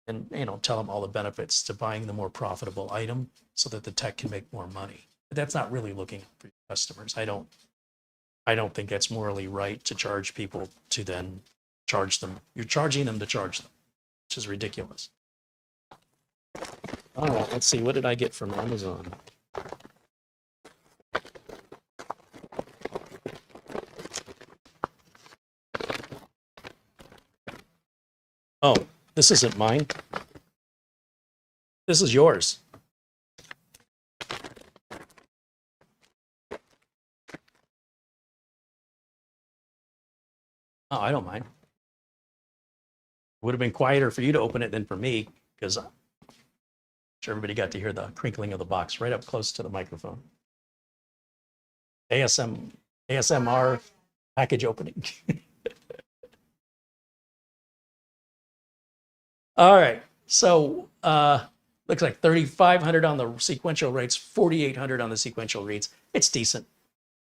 and tell them all the benefits to buying the more profitable item so that the tech can make more money. But that's not really looking for your customers. I don't think that's morally right to charge people to then charge them. You're charging them to charge them, which is ridiculous. All right, let's see. What did I get from Amazon? Oh, this isn't mine. This is yours. Oh, I don't mind. Would have been quieter for you to open it than for me, because I'm sure everybody got to hear the crinkling of the box right up close to the microphone. ASMR package opening. All right, so looks like 3,500 on the sequential rates, 4,800 on the sequential reads. It's decent.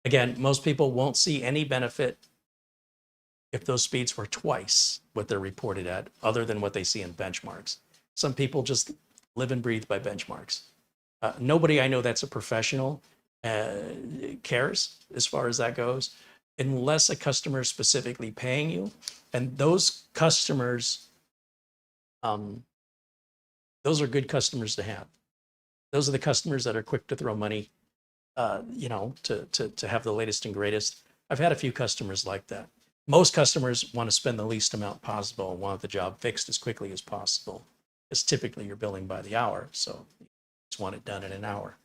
Again, most people won't see any benefit if those speeds were twice what they're reported at, other than what they see in benchmarks. Some people just live and breathe by benchmarks. Nobody I know that's a professional cares as far as that goes, unless a customer is specifically paying you. And those customers, those are good customers to have. Those are the customers that are quick to throw money, to have the latest and greatest. I've had a few customers like that. Most customers want to spend the least amount possible and want the job fixed as quickly as possible. Because typically you're billing by the hour, so you just want it done in an hour.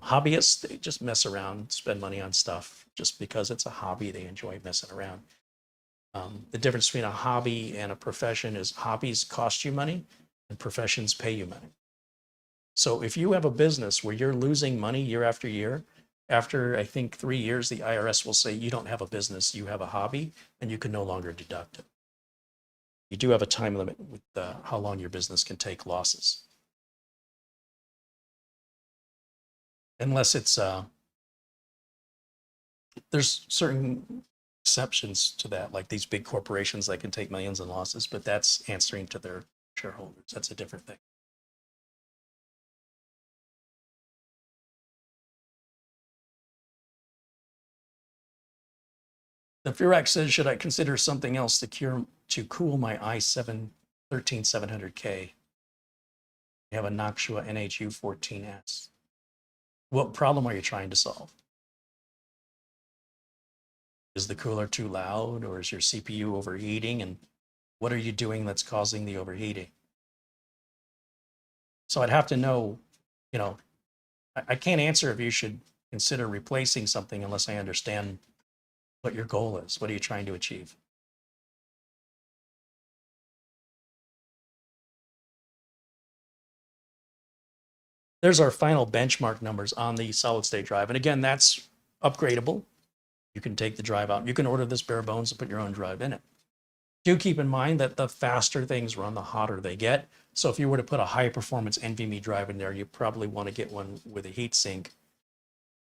Hobbyists, they just mess around, spend money on stuff just because it's a hobby. They enjoy messing around. The difference between a hobby and a profession is hobbies cost you money and professions pay you money. So if you have a business where you're losing money year after year, After, I think, 3 years, the IRS will say you don't have a business, you have a hobby, and you can no longer deduct it. You do have a time limit with how long your business can take losses. Unless it's, there's certain exceptions to that, like these big corporations that can take millions in losses, but that's answering to their shareholders. That's a different thing. The Firax says, should I consider something else to cool my i7-13700K? I have a Noctua NHU14S. What problem are you trying to solve? Is the cooler too loud, or is your CPU overheating? And what are you doing that's causing the overheating? So I'd have to know, you know, I can't answer if you should consider replacing something unless I understand what your goal is. What are you trying to achieve? There's our final benchmark numbers on the solid state drive. And again, that's upgradable. You can take the drive out. You can order this bare bones and put your own drive in it. Do keep in mind that the faster things run, the hotter they get. So if you were to put a high performance NVMe drive in there, you probably want to get one with a heat sink,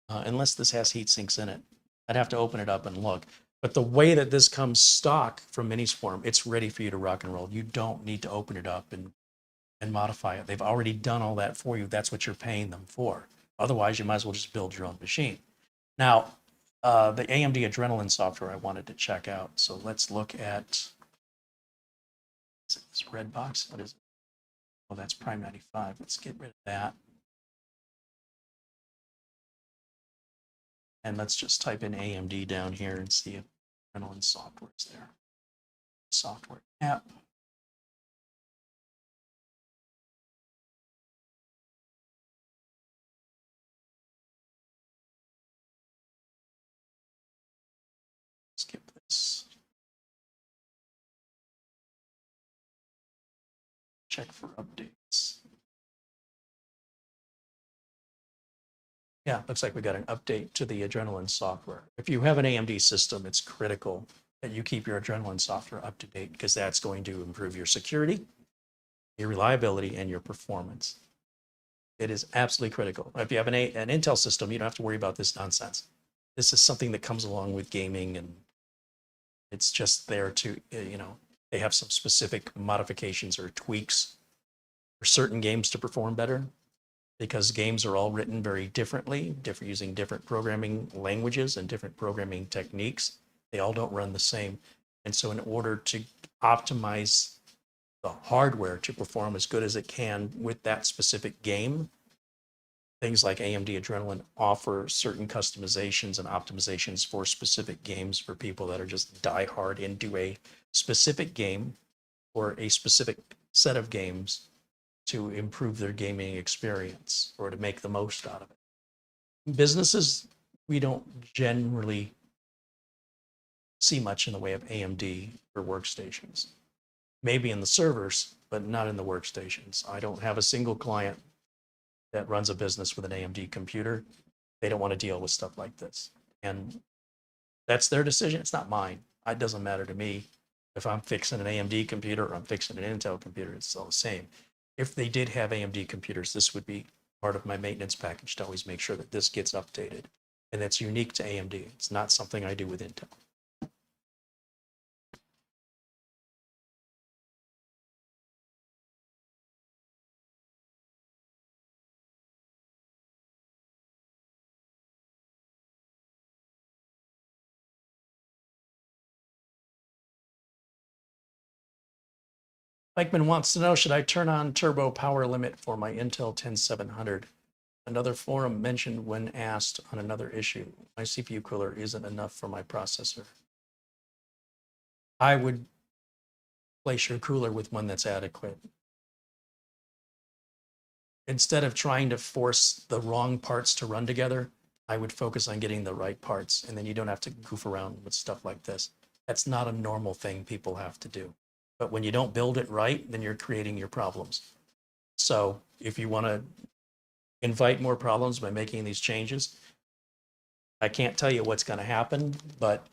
unless this has heat sinks in it. I'd have to open it up and look. But the way that this comes stock from MINISFORUM, it's ready for you to rock and roll. You don't need to open it up and modify it. They've already done all that for you. That's what you're paying them for. Otherwise, you might as well just build your own machine. Now, the AMD Adrenalin software I wanted to check out. So let's look at this red box. What is it? Oh, that's Prime 95. Let's get rid of that. And let's just type in AMD down here and see if Adrenalin software is there. Software app. Skip this. Check for updates. Yeah, looks like we got an update to the Adrenalin software. If you have an AMD system, it's critical that you keep your Adrenalin software up to date, because that's going to improve your security, your reliability, and your performance. It is absolutely critical. If you have an Intel system, you don't have to worry about this nonsense. This is something that comes along with gaming, and it's just there to, you know, they have some specific modifications or tweaks for certain games to perform better, because games are all written very differently, using different programming languages and different programming techniques. They all don't run the same. And so in order to optimize the hardware to perform as good as it can with that specific game, things like AMD Adrenalin offer certain customizations and optimizations for specific games for people that are just die hard into a specific game or a specific set of games to improve their gaming experience or to make the most out of it. Businesses, we don't generally see much in the way of AMD for workstations. Maybe in the servers, but not in the workstations. I don't have a single client that runs a business with an AMD computer. They don't want to deal with stuff like this. And that's their decision. It's not mine. It doesn't matter to me if I'm fixing an AMD computer or I'm fixing an Intel computer. It's all the same. If they did have AMD computers, this would be part of my maintenance package to always make sure that this gets updated. And that's unique to AMD. It's not something I do with Intel. Mikeman wants to know, should I turn on turbo power limit for my Intel 10700? Another forum mentioned when asked on another issue, my CPU cooler isn't enough for my processor. I would place your cooler with one that's adequate. Instead of trying to force the wrong parts to run together, I would focus on getting the right parts, and then you don't have to goof around with stuff like this. That's not a normal thing people have to do. But when you don't build it right, then you're creating your problems. So if you want to invite more problems by making these changes, I can't tell you what's going to happen, but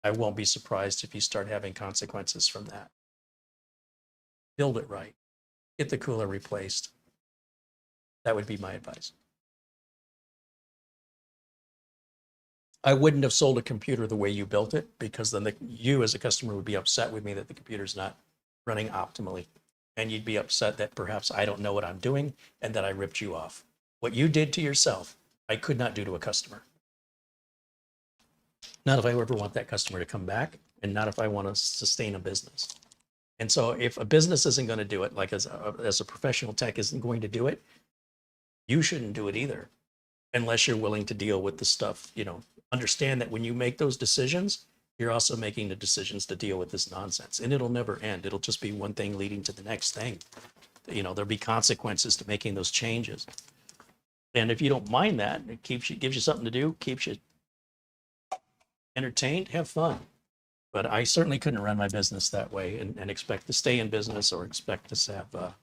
I won't be surprised if you start having consequences from that. Build it right. Get the cooler replaced. That would be my advice. I wouldn't have sold a computer the way you built it, because then you as a customer would be upset with me that the computer's not running optimally. And you'd be upset that perhaps I don't know what I'm doing and that I ripped you off. What you did to yourself, I could not do to a customer. Not if I ever want that customer to come back, and not if I want to sustain a business. And so if a business isn't going to do it, like as a professional tech isn't going to do it, you shouldn't do it either, unless you're willing to deal with the stuff, understand that when you make those decisions, you're also making the decisions to deal with this nonsense, and it'll never end. It'll just be one thing leading to the next thing. There'll be consequences to making those changes. And if you don't mind that, it gives you something to do, keeps you entertained, have fun. But I certainly couldn't run my business that way and expect to stay in business or expect to have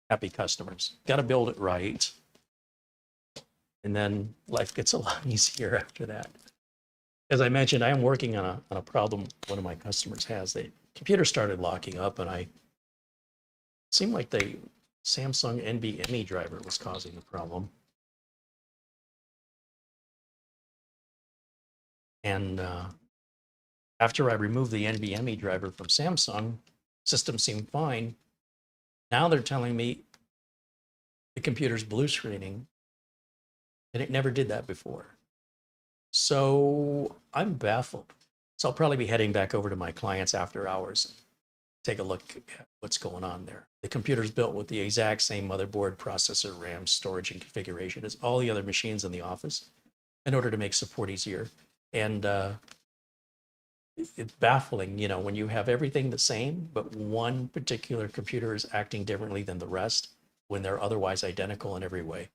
happy customers. Got to build it right. And then life gets a lot easier after that. As I mentioned, I am working on a problem one of my customers has. The computer started locking up, and it seemed like the Samsung NVMe driver was causing the problem. And after I removed the NVMe driver from Samsung, system seemed fine. Now they're telling me the computer's blue screening, and it never did that before. So I'm baffled. So I'll probably be heading back over to my clients after hours and take a look at what's going on there. The computer's built with the exact same motherboard, processor, RAM, storage, and configuration as all the other machines in the office in order to make support easier. And it's baffling, when you have everything the same, but one particular computer is acting differently than the rest when they're otherwise identical in every way.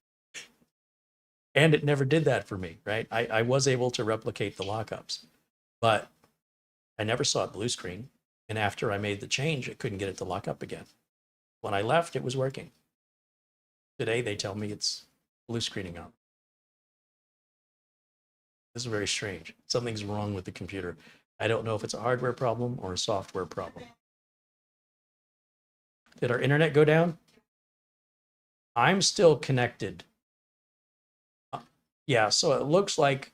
And it never did that for me, right? I was able to replicate the lockups, but I never saw it blue screen. And after I made the change, I couldn't get it to lock up again. When I left, it was working. Today, they tell me it's blue screening out. This is very strange. Something's wrong with the computer. I don't know if it's a hardware problem or a software problem. Did our internet go down? I'm still connected. Yeah, so it looks like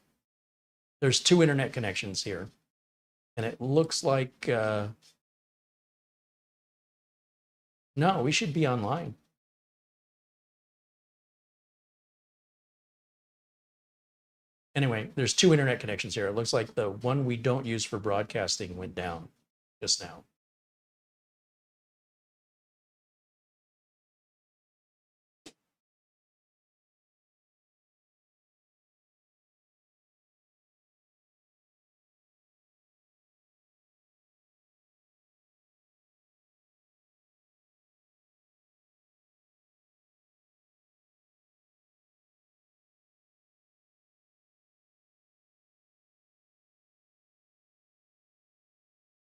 there's 2 internet connections here. And it looks like, no, we should be online. Anyway, there's 2 internet connections here. It looks like the one we don't use for broadcasting went down just now.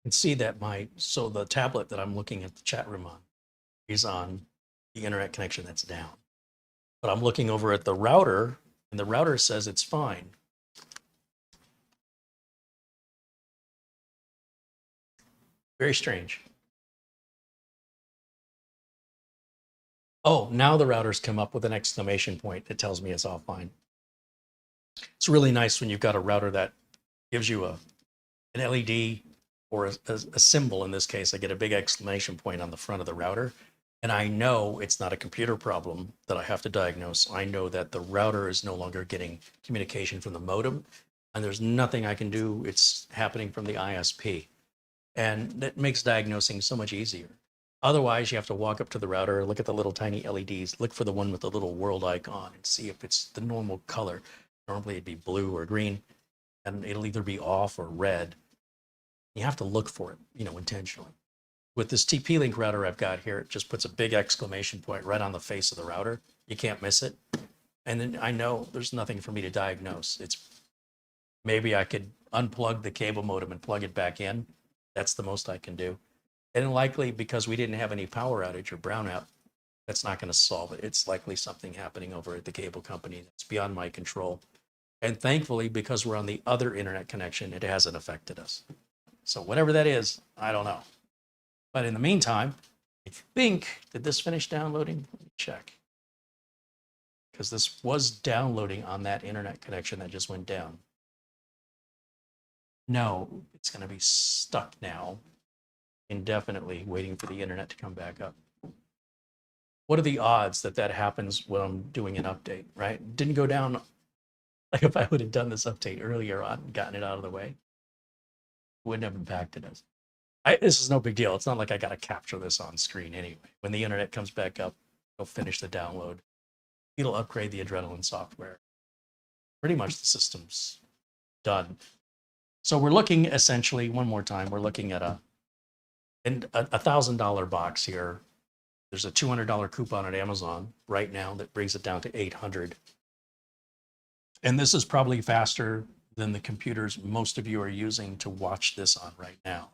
And see that so the tablet that I'm looking at the chat room on is on the internet connection that's down. But I'm looking over at the router, and the router says it's fine. Very strange. Oh, now the router's come up with an exclamation point that tells me it's all fine. It's really nice when you've got a router that gives you an LED or a symbol. In this case, I get a big exclamation point on the front of the router. And I know it's not a computer problem that I have to diagnose. I know that the router is no longer getting communication from the modem, and there's nothing I can do. It's happening from the ISP. And that makes diagnosing so much easier. Otherwise, you have to walk up to the router, look at the little tiny LEDs, look for the one with the little world icon and see if it's the normal color. Normally it'd be blue or green, and it'll either be off or red. You have to look for it, intentionally. With this TP-Link router I've got here, it just puts a big exclamation point right on the face of the router. You can't miss it. And then I know there's nothing for me to diagnose. Maybe I could unplug the cable modem and plug it back in. That's the most I can do. And likely because we didn't have any power outage or brownout, that's not going to solve it. It's likely something happening over at the cable company that's beyond my control. And thankfully, because we're on the other internet connection, it hasn't affected us. So whatever that is, I don't know. But in the meantime, I think, did this finish downloading? Let me check. Because this was downloading on that internet connection that just went down. No, it's going to be stuck now indefinitely, waiting for the internet to come back up. What are the odds that that happens when I'm doing an update, right? Didn't go down. Like if I would have done this update earlier on and gotten it out of the way, wouldn't have impacted us. This is no big deal. It's not like I got to capture this on screen anyway. When the internet comes back up, it'll finish the download. It'll upgrade the Adrenaline software. Pretty much the system's done. So we're looking essentially, one more time, we're looking at a $1,000 box here. There's a $200 coupon at Amazon right now that brings it down to $800. And this is probably faster than the computers most of you are using to watch this on right now.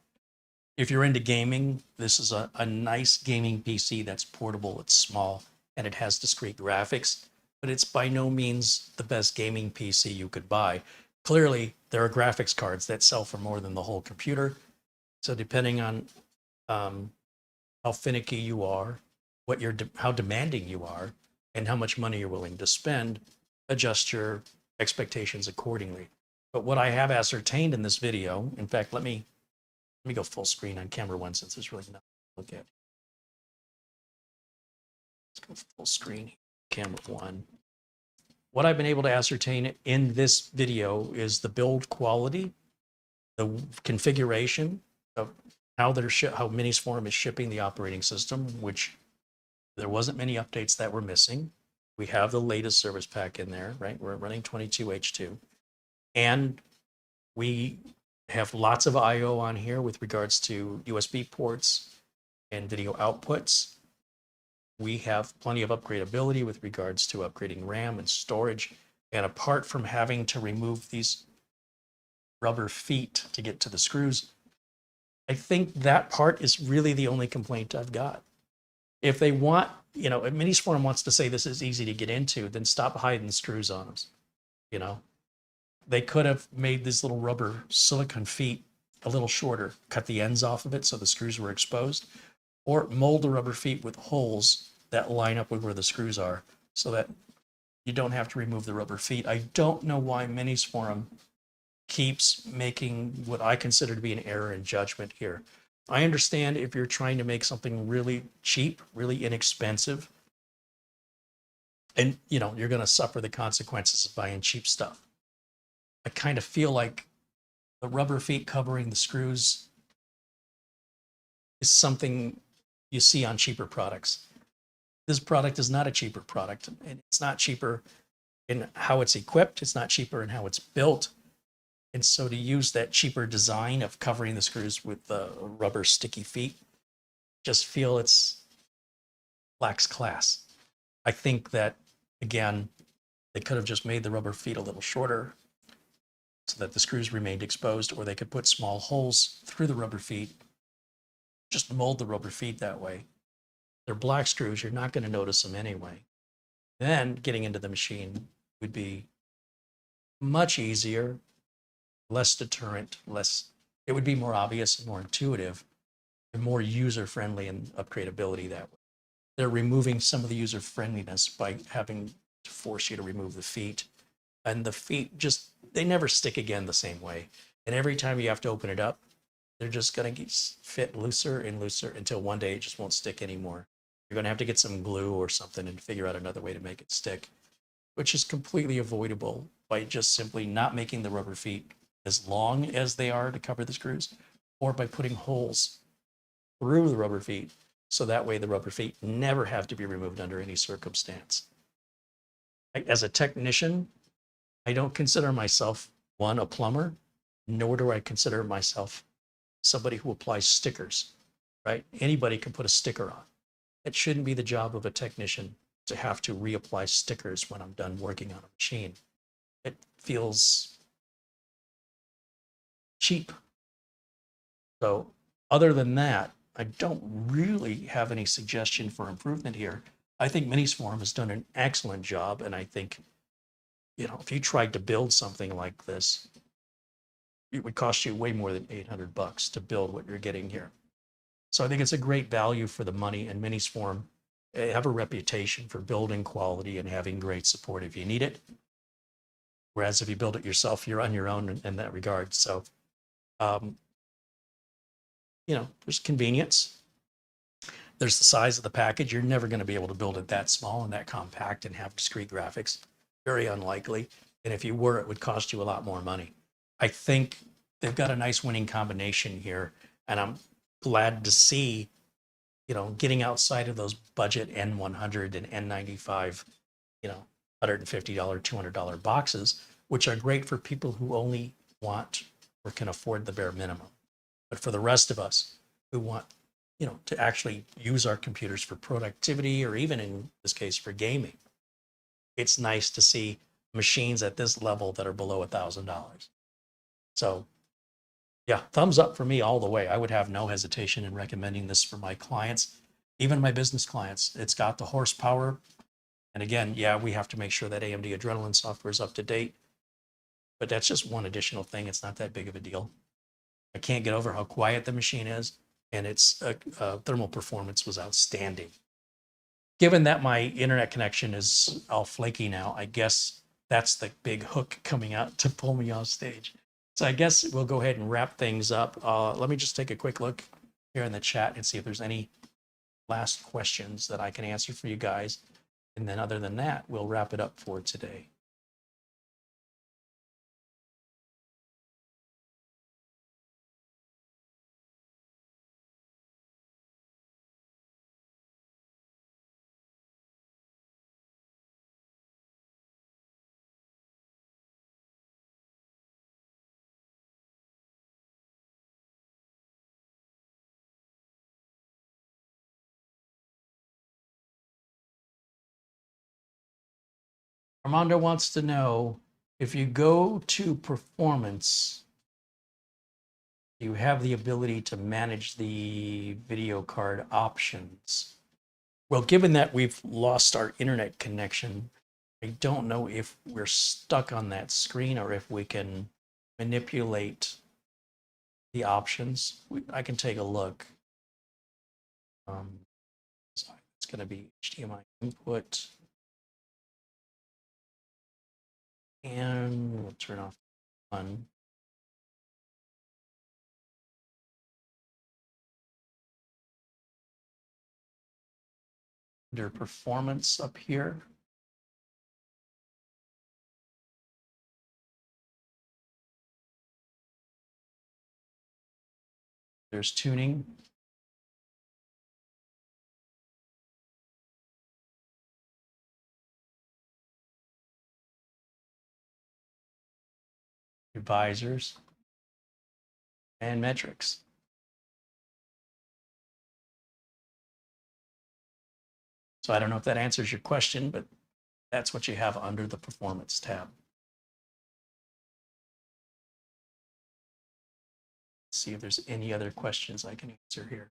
If you're into gaming, this is a nice gaming PC that's portable, it's small, and it has discrete graphics, but it's by no means the best gaming PC you could buy. Clearly, there are graphics cards that sell for more than the whole computer. So depending on how finicky you are, how demanding you are, and how much money you're willing to spend, adjust your expectations accordingly. But what I have ascertained in this video, in fact, let me go full screen on camera one since there's really nothing to look at. Let's go full screen, camera one. What I've been able to ascertain in this video is the build quality, the configuration of how MINISFORUM is shipping the operating system, which there wasn't many updates that were missing. We have the latest service pack in there, right? We're running 22H2. And we have lots of I/O on here with regards to USB ports and video outputs. We have plenty of upgradability with regards to upgrading RAM and storage. And apart from having to remove these rubber feet to get to the screws, I think that part is really the only complaint I've got. If they want, if MINISFORUM wants to say this is easy to get into, then stop hiding the screws on us. They could have made these little rubber silicone feet a little shorter, cut the ends off of it so the screws were exposed, or mold the rubber feet with holes that line up with where the screws are so that you don't have to remove the rubber feet. I don't know why MINISFORUM keeps making what I consider to be an error in judgment here. I understand if you're trying to make something really cheap, really inexpensive, and you're going to suffer the consequences of buying cheap stuff. I kind of feel like the rubber feet covering the screws is something you see on cheaper products. This product is not a cheaper product, and it's not cheaper in how it's equipped. It's not cheaper in how it's built. And so to use that cheaper design of covering the screws with the rubber sticky feet, just feel it's lacks class. I think that, again, they could have just made the rubber feet a little shorter so that the screws remained exposed, or they could put small holes through the rubber feet, just mold the rubber feet that way. They're black screws, you're not going to notice them anyway. Then getting into the machine would be much easier, less deterrent, it would be more obvious and more intuitive and more user-friendly and upgradability that way. They're removing some of the user-friendliness by having to force you to remove the feet. And the feet they never stick again the same way. And every time you have to open it up, they're just going to fit looser and looser until one day it just won't stick anymore. You're going to have to get some glue or something and figure out another way to make it stick, which is completely avoidable by just simply not making the rubber feet as long as they are to cover the screws, or by putting holes through the rubber feet so that way the rubber feet never have to be removed under any circumstance. As a technician, I don't consider myself, one, a plumber, nor do I consider myself somebody who applies stickers, right? Anybody can put a sticker on. It shouldn't be the job of a technician to have to reapply stickers when I'm done working on a machine. It feels cheap. So other than that, I don't really have any suggestion for improvement here. I think MINISFORUM has done an excellent job, and I think you know, if you tried to build something like this, it would cost you way more than $800 to build what you're getting here. So I think it's a great value for the money, and MINISFORUM have a reputation for building quality and having great support if you need it. Whereas if you build it yourself, you're on your own in that regard. So, you know, there's convenience. There's the size of the package. You're never going to be able to build it that small and that compact and have discrete graphics. Very unlikely. And if you were, it would cost you a lot more money. I think they've got a nice winning combination here. And I'm glad to see, you know, getting outside of those budget N100 and N95, you know, $150, $200 boxes, which are great for people who only want or can afford the bare minimum. But for the rest of us who want, you know, to actually use our computers for productivity, or even in this case for gaming, it's nice to see machines at this level that are below $1,000. So yeah, thumbs up for me all the way. I would have no hesitation in recommending this for my clients, even my business clients. It's got the horsepower. And again, yeah, we have to make sure that AMD Adrenalin software is up to date, but that's just one additional thing. It's not that big of a deal. I can't get over how quiet the machine is, and its thermal performance was outstanding. Given that my internet connection is all flaky now, I guess that's the big hook coming out to pull me off stage. So I guess we'll go ahead and wrap things up. Let me just take a quick look here in the chat and see if there's any last questions that I can answer for you guys. And then other than that, we'll wrap it up for today. Armando wants to know, if you go to performance, you have the ability to manage the video card options. Well, given that we've lost our internet connection, I don't know if we're stuck on that screen or if we can manipulate the options. I can take a look. It's going to be HDMI input. And we'll turn off one. Under performance up here. There's tuning. Advisors and metrics. So I don't know if that answers your question, but that's what you have under the performance tab. Let's see if there's any other questions I can answer here.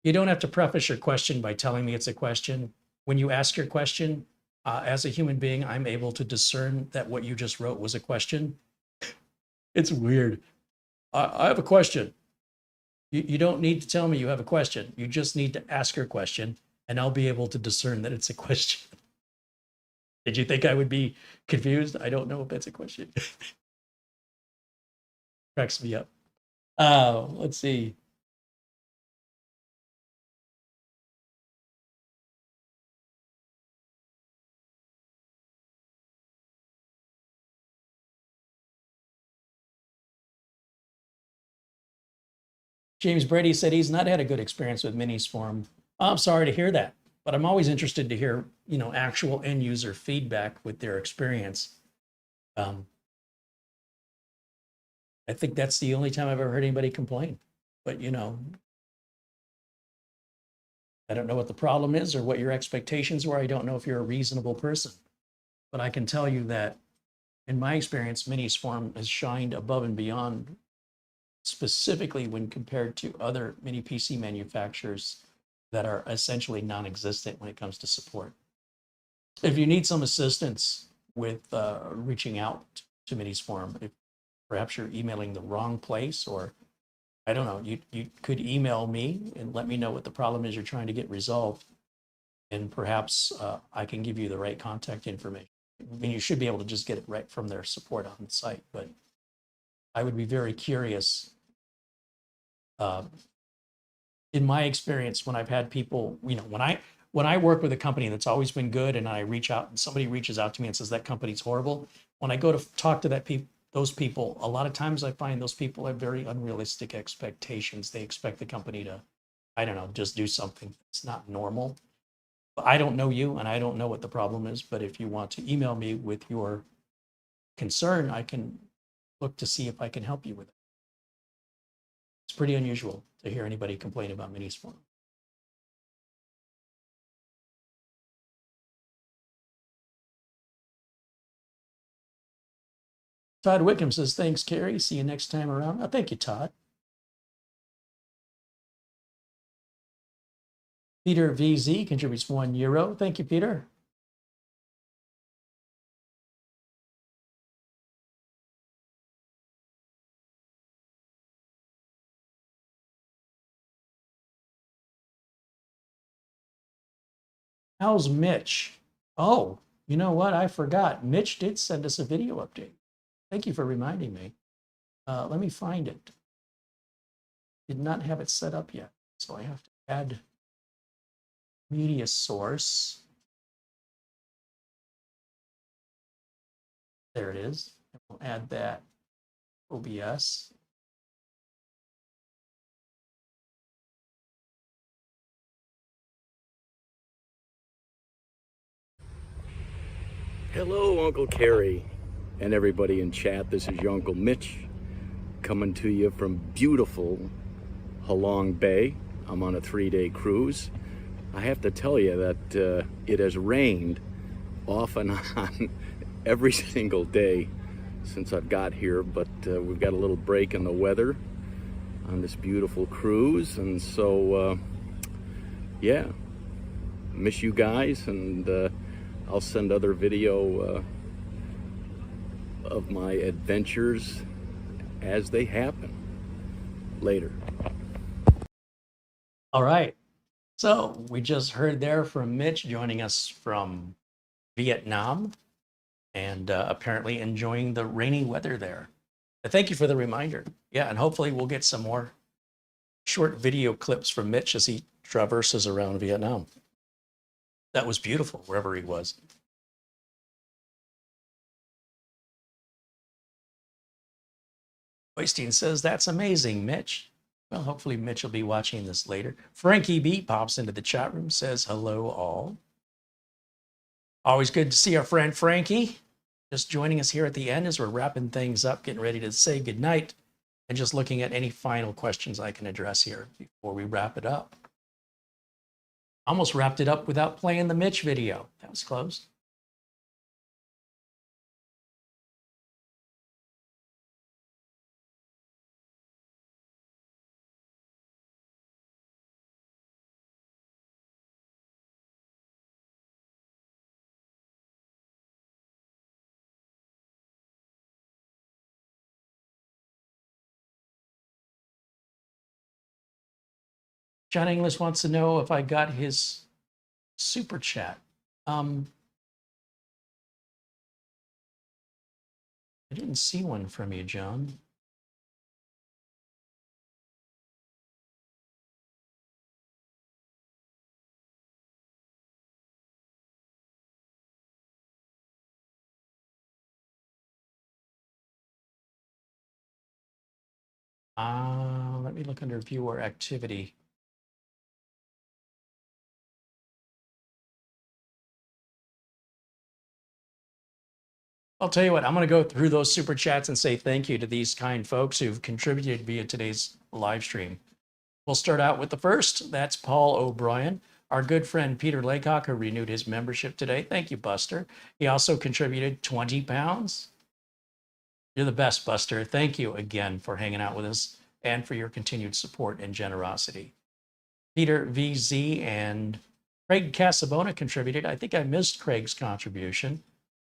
You don't have to preface your question by telling me it's a question. When you ask your question, as a human being, I'm able to discern that what you just wrote was a question. It's weird. I have a question. You don't need to tell me you have a question. You just need to ask your question, and I'll be able to discern that it's a question. Did you think I would be confused? I don't know if that's a question. Cracks me up. Let's see. James Brady said he's not had a good experience with MINISFORUM. I'm sorry to hear that, but I'm always interested to hear, you know, actual end user feedback with their experience. I think that's the only time I've ever heard anybody complain. But, you know, I don't know what the problem is or what your expectations were. I don't know if you're a reasonable person. But I can tell you that in my experience, MINISFORUM has shined above and beyond, specifically when compared to other mini PC manufacturers that are essentially non-existent when it comes to support. If you need some assistance with reaching out to MINISFORUM. If perhaps you're emailing the wrong place, or I don't know, you could email me and let me know what the problem is you're trying to get resolved. And perhaps I can give you the right contact information. I mean, you should be able to just get it right from their support on the site, but I would be very curious. In my experience, when I've had people, you know, when I work with a company that's always been good, and I reach out and somebody reaches out to me and says that company's horrible, when I go to talk to those people, a lot of times I find those people have very unrealistic expectations. They expect the company to, I don't know, just do something that's not normal. I don't know you, and I don't know what the problem is, but if you want to email me with your concern, I can look to see if I can help you with it. It's pretty unusual to hear anybody complain about MINISFORUM. Todd Wickham says, thanks, Carey. See you next time around. Oh, thank you, Todd. Peter VZ contributes €1. Thank you, Peter. How's Mitch? Oh, you know what? I forgot. Mitch did send us a video update. Thank you for reminding me. Let me find it. Did not have it set up yet, so I have to add media source. There it is. We'll add that OBS. Hello, Uncle Carey and everybody in chat. This is your Uncle Mitch coming to you from beautiful Halong Bay. I'm on a 3-day cruise. I have to tell you that it has rained off and on every single day since I've got here, but we've got a little break in the weather on this beautiful cruise, and so yeah, miss you guys, and I'll send other video of my adventures as they happen later. All right. So we just heard there from Mitch joining us from Vietnam, and apparently enjoying the rainy weather there. Thank you for the reminder. Yeah, and hopefully we'll get some more short video clips from Mitch as he traverses around Vietnam. That was beautiful, wherever he was. Oystein says, that's amazing, Mitch. Well, hopefully Mitch will be watching this later. Frankie B pops into the chat room, says, hello all. Always good to see our friend Frankie. Just joining us here at the end as we're wrapping things up, getting ready to say goodnight, and just looking at any final questions I can address here before we wrap it up. Almost wrapped it up without playing the Mitch video. That was close. John English wants to know if I got his super chat. I didn't see one from you, John. Let me look under viewer activity. I'll tell you what, I'm going to go through those super chats and say thank you to these kind folks who've contributed via today's live stream. We'll start out with the first. That's Paul O'Brien, our good friend Peter Laycock, who renewed his membership today. Thank you, Buster. He also contributed 20 pounds. You're the best, Buster. Thank you again for hanging out with us and for your continued support and generosity. Peter VZ and Craig Casabona contributed. I think I missed Craig's contribution.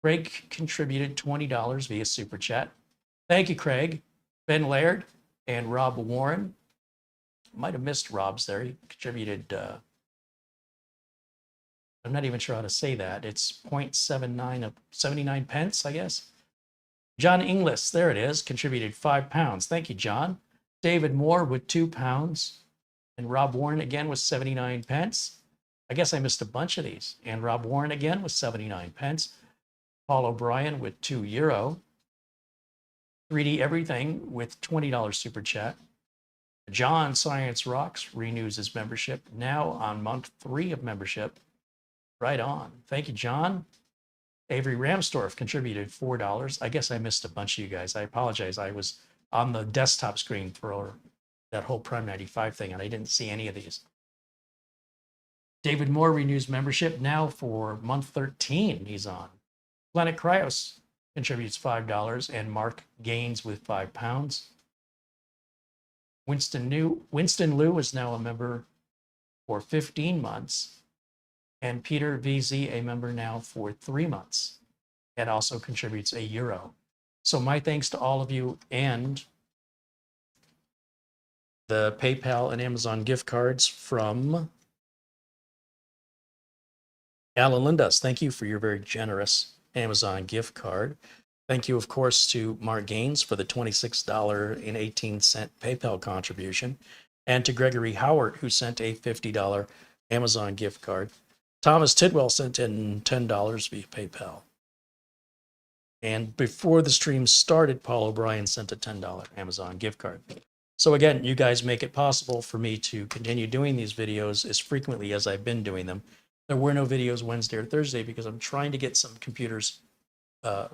Craig contributed $20 via Super Chat. Thank you, Craig. Ben Laird and Rob Warren. Might have missed Rob's there. He contributed, I'm not even sure how to say that. It's 0.79 of 79 pence, I guess. John Inglis, there it is, contributed £5. Thank you, John. David Moore with £2. And Rob Warren again with 79 pence. I guess I missed a bunch of these. And Rob Warren again with 79 pence. Paul O'Brien with €2. 3D Everything with $20 super chat. John Science Rocks renews his membership now on month 3 of membership. Right on. Thank you, John. Avery Ramsdorf contributed $4. I guess I missed a bunch of you guys. I apologize. I was on the desktop screen for that whole Prime 95 thing, and I didn't see any of these. David Moore renews membership now for month 13 he's on. Planet Cryos contributes $5, and Mark Gaines with £5. Winston Liu is now a member for 15 months. And Peter VZ, a member now for 3 months, and also contributes €1. So my thanks to all of you, and the PayPal and Amazon gift cards from Alan Lindas. Thank you for your very generous Amazon gift card. Thank you, of course, to Mark Gaines for the $26.18 PayPal contribution, and to Gregory Howard, who sent a $50 Amazon gift card. Thomas Tidwell sent in $10 via PayPal. And before the stream started, Paul O'Brien sent a $10 Amazon gift card. So again, you guys make it possible for me to continue doing these videos as frequently as I've been doing them. There were no videos Wednesday or Thursday because I'm trying to get some computers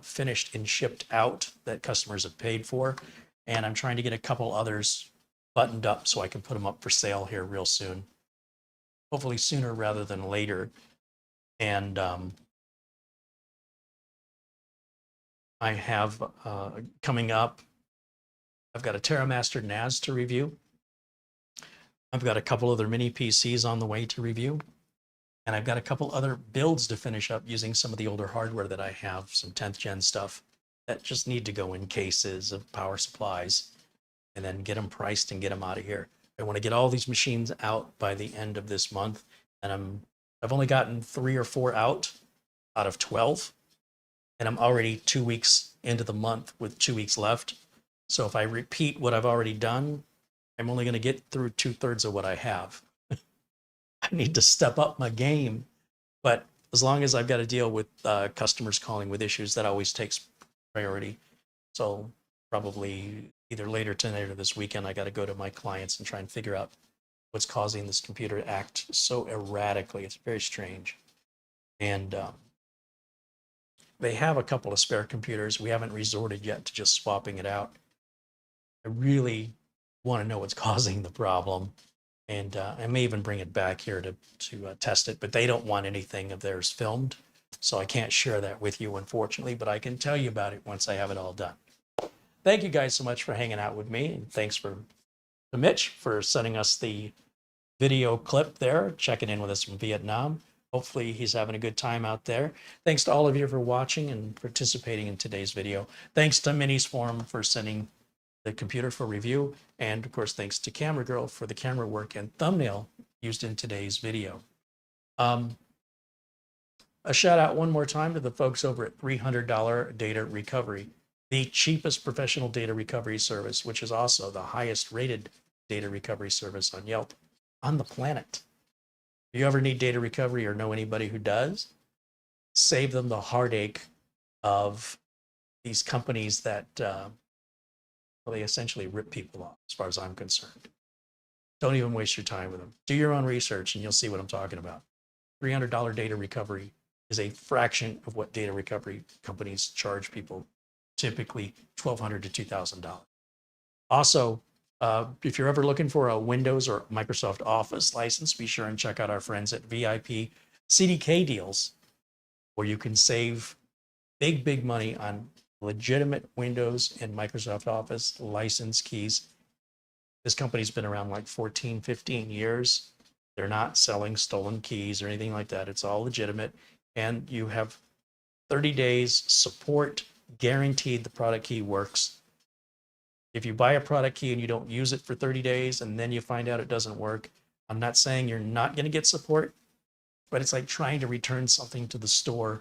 finished and shipped out that customers have paid for. And I'm trying to get a couple others buttoned up so I can put them up for sale here real soon. Hopefully sooner rather than later. And I have coming up, I've got a TerraMaster NAS to review. I've got a couple other mini PCs on the way to review. And I've got a couple other builds to finish up using some of the older hardware that I have, some 10th gen stuff that just need to go in cases of power supplies and then get them priced and get them out of here. I want to get all these machines out by the end of this month, and I've only gotten 3 or 4 out of 12, and I'm already 2 weeks into the month with 2 weeks left. So if I repeat what I've already done, I'm only going to get through 2/3 of what I have. I need to step up my game, but as long as I've got to deal with customers calling with issues, that always takes priority. So probably either later tonight or this weekend, I got to go to my clients and try and figure out what's causing this computer to act so erratically. It's very strange. And they have a couple of spare computers. We haven't resorted yet to just swapping it out. I really want to know what's causing the problem. And I may even bring it back here to test it, but they don't want anything of theirs filmed. So I can't share that with you, unfortunately, but I can tell you about it once I have it all done. Thank you guys so much for hanging out with me. And thanks to Mitch for sending us the video clip there, checking in with us from Vietnam. Hopefully he's having a good time out there. Thanks to all of you for watching and participating in today's video. Thanks to MINISFORUM for sending the computer for review. And of course, thanks to Camera Girl for the camera work and thumbnail used in today's video. A shout out one more time to the folks over at $300 Data Recovery, the cheapest professional data recovery service, which is also the highest rated data recovery service on Yelp on the planet. If you ever need data recovery or know anybody who does, save them the heartache of these companies that well, they essentially rip people off, as far as I'm concerned. Don't even waste your time with them. Do your own research and you'll see what I'm talking about. $300 data recovery is a fraction of what data recovery companies charge people, typically $1,200 to $2,000. Also, if you're ever looking for a Windows or Microsoft Office license, be sure and check out our friends at VIP CDK Deals, where you can save big money on legitimate Windows and Microsoft Office license keys. This company's been around like 14, 15 years. They're not selling stolen keys or anything like that. It's all legitimate. And you have 30 days support, guaranteed the product key works. If you buy a product key and you don't use it for 30 days and then you find out it doesn't work, I'm not saying you're not going to get support, but it's like trying to return something to the store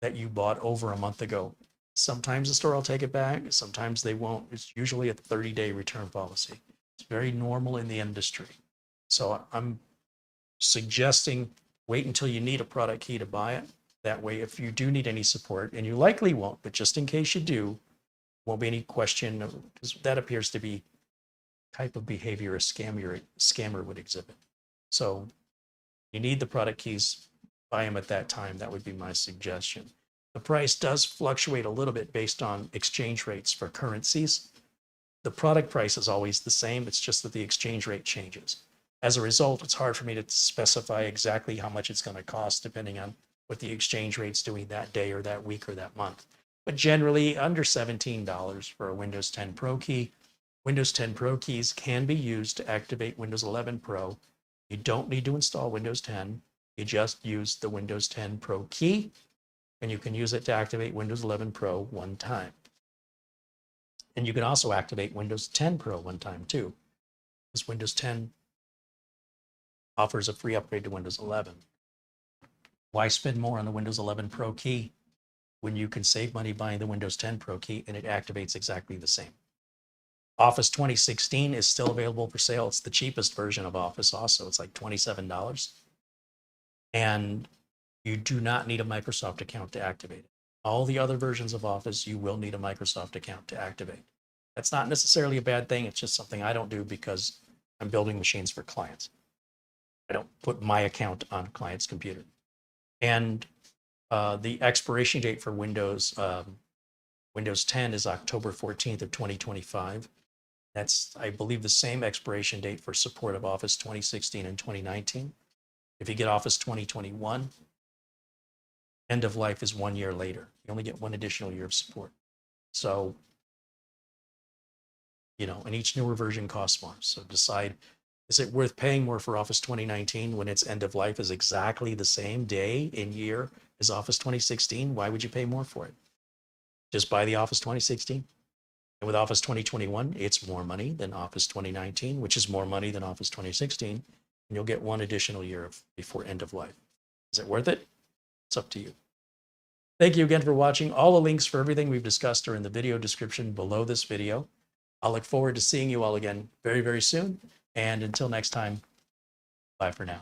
that you bought over a month ago. Sometimes the store will take it back, sometimes they won't. It's usually a 30-day return policy. It's very normal in the industry. So I'm suggesting wait until you need a product key to buy it. That way, if you do need any support, and you likely won't, but just in case you do, won't be any question, because that appears to be type of behavior a scammer would exhibit. So you need the product keys, buy them at that time. That would be my suggestion. The price does fluctuate a little bit based on exchange rates for currencies. The product price is always the same. It's just that the exchange rate changes. As a result, it's hard for me to specify exactly how much it's going to cost depending on what the exchange rate's doing that day or that week or that month. But generally under $17 for a Windows 10 Pro key. Windows 10 Pro keys can be used to activate Windows 11 Pro. You don't need to install Windows 10. You just use the Windows 10 Pro key, and you can use it to activate Windows 11 Pro one time. And you can also activate Windows 10 Pro one time too, because Windows 10 offers a free upgrade to Windows 11. Why spend more on the Windows 11 Pro key when you can save money buying the Windows 10 Pro key and it activates exactly the same? Office 2016 is still available for sale. It's the cheapest version of Office also. It's like $27. And you do not need a Microsoft account to activate it. All the other versions of Office, you will need a Microsoft account to activate. That's not necessarily a bad thing. It's just something I don't do because I'm building machines for clients. I don't put my account on a client's computer. And the expiration date for Windows 10 is October 14th of 2025. That's, I believe, the same expiration date for support of Office 2016 and 2019. If you get Office 2021, end of life is 1 year later. You only get one additional year of support. So, and each newer version costs more. So decide, is it worth paying more for Office 2019 when its end of life is exactly the same day and year as Office 2016? Why would you pay more for it? Just buy the Office 2016. And with Office 2021, it's more money than Office 2019, which is more money than Office 2016. And you'll get one additional year before end of life. Is it worth it? It's up to you. Thank you again for watching. All the links for everything we've discussed are in the video description below this video. I'll look forward to seeing you all again very, very soon. And until next time, bye for now.